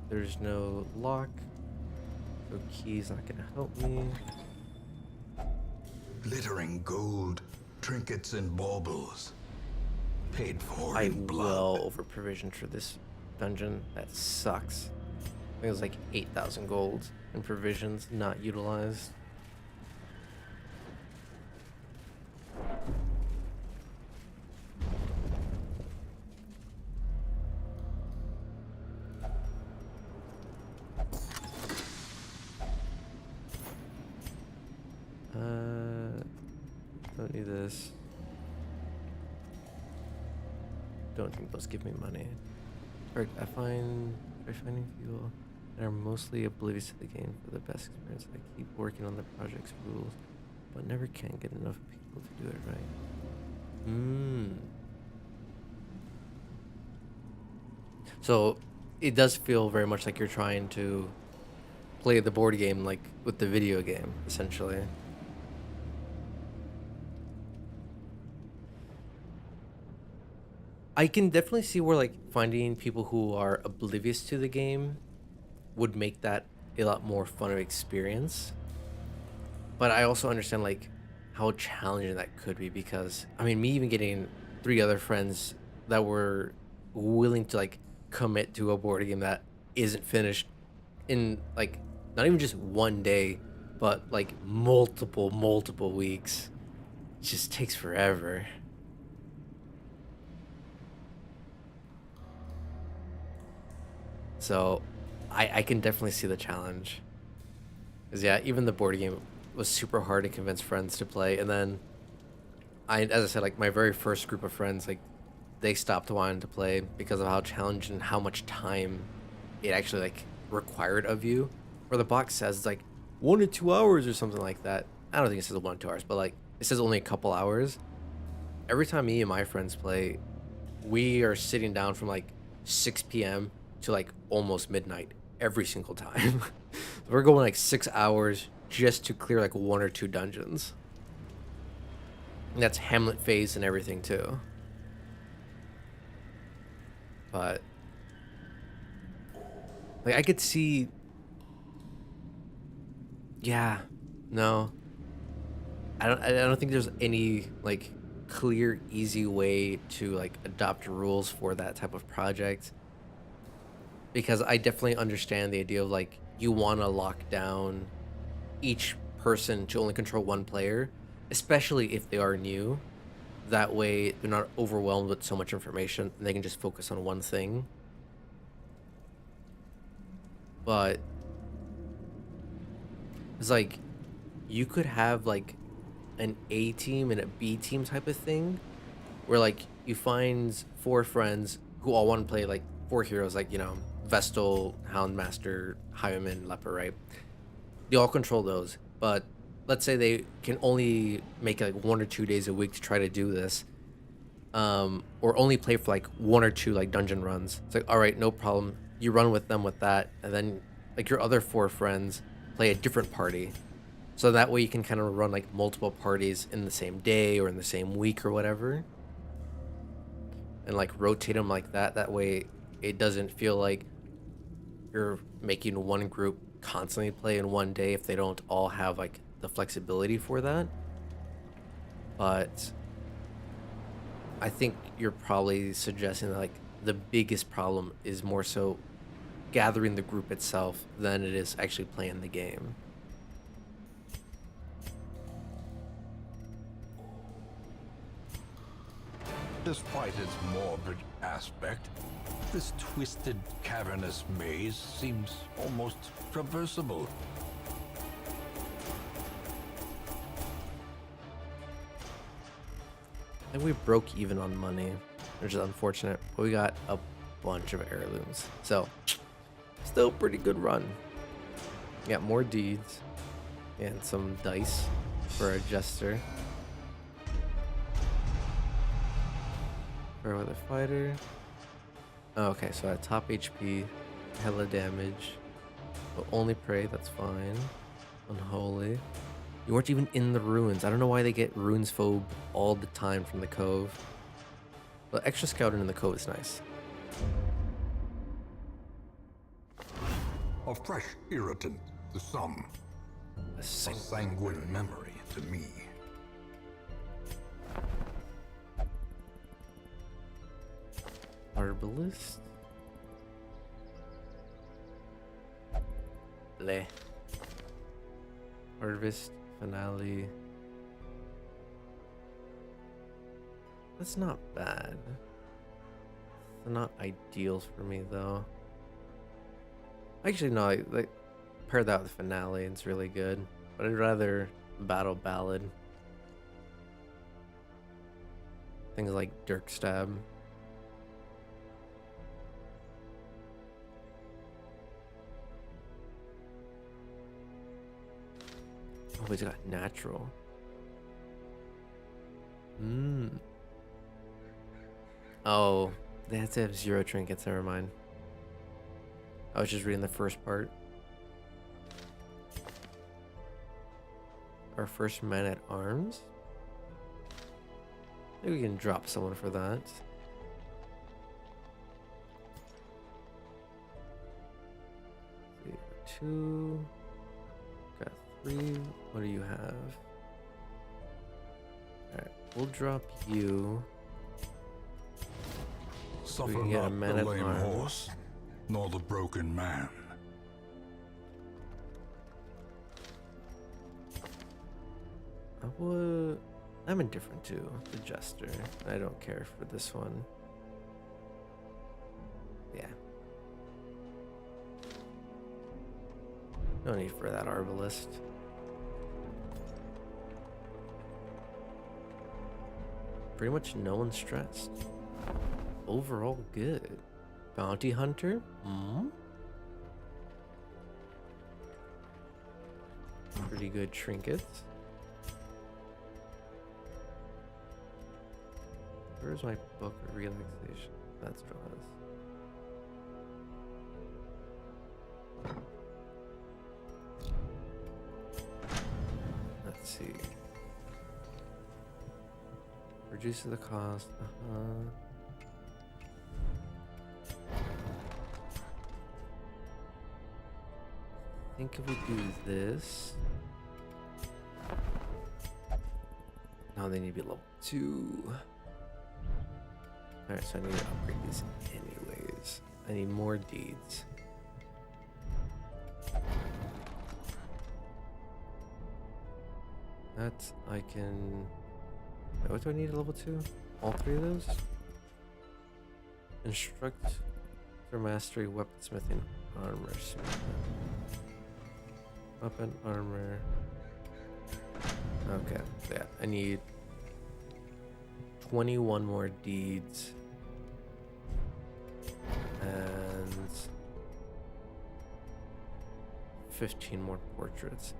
There's no lock, so key's not gonna help me. Glittering gold, trinkets and baubles. Paid for I in blood. well over provisioned for this dungeon. That sucks. I think it was like 8,000 gold in provisions not utilized. Don't need this. Don't think those give me money. Alright, I find any people that are mostly oblivious to the game for the best experience. I keep working on the project's rules, but never can get enough people to do it right. So it does feel very much like you're trying to play the board game like with the video game, essentially. I can definitely see where like finding people who are oblivious to the game would make that a lot more fun of experience. But I also understand like how challenging that could be, because I mean, me even getting 3 other friends that were willing to like commit to a board game that isn't finished in like not even just one day, but like multiple weeks. It just takes forever. So I can definitely see the challenge. Because yeah, even the board game was super hard to convince friends to play. And then as I said, like my very first group of friends, like they stopped wanting to play because of how challenging and how much time it actually like required of you. Where the box says it's like 1 to 2 hours or something like that. I don't think it says 1 to 2 hours, but like it says only a couple hours. Every time me and my friends play, we are sitting down from like 6 p.m. to like almost midnight every single time. We're going like 6 hours just to clear like 1 or 2 dungeons. And that's Hamlet phase and everything too. But like I could see, yeah, no, I don't think there's any like clear, easy way to like adopt rules for that type of project. Because I definitely understand the idea of like you want to lock down each person to only control one player, especially if they are new. That way they're not overwhelmed with so much information and they can just focus on one thing. But it's like you could have like an A team and a B team type of thing where like you find 4 friends who all want to play like 4 heroes, like, you know, Vestal, Houndmaster, Highwayman, Leper, right? They all control those, but let's say they can only make like 1 or 2 days a week to try to do this, or only play for like 1 or 2 like dungeon runs. It's like, all right, no problem. You run with them with that, and then like your other 4 friends play a different party. So that way you can kind of run like multiple parties in the same day or in the same week or whatever. And like rotate them like that. That way it doesn't feel like you're making one group constantly play in one day if they don't all have like the flexibility for that. But I think you're probably suggesting that like the biggest problem is more so gathering the group itself than it is actually playing the game. Despite its morbid aspect, this twisted, cavernous maze seems almost traversable. And we broke even on money, which is unfortunate, but we got a bunch of heirlooms. So, still pretty good run. We got more deeds and some dice for our jester. For the fighter. Oh, okay, so at top HP, hella damage. But only pray, that's fine. Unholy. You weren't even in the ruins. I don't know why they get runes phobe all the time from the cove. But extra scouting in the cove is nice. A fresh irritant to some. A A sanguine memory to me. Arbalist. Bleh. Harvest finale. That's not bad. It's not ideal for me though. Actually, no. Like pair that with finale, it's really good. But I'd rather battle ballad. Things like Dirk Stab. Oh, he's got natural. Oh, they have to have 0 trinkets, never mind. I was just reading the first part. Our first man at arms? Maybe we can drop someone for that. Two. Got 3. What do you have? Alright, we'll drop you. Suffer can get a not man the at lame arms. horse, nor the broken man. I'm indifferent to the Jester. I don't care for this one. Yeah. No need for that Arbalist. Pretty much no one's stressed. Overall good. Bounty Hunter? Pretty good trinkets. Where's my book of relaxation? That's what it was. Let's see. Reduces the cost. I think if we do this. Now they need to be level 2. Alright, so I need to upgrade these anyways. I need more deeds. That I can... Wait, what do I need at level 2? All 3 of those? Instruct for mastery, weaponsmithing, armor smithing. Weapon, armor. Okay, yeah, I need 21 more deeds. And 15 more portraits.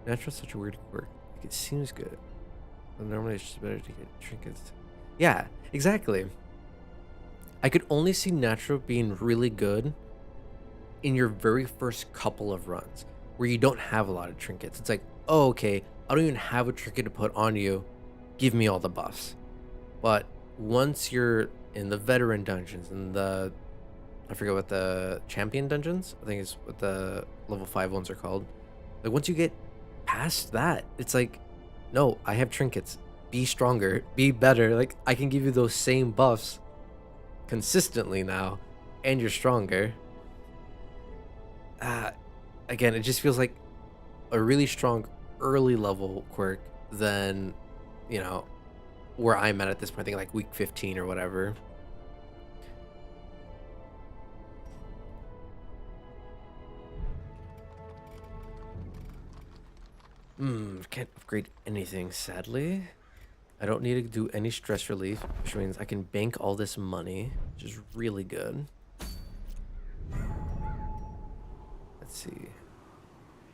Natural such a weird quirk. Like, it seems good. But normally it's just better to get trinkets. Yeah, exactly. I could only see natural being really good in your very first couple of runs where you don't have a lot of trinkets. It's like, oh, okay, I don't even have a trinket to put on you. Give me all the buffs. But once you're in the veteran dungeons and the, I forget what the champion dungeons, I think it's what the level 5 ones are called. Like once you get past that, it's like, no, I have trinkets. Be stronger, be better. Like I can give you those same buffs consistently now, and you're stronger. Again, it just feels like a really strong early level quirk than, you know, where I'm at this point. I think like week 15 or whatever. Can't upgrade anything, sadly. I don't need to do any stress relief, which means I can bank all this money, which is really good. Let's see.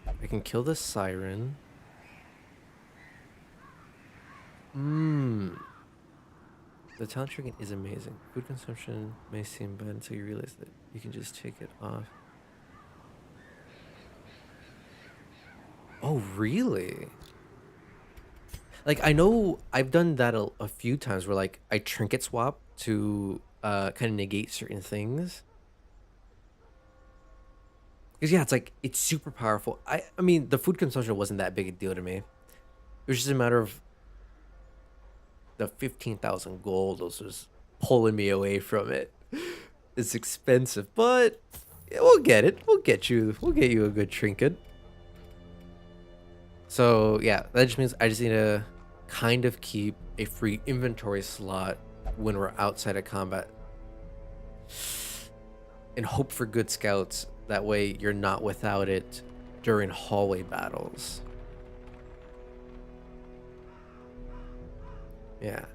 I can kill the siren. The talent trinket is amazing. Food consumption may seem bad until you realize that you can just take it off. Oh, really? Like, I know I've done that a few times where, like, I trinket swap to kind of negate certain things. Because, yeah, it's like, it's super powerful. I mean, the food consumption wasn't that big a deal to me. It was just a matter of the 15,000 gold was just pulling me away from it. It's expensive, but yeah, we'll get it. We'll get you a good trinket. So yeah, that just means I just need to kind of keep a free inventory slot when we're outside of combat and hope for good scouts. That way you're not without it during hallway battles. Yeah.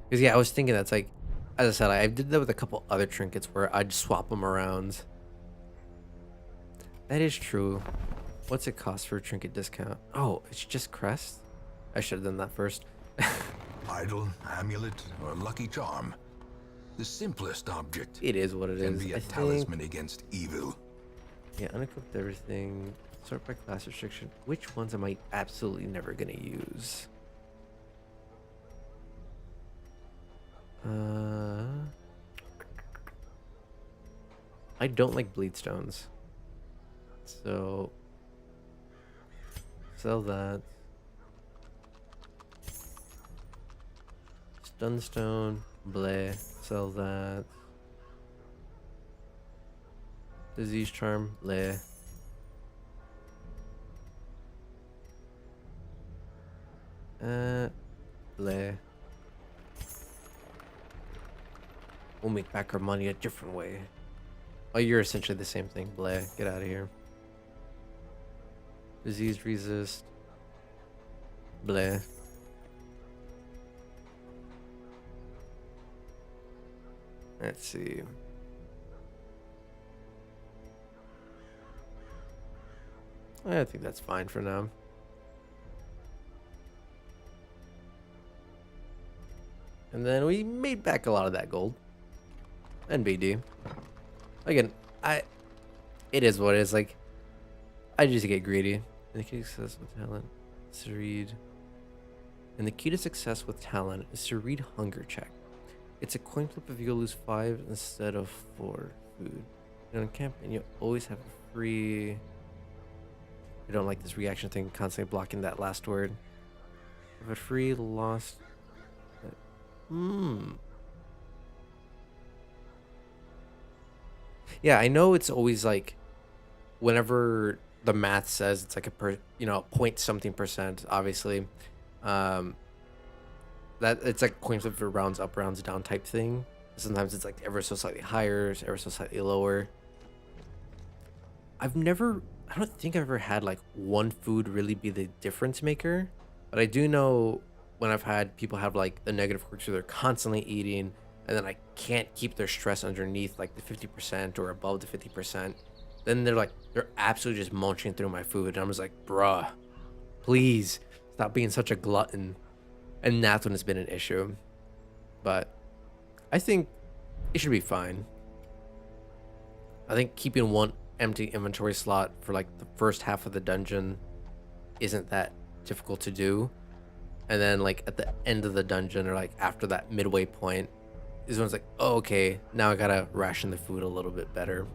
Because yeah, I was thinking that's like, as I said, I did that with a couple other trinkets where I'd swap them around. That is true. What's it cost for a trinket discount? Oh, it's just crest? I should have done that first. Idol, amulet, or lucky charm. The simplest object It is what it can is. be a I talisman think, against evil. yeah, unequipped everything. Sort by class restriction. Which ones am I absolutely never gonna use? I don't like bleed stones. So sell that. Stunstone, bleh, sell that. Disease charm, bleh. Bleh. We'll make back our money a different way. Oh, you're essentially the same thing, Bleh. Get out of here. Disease resist. Bleh. Let's see. I think that's fine for now. And then we made back a lot of that gold. NBD. Again, it is what it is. Like, I just get greedy. And the key to success with talent is to read. And the key to success with talent is to read hunger check. It's a coin flip if you lose 5 instead of 4 food. And on campaign, you always have a free. I don't like this reaction thing, constantly blocking that last word. Have a free lost. Yeah, I know it's always like, whenever the math says it's like a point something percent, obviously, that it's like coin flip for rounds up, rounds down type thing. Sometimes it's like ever so slightly higher, ever so slightly lower. I don't think I've ever had like one food really be the difference maker, but I do know when I've had people have like the negative quirks where they're constantly eating and then I can't keep their stress underneath like the 50% or above the 50%. Then they're absolutely just munching through my food. And I'm just like, bruh, please stop being such a glutton. And that's when it's been an issue. But I think it should be fine. I think keeping one empty inventory slot for like the first half of the dungeon isn't that difficult to do. And then like at the end of the dungeon or like after that midway point is when it's like, oh, okay, now I gotta ration the food a little bit better.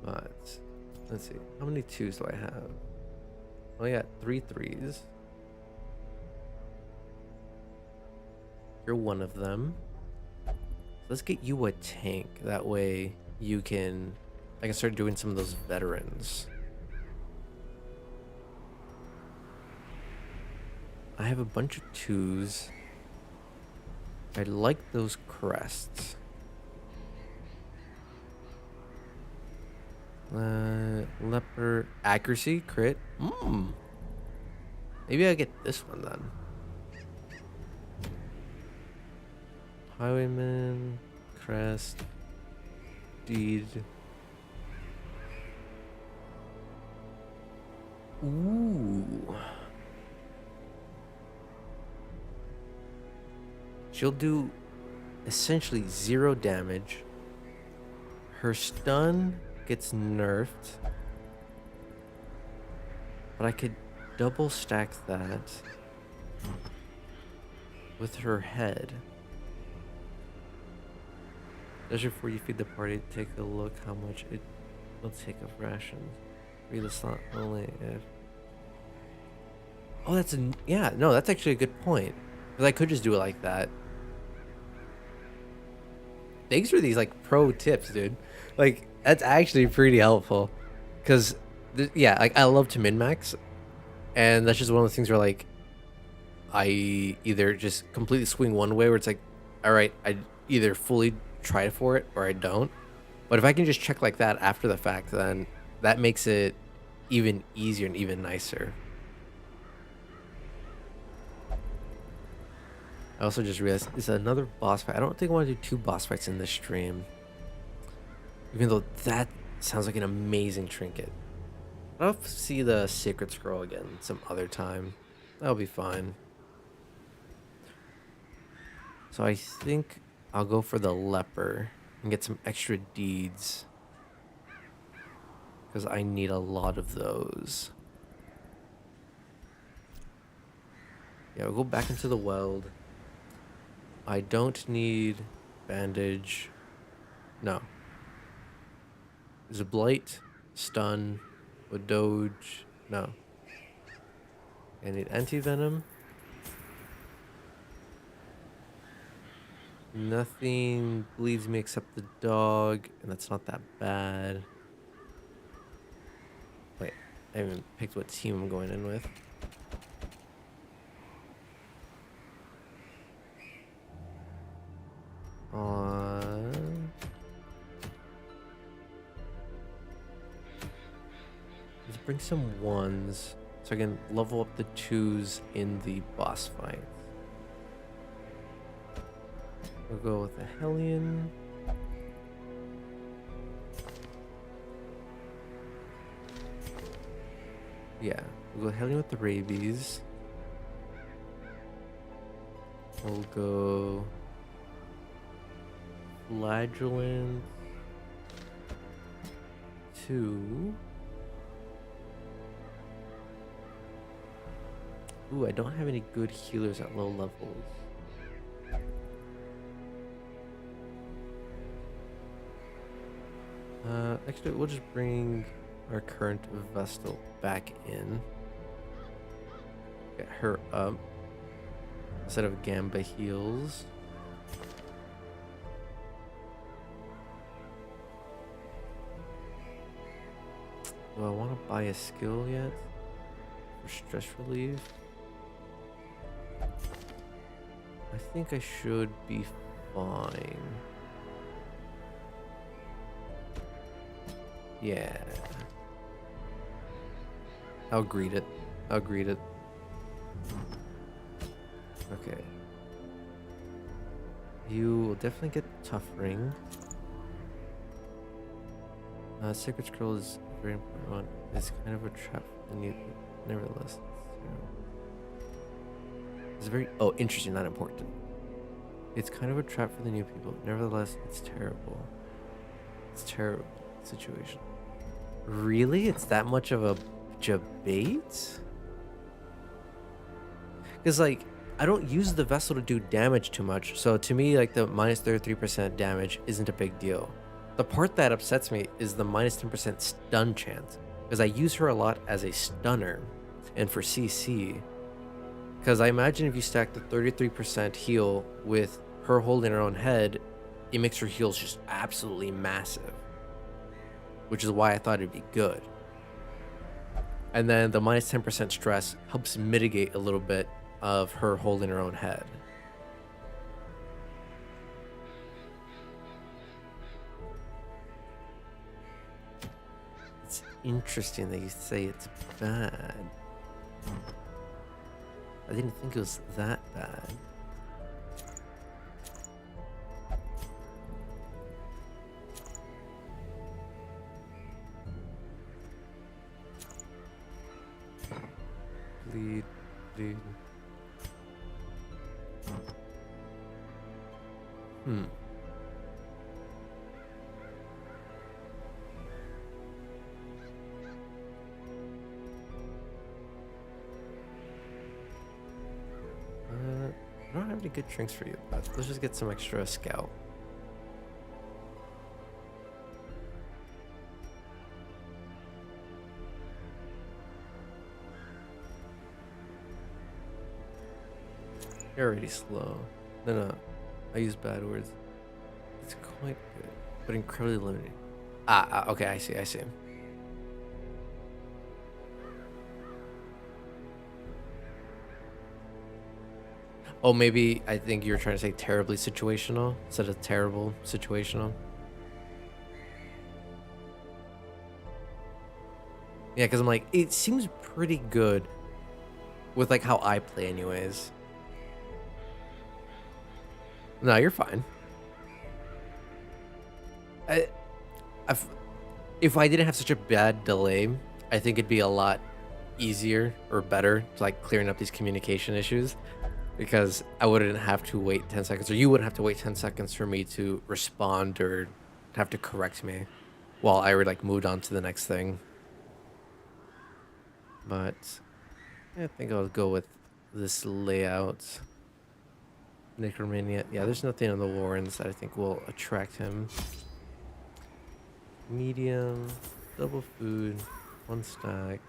But let's see, how many 2s do I have? I got 3 3s. You're one of them. Let's get you a tank. That way I can start doing some of those veterans. I have a bunch of 2s. I like those crests. Leper accuracy crit. Maybe I get this one then. Highwayman, crest, deed. Ooh. She'll do essentially 0 damage. Her stun gets nerfed. But I could double stack that with her head. Just before you feed the party, take a look how much it will take of rations. Read the slot only if. Oh, that's actually a good point. Because I could just do it like that. Thanks for these like pro tips, dude. Like that's actually pretty helpful. Because like I love to min max, and that's just one of the things where like I either just completely swing one way where it's like, all right, I either fully try for it or I don't. But if I can just check like that after the fact, then that makes it even easier and even nicer. I also just realized it's another boss fight. I don't think I want to do 2 boss fights in this stream, even though that sounds like an amazing trinket. I'll see the Sacred Scroll again some other time. That'll be fine. So I think I'll go for the leper and get some extra deeds, because I need a lot of those. Yeah, we'll go back into the weld. I don't need bandage. No. Is a blight, stun, a doge. No. I need anti-venom. Nothing bleeds me except the dog, and that's not that bad. Wait, I haven't picked what team I'm going in with. Let's bring some ones so I can level up the twos in the boss fight. We'll go with the Hellion. Yeah, we'll go Hellion with the rabies. We'll go Flagellant 2. Ooh, I don't have any good healers at low levels. Actually, we'll just bring our current Vestal back in. Get her up. Instead of Gamba Heals. Do I want to buy a skill yet? For stress relief? I think I should be fine. Yeah. I'll greet it. I'll greet it. Okay. You will definitely get Tough Ring. Sacred Scroll is a very important one. It's kind of a trap for the new, nevertheless. It's very interesting, not important. It's kind of a trap for the new people. Nevertheless, it's terrible. It's a terrible situation. Really? It's that much of a debate? Because like I don't use the Vestal to do damage too much, so to me like the minus 33% damage isn't a big deal. The part that upsets me is the minus 10% stun chance, because I use her a lot as a stunner and for CC. Because I imagine if you stack the 33% heal with her holding her own head, it makes her heals just absolutely massive. Which is why I thought it'd be good. And then the minus 10% stress helps mitigate a little bit of her holding her own head. It's interesting that you say it's bad. I didn't think it was that bad. Bleed. I don't have any good drinks for you, but let's just get some extra scout. You're already slow. No, I use bad words. It's quite good, but incredibly limiting. Okay, I see. Oh, maybe I think you're trying to say terribly situational instead of terrible situational. Yeah, because I'm like, it seems pretty good with like how I play anyways. No, you're fine. If I didn't have such a bad delay, I think it'd be a lot easier or better to like clearing up these communication issues, because I wouldn't have to wait 10 seconds, or you wouldn't have to wait 10 seconds for me to respond or have to correct me while I would like moved on to the next thing. But yeah, I think I'll go with this layout. Necromania. Yeah, there's nothing on the Warrens that I think will attract him. Medium, double food, 1 stack.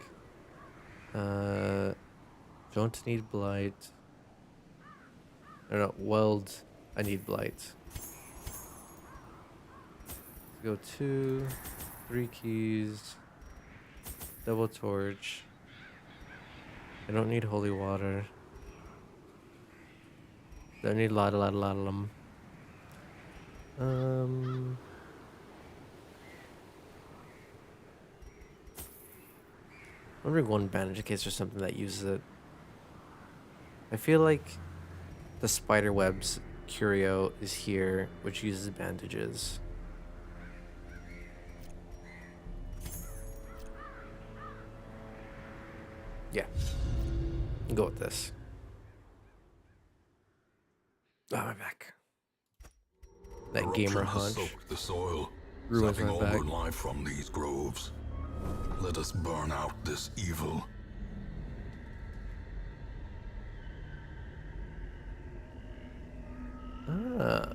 Don't need blight. No, weld. I need blight. Go 2, 3 keys. Double torch. I don't need holy water. Don't need a lot of them. I'm gonna bring one bandage in case there's something that uses it. I feel like the spider webs curio is here, which uses bandages. Yeah. Go with this. Oh, my back. That gamer Corruption has hunch soaked the soil, ruins sapping my all back. the life from these groves. Let us burn out this evil. Ah.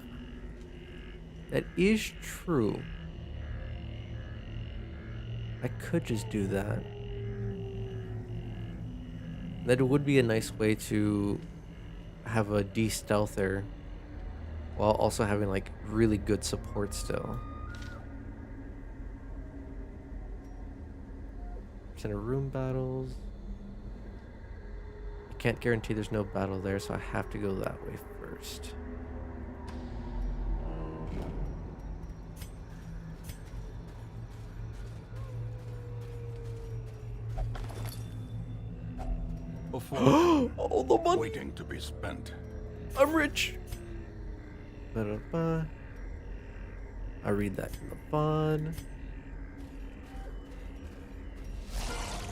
That is true. I could just do that. That would be a nice way to have a de-stealther while also having like really good support still. Percent of room battles. I can't guarantee there's no battle there, so I have to go that way first. All the money! Waiting to be spent. I'm rich! Ba-da-ba. I read that in the bond.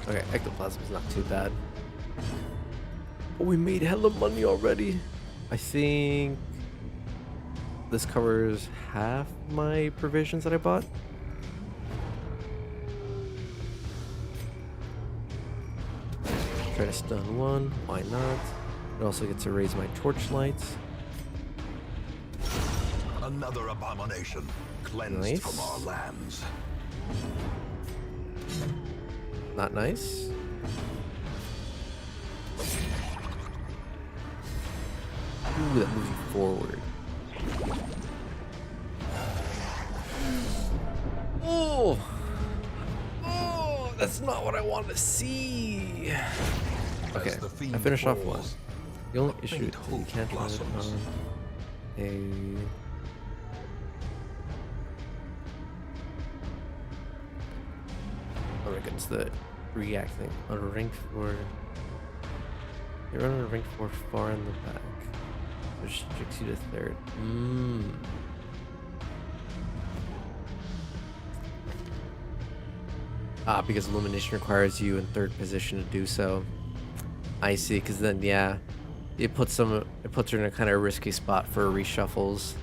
Okay, ectoplasm's not too bad. Oh, we made hella money already. I think this covers half my provisions that I bought. Try to stun one, why not? It also gets to raise my torchlights. Another abomination cleansed Nice. from our lands. Not nice. Ooh, that moves you forward. Oh! Oh, that's not what I want to see. Okay, As the fiend I finished off one. falls, The only a issue faint is you hope can't have it blossoms. on a... Oh my goodness, the react thing. On a rank 4... You're on a rank 4 far in the back. Which restricts you to third. Ah, because illumination requires you in third position to do so. I see, because then yeah, it puts her in a kind of risky spot for reshuffles.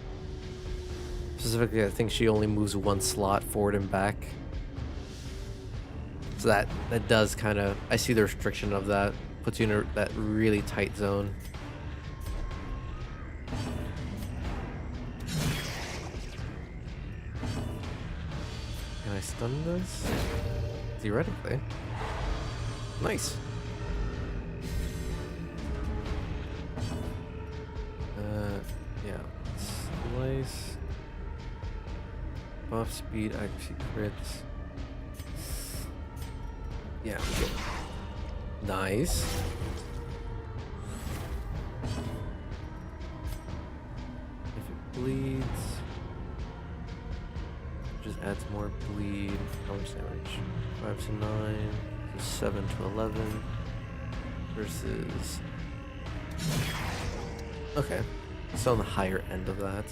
Specifically, I think she only moves one slot forward and back. So that does kind of, I see the restriction of that. Puts you in that really tight zone. Can I stun this? Theoretically. Nice. Yeah. Slice. Buff speed, accuracy, crits. Yeah, we get nice. If it bleeds, it just adds more bleed. How much damage? 5 to 9, so 7 to 11 versus. Okay, still on the higher end of that.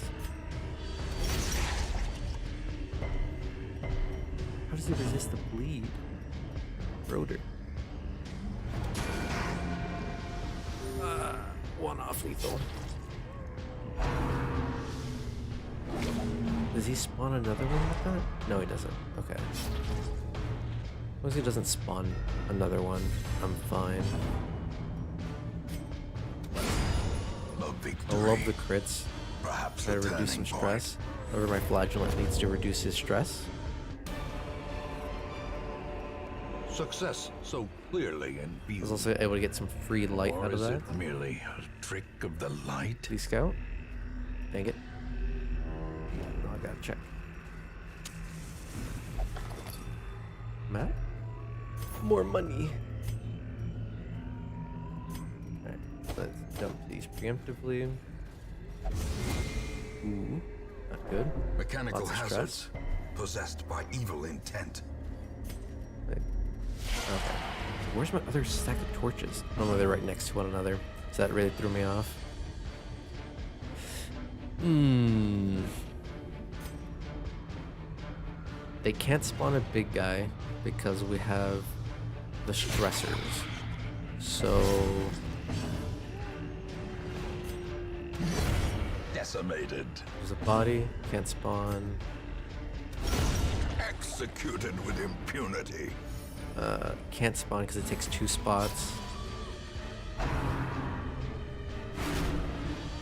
How does he resist the bleed? Rotor. One off lethal. Does he spawn another one like that? No, he doesn't. Okay. As long as he doesn't spawn another one, I'm fine. A I victory. love the crits. Perhaps Try a to reduce some turning point. stress. However, my flagellant needs to reduce his stress. Success so clearly in I view. was also able to get some free light Or out of is that. it merely a trick of the light? Please scout. Dang it. Oh, I gotta check. Matt? More money. Alright, let's dump these preemptively. Ooh, not good. Mechanical Lots of hazards stress. possessed by evil intent. Okay. Where's my other stack of torches? Oh no, they're right next to one another. So that really threw me off. They can't spawn a big guy because we have the stressors. So Decimated. there's a body, can't spawn. Executed with impunity. Can't spawn because it takes 2 spots.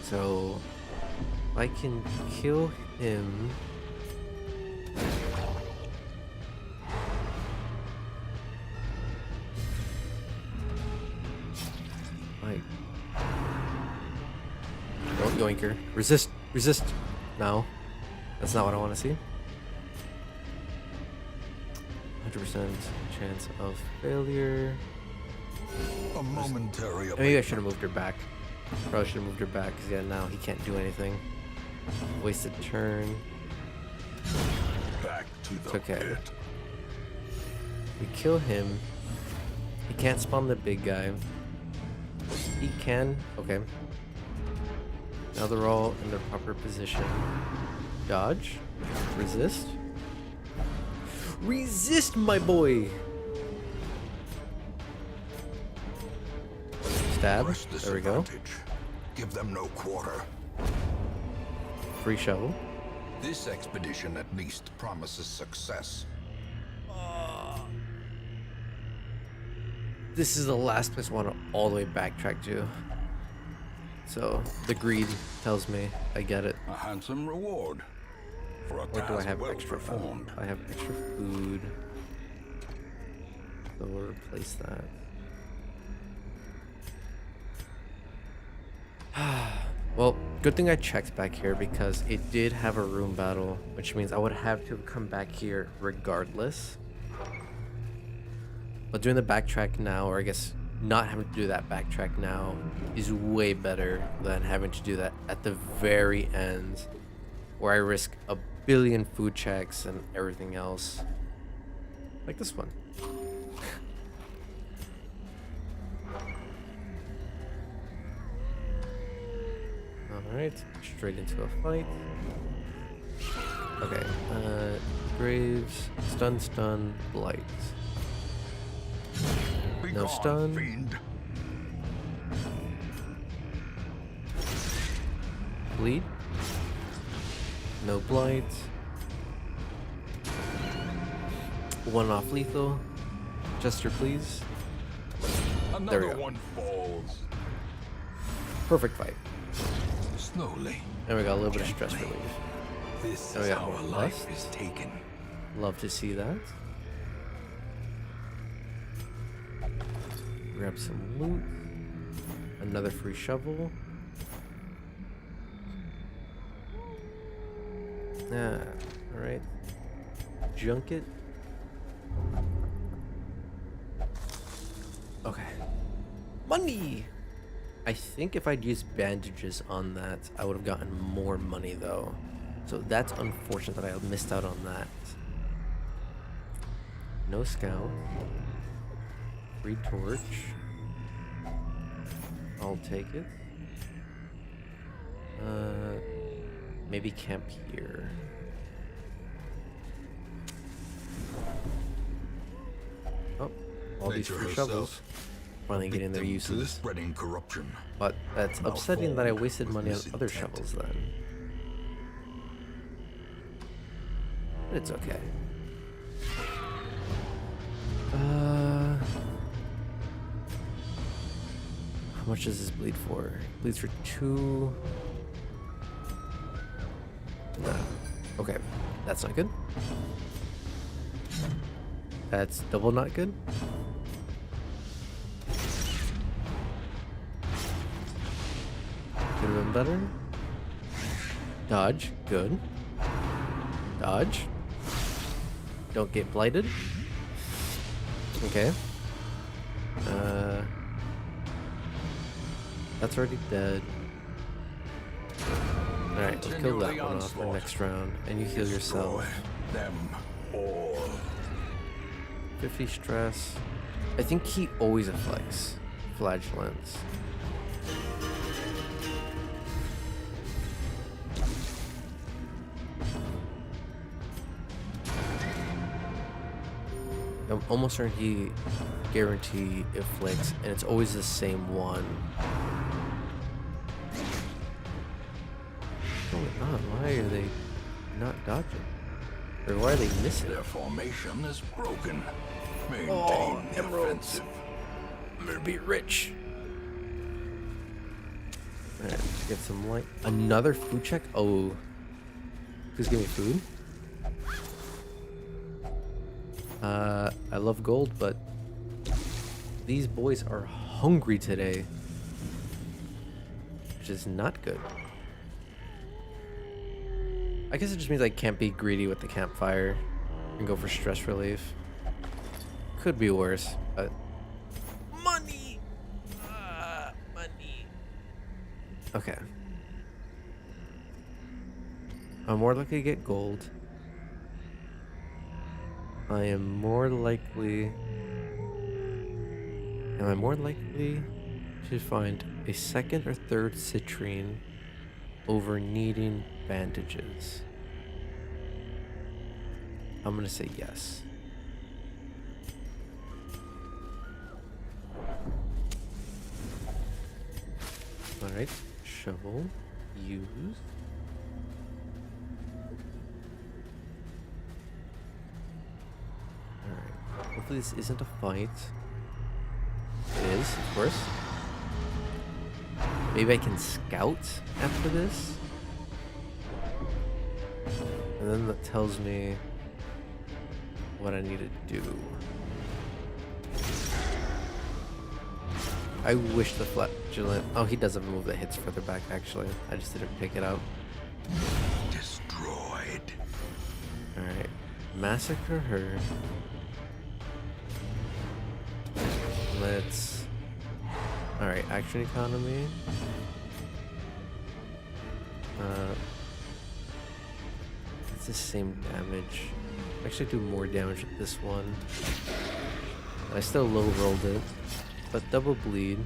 So I can kill him. Like, don't yoinker. Resist. Resist. No, that's not what I want to see. 100% chance of failure. A momentary Maybe I should have moved her back. Probably should have moved her back because yeah, now he can't do anything. Wasted turn. back to the Okay. pit. We kill him. He can't spawn the big guy. He can. Okay. Now they're all in their proper position. Dodge. Resist. Resist, my boy! Stab. Press this There we go. advantage. Give them no quarter. Free shovel. This expedition at least promises success. This is the last place I want to all the way backtrack to. So, the greed tells me I get it. A handsome reward for a Or do I task have well extra performed. I have extra food. So we'll replace that. Well, good thing I checked back here because it did have a room battle, which means I would have to come back here regardless. But doing the backtrack now, or I guess not having to do that backtrack now, is way better than having to do that at the very end, where I risk a billion food checks and everything else. Like this one. Alright, straight into a fight. Okay, Graves, stun, blight. Be No gone, stun. fiend. Bleed. No blight. One off lethal. Jester, please. There we Another go. one falls. Perfect fight. Slowly. And we got a little bit of stress relief. This Oh, is yeah, how more a life lust. is taken. Love to see that. Grab some loot. Another free shovel. Ah, alright. Junket. Okay. Money! I think if I'd used bandages on that, I would have gotten more money though. So that's unfortunate that I missed out on that. No scout. Free torch. I'll take it. Maybe camp here. Oh, all these Nature free herself, shovels. Finally getting their Victim to the uses. spreading corruption. But that's upsetting that I Malformed wasted with money on other misintent. shovels then. But it's okay. How much does this bleed for? Bleeds for 2. No. Okay, that's not good. That's double not good. Could have been better. Dodge, good. Dodge. Don't get blighted. Okay. That's already dead. Alright, we'll kill Continue that the one off for onslaught. next round. And you heal yourself. Destroy them all. 50 stress. I think he always afflicts flagellants. I'm almost certain he guarantee afflicts, and it's always the same one. Oh my god, why are they not dodging? Or why are they missing? Their formation is broken. Maintain Oh, the emeralds. offensive. I'm gonna be rich. Alright, get some light. Another food check? Oh. Please give me food. I love gold, but these boys are hungry today, which is not good. I guess it just means I can't be greedy with the campfire and go for stress relief. Could be worse, but money. Money. Okay. I'm more likely to get gold. I am more likely... Am I more likely to find a second or third citrine over needing bandages? I'm gonna say yes. Alright, shovel, use. Alright, hopefully this isn't a fight. It is, of course. Maybe I can scout after this? And then that tells me what I need to do. I wish the flagellant... Oh, he does have a move that hits further back, actually. I just didn't pick it up. Destroyed. Alright. Massacre her. Let's... Alright, action economy. It's the same damage. Actually do more damage with this one. I still low rolled it, but double bleed.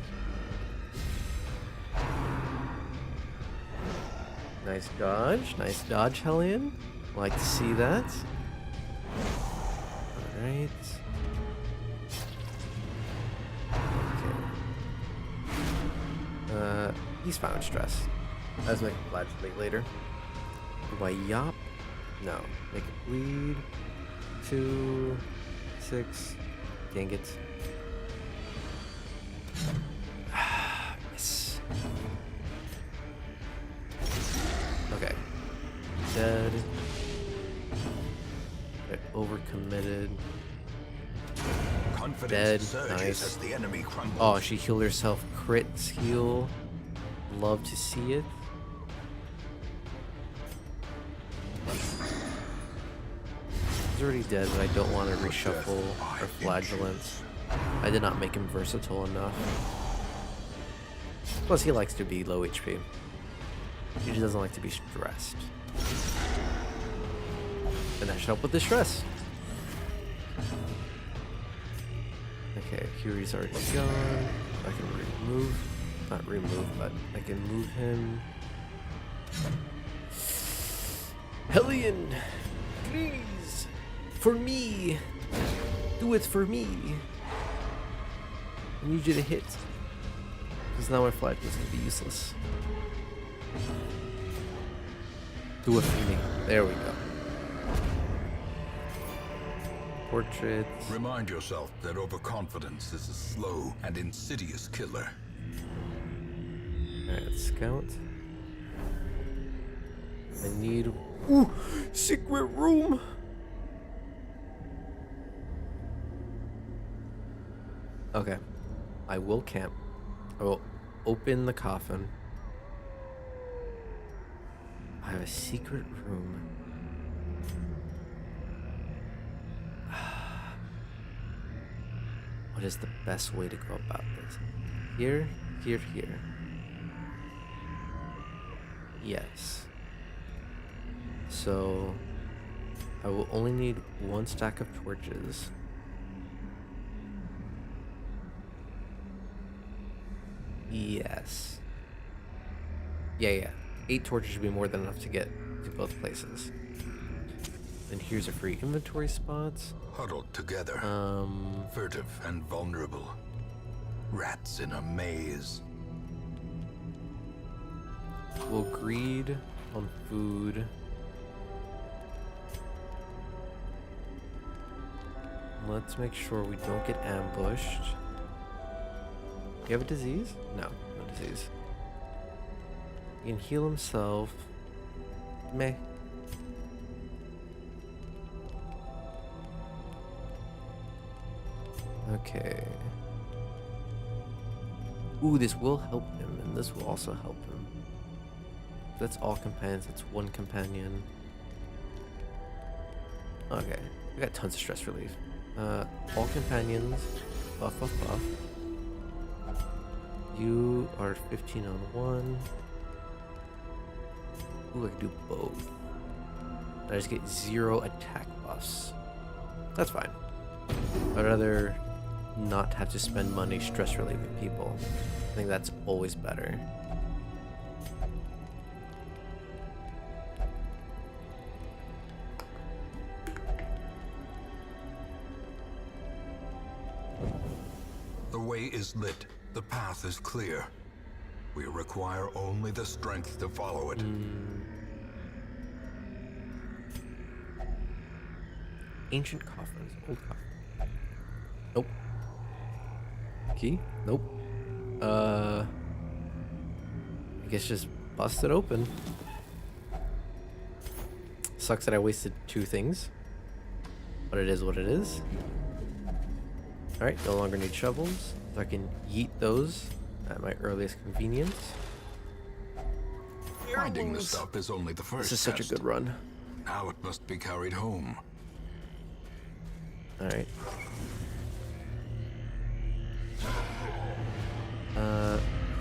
Nice dodge, Hellion. Like to see that. Alright. Okay. He's fine with stress. Let's make a flagellate later. Do I yop? No. Make it bleed. 2, 6. Dang it. Miss. Okay. Dead. Get overcommitted. Confidence Dead. surges Nice. as the enemy crumbles. Oh, she healed herself. Crit heal. Love to see it. He's already dead, but I don't want to reshuffle our flagellants. I did not make him versatile enough. Plus, he likes to be low HP. He just doesn't like to be stressed. And that should help with the stress. Okay, Fury's already gone. I can remove. Not remove, but I can move him. Hellion! Please! For me! Do it for me! I need you to hit. Because now my flag is going to be useless. Do it for me. There we go. Portrait. Remind yourself that overconfidence is a slow and insidious killer. Alright, scout. I need... Ooh! Secret room! Okay. I will camp. I will open the coffin. I have a secret room. what is the best way to go about this? Here, here, here. Yes. So I will only need 1 stack of torches. Yes. Yeah. 8 torches should be more than enough to get to both places. And here's a free inventory spot. Huddled together, furtive and vulnerable. Rats in a maze. We'll greed on food. Let's make sure we don't get ambushed. You have a disease? No, no disease. He can heal himself. Meh. Okay. Ooh, this will help him, and this will also help him. That's all companions. That's 1 companion. Okay, we got tons of stress relief. All companions. Buff, buff, buff. You are 15 on 1. Ooh, I can do both. I just get 0 attack buffs. That's fine. I'd rather not have to spend money stress relieving people. I think that's always better. The way is lit. The path is clear. We require only the strength to follow it. Ancient coffins. Old coffin. Nope. Key? Nope. I guess just bust it open. Sucks that I wasted 2 things. But it is what it is. Alright, no longer need shovels. So I can yeet those at my earliest convenience. Finding the stuff is only the first This is such a test. good run. Now it must be carried home. Alright.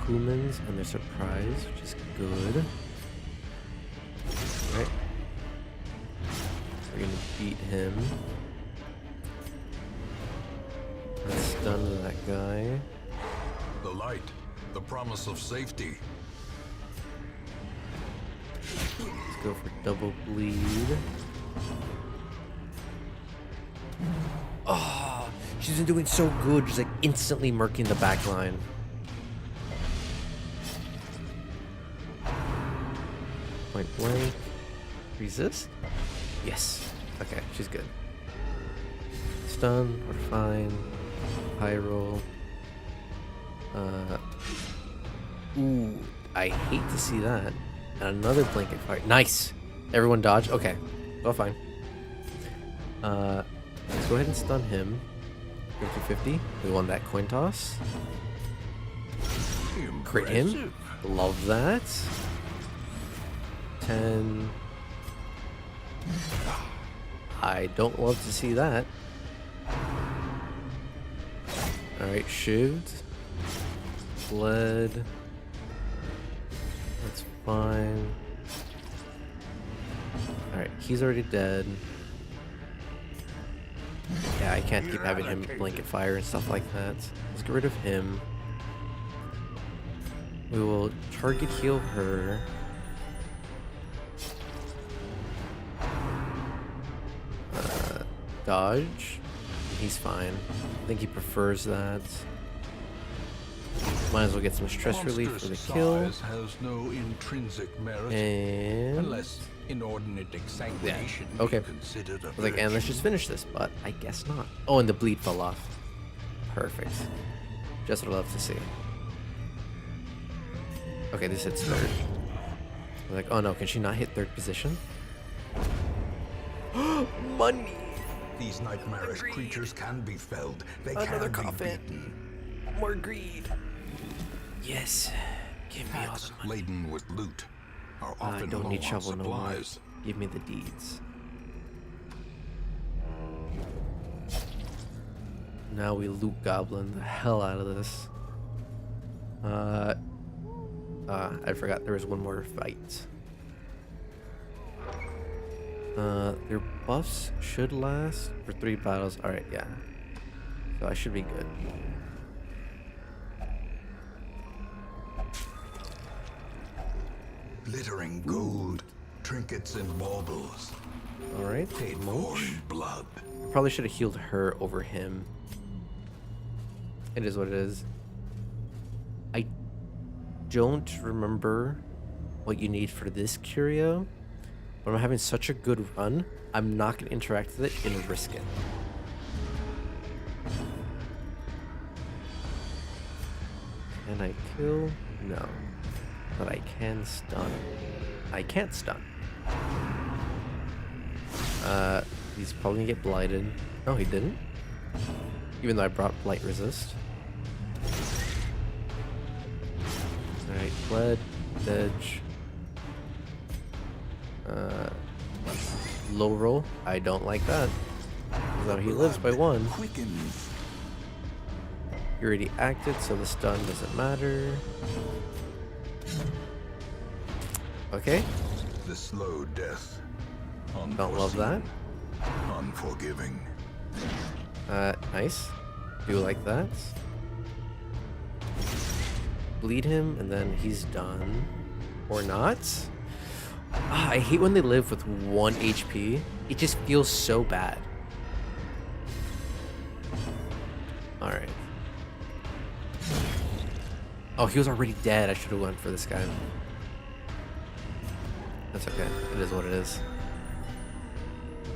Humans and their surprise, which is good. Alright. We're gonna beat him. Let's stun that guy. The light, the promise of safety. Let's go for double bleed. Oh, she's been doing so good, just like instantly murking the back line. Point blank. Resist? Yes. Okay, she's good. Stun, we're fine. High roll. Ooh, I hate to see that. And another blanket fire. Nice! Everyone dodge. Okay. Well, fine. Let's go ahead and stun him. 50-50. We won that coin toss. Crit him. Love that. 10. I don't love to see that. Alright, shivved. Bled. That's fine. Alright, he's already dead. Yeah, I can't keep having him blanket fire and stuff like that. Let's get rid of him. We will target heal her. Dodge. He's fine. I think he prefers that. Might as well get some stress relief for the kill. Has no intrinsic merit, And unless inordinate exsanguination yeah. Okay. be considered a I was like, and let's just finish this, but I guess not. Oh, and the bleed fell off. Perfect. Just what I love to see. Okay, this hits third. I was like, oh no, can she not hit third position? Money! These nightmarish creatures can be felled. They Another can coffin. be beaten. More greed. Yes. Give me all Packs the money. laden with loot are I often don't low need on shovel no more. supplies. Give me the deeds. Now we loot goblin the hell out of this. I forgot there was one more fight. Their buffs should last for 3 battles. Alright, yeah. So I should be good. Glittering gold, trinkets and baubles. Alright, Paid for in blood. probably should have healed her over him. It is what it is. I don't remember what you need for this curio, but I'm having such a good run, I'm not going to interact with it and risk it. Can I kill? No. But I can stun. I can't stun. He's probably gonna get blighted. No, he didn't. Even though I brought blight resist. Alright, bled, edge. Low roll. I don't like that. Though he lives by 1. Quickens. He already acted, so the stun doesn't matter. Okay. The slow death. Don't love that. Unforgiving. Nice. Do like that. Bleed him, and then he's done. Or not. I hate when they live with 1 HP. It just feels so bad. Alright. Oh, he was already dead. I should have went for this guy. That's okay. It is what it is.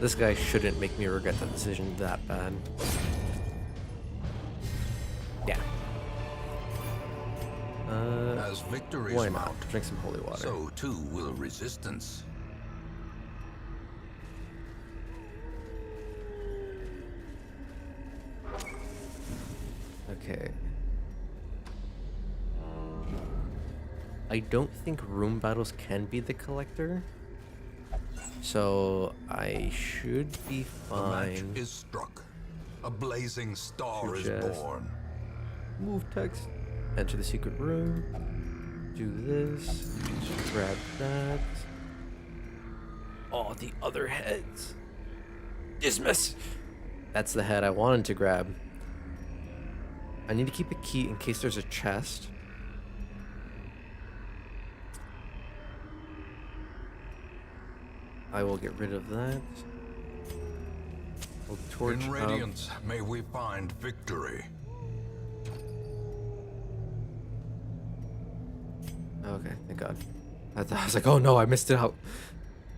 This guy shouldn't make me regret that decision that bad. Yeah. As victories Why not? mount, Drink some holy water. so too will resistance. Okay. I don't think room battles can be the collector. So I should be The match fine. is struck. A blazing star Your is chest. born. Move text. Enter the secret room. Do this. Grab that. Oh, the other heads. Dismiss. That's the head I wanted to grab. I need to keep a key in case there's a chest. I will get rid of that. We'll torch In up. radiance, may we find victory. Okay, thank God. I was like, oh no, I missed it out.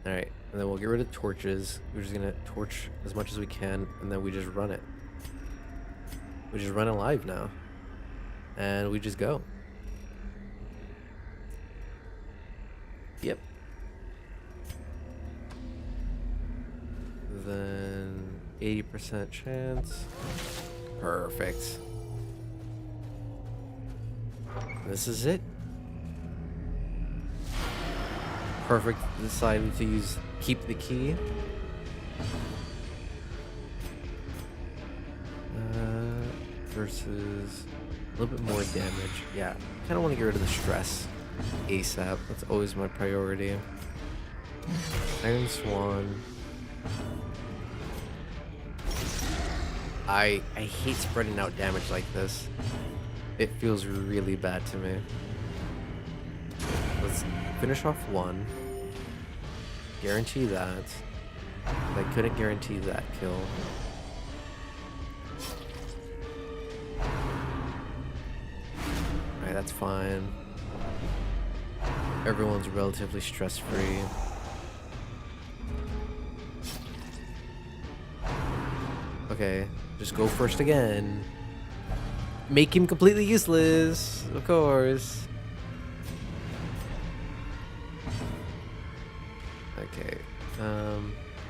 Alright, and then we'll get rid of torches. We're just gonna torch as much as we can, and then we just run it. We just run it live now. And we just go. Yep. Then 80% chance. Perfect. This is it. Perfect. Decided to keep the key. Versus a little bit more damage. Yeah, kind of want to get rid of the stress ASAP. That's always my priority. Iron Swan. I hate spreading out damage like this. It feels really bad to me. Let's finish off 1. Guarantee that. I couldn't guarantee that kill. Alright, that's fine. Everyone's relatively stress-free. Okay, just go first again. Make him completely useless, of course. Okay,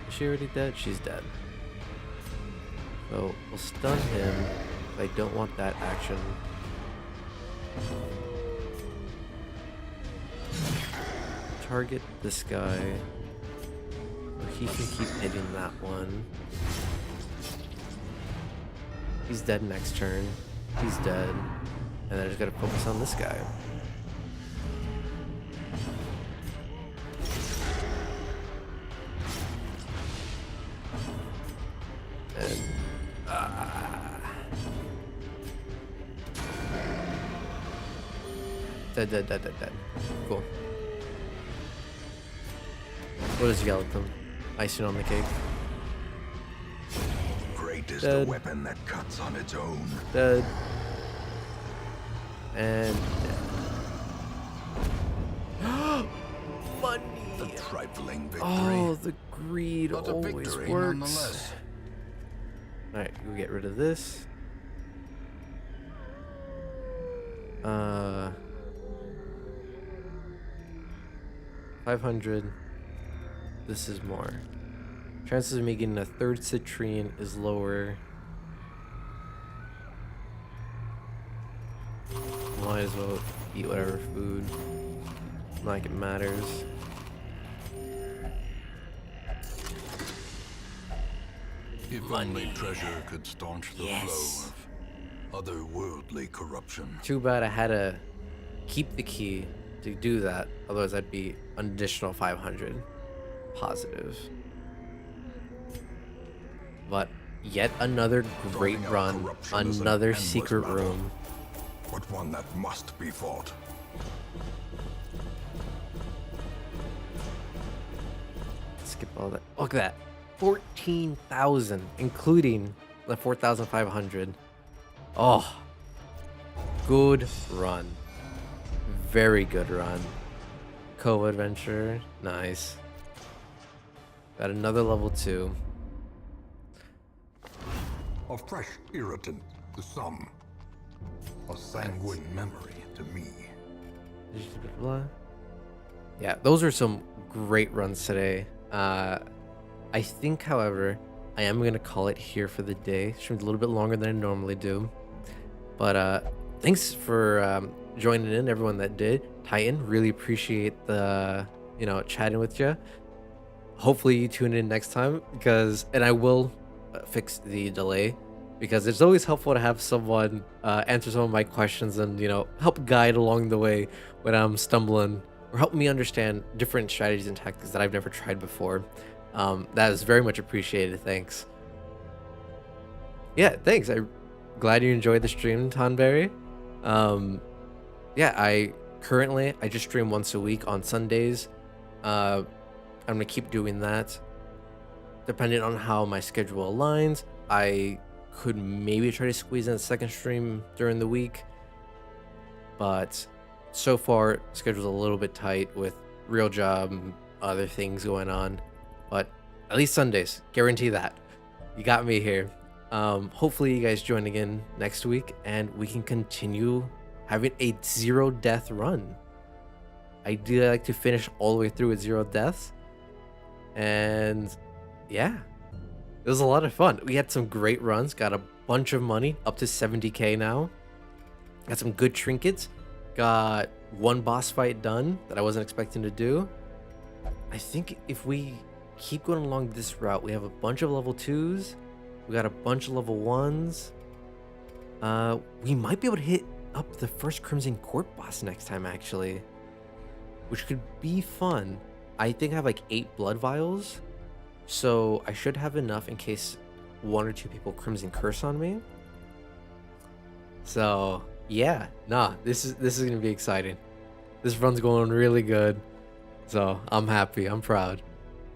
is she already dead? She's dead. So, we'll stun him. I don't want that action. Target this guy. So he can keep hitting that one. He's dead next turn. He's dead. And then I just gotta focus on this guy. And dead. Cool. What is skeleton? Icing on the cake. Great is Dead. the weapon that cuts on its own. Dead. And dead. Money. A trifling victory. Oh, the greed But a always victory works. nonetheless. Alright, we'll get rid of this. 500. This is more. Chances of me getting a third citrine is lower. Might as well eat whatever food. Not like it matters. If only treasure could staunch the Yes. flow of otherworldly corruption. Too bad I had to keep the key to do that. Otherwise, I'd be an additional 500 positive. But yet another great Driving out run. corruption is an Another endless secret battle. room. But one that must be fought. Skip all that. Look at that. 14,000, including the 4,500. Oh, good run. Very good run. Co-adventure. Nice. Got another level 2. A fresh irritant to some. A sanguine memory to me. Yeah, those are some great runs today. I think, however, I am going to call it here for the day. Streamed a little bit longer than I normally do. But thanks for joining in, everyone that did. Titan, really appreciate the, chatting with you. Hopefully you tune in next time, and I will fix the delay, because it's always helpful to have someone answer some of my questions and, help guide along the way when I'm stumbling, or help me understand different strategies and tactics that I've never tried before. That is very much appreciated. Thanks. Yeah, thanks. I'm glad you enjoyed the stream, Tonberry. Yeah, I just stream once a week on Sundays. I'm gonna keep doing that. Depending on how my schedule aligns, I could maybe try to squeeze in a second stream during the week. But so far, schedule's a little bit tight with real job and other things going on. But at least Sundays, guarantee that. You got me here. Hopefully you guys join again next week and we can continue having a 0 death run. I do like to finish all the way through with 0 deaths. And yeah, it was a lot of fun. We had some great runs, got a bunch of money, up to 70k now. Got some good trinkets, got one boss fight done that I wasn't expecting to do. I think if we keep going along this route, we have a bunch of level 2s, we got a bunch of level 1s. We might be able to hit up the first Crimson Court boss next time, actually, which could be fun. I think I have like 8 blood vials, so I should have enough in case 1 or 2 people Crimson Curse on me. So yeah, this is gonna be exciting. This run's going really good, so I'm happy, I'm proud.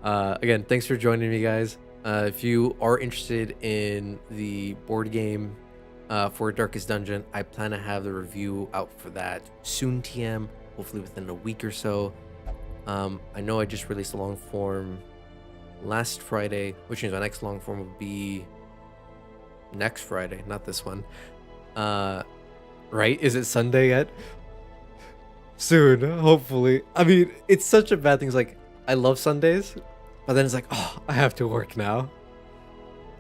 Again, thanks for joining me, guys. If you are interested in the board game for Darkest Dungeon, I plan to have the review out for that soon, TM, hopefully within a week or so. I know I just released a long form last Friday, which means my next long form will be next Friday, not this one. Right? Is it Sunday yet? Soon, hopefully. I mean, it's such a bad thing. It's like, I love Sundays, but then it's like, oh, I have to work now.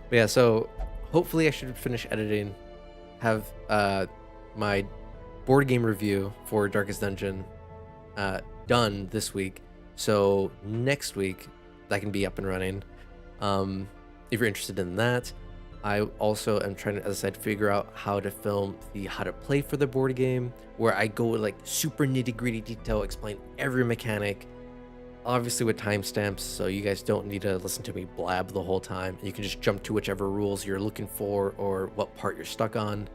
But yeah, so hopefully I should finish editing, have my board game review for Darkest Dungeon done this week, so next week that can be up and running. If you're interested in that, I also am trying to, as I said, figure out how to film the how to play for the board game, where I go with like super nitty gritty detail, explain every mechanic, obviously with timestamps, so you guys don't need to listen to me blab the whole time. You can just jump to whichever rules you're looking for or what part you're stuck on.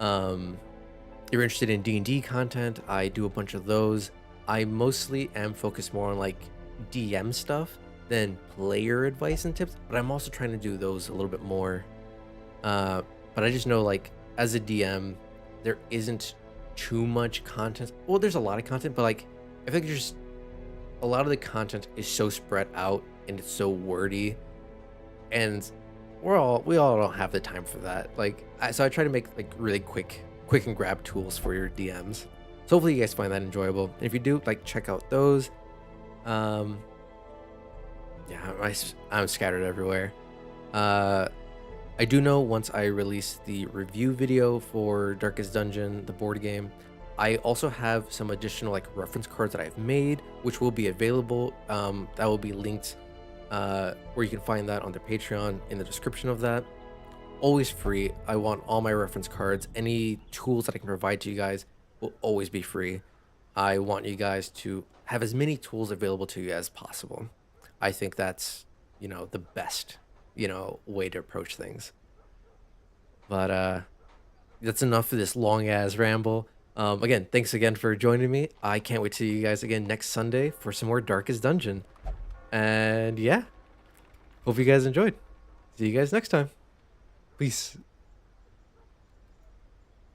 You're interested in D&D content, I do a bunch of those. I mostly am focused more on like DM stuff than player advice and tips, but I'm also trying to do those a little bit more. But I just know, like, as a DM, there isn't too much content. Well, there's a lot of content, but like, I think there's a lot of the content is so spread out and it's so wordy, and we all don't have the time for that. Like, so I try to make like really quick and grab tools for your DMs. So hopefully you guys find that enjoyable. And if you do, like, check out those. Yeah, I'm scattered everywhere. I do know once I release the review video for Darkest Dungeon, the board game, I also have some additional like reference cards that I've made, which will be available. That will be linked where you can find that on the Patreon in the description of that. Always free. I want all my reference cards. Any tools that I can provide to you guys will always be free. I want you guys to have as many tools available to you as possible. I think that's, the best, way to approach things. But that's enough of this long ass ramble. Again, thanks again for joining me. I can't wait to see you guys again next Sunday for some more Darkest Dungeon. And yeah, hope you guys enjoyed. See you guys next time. Peace.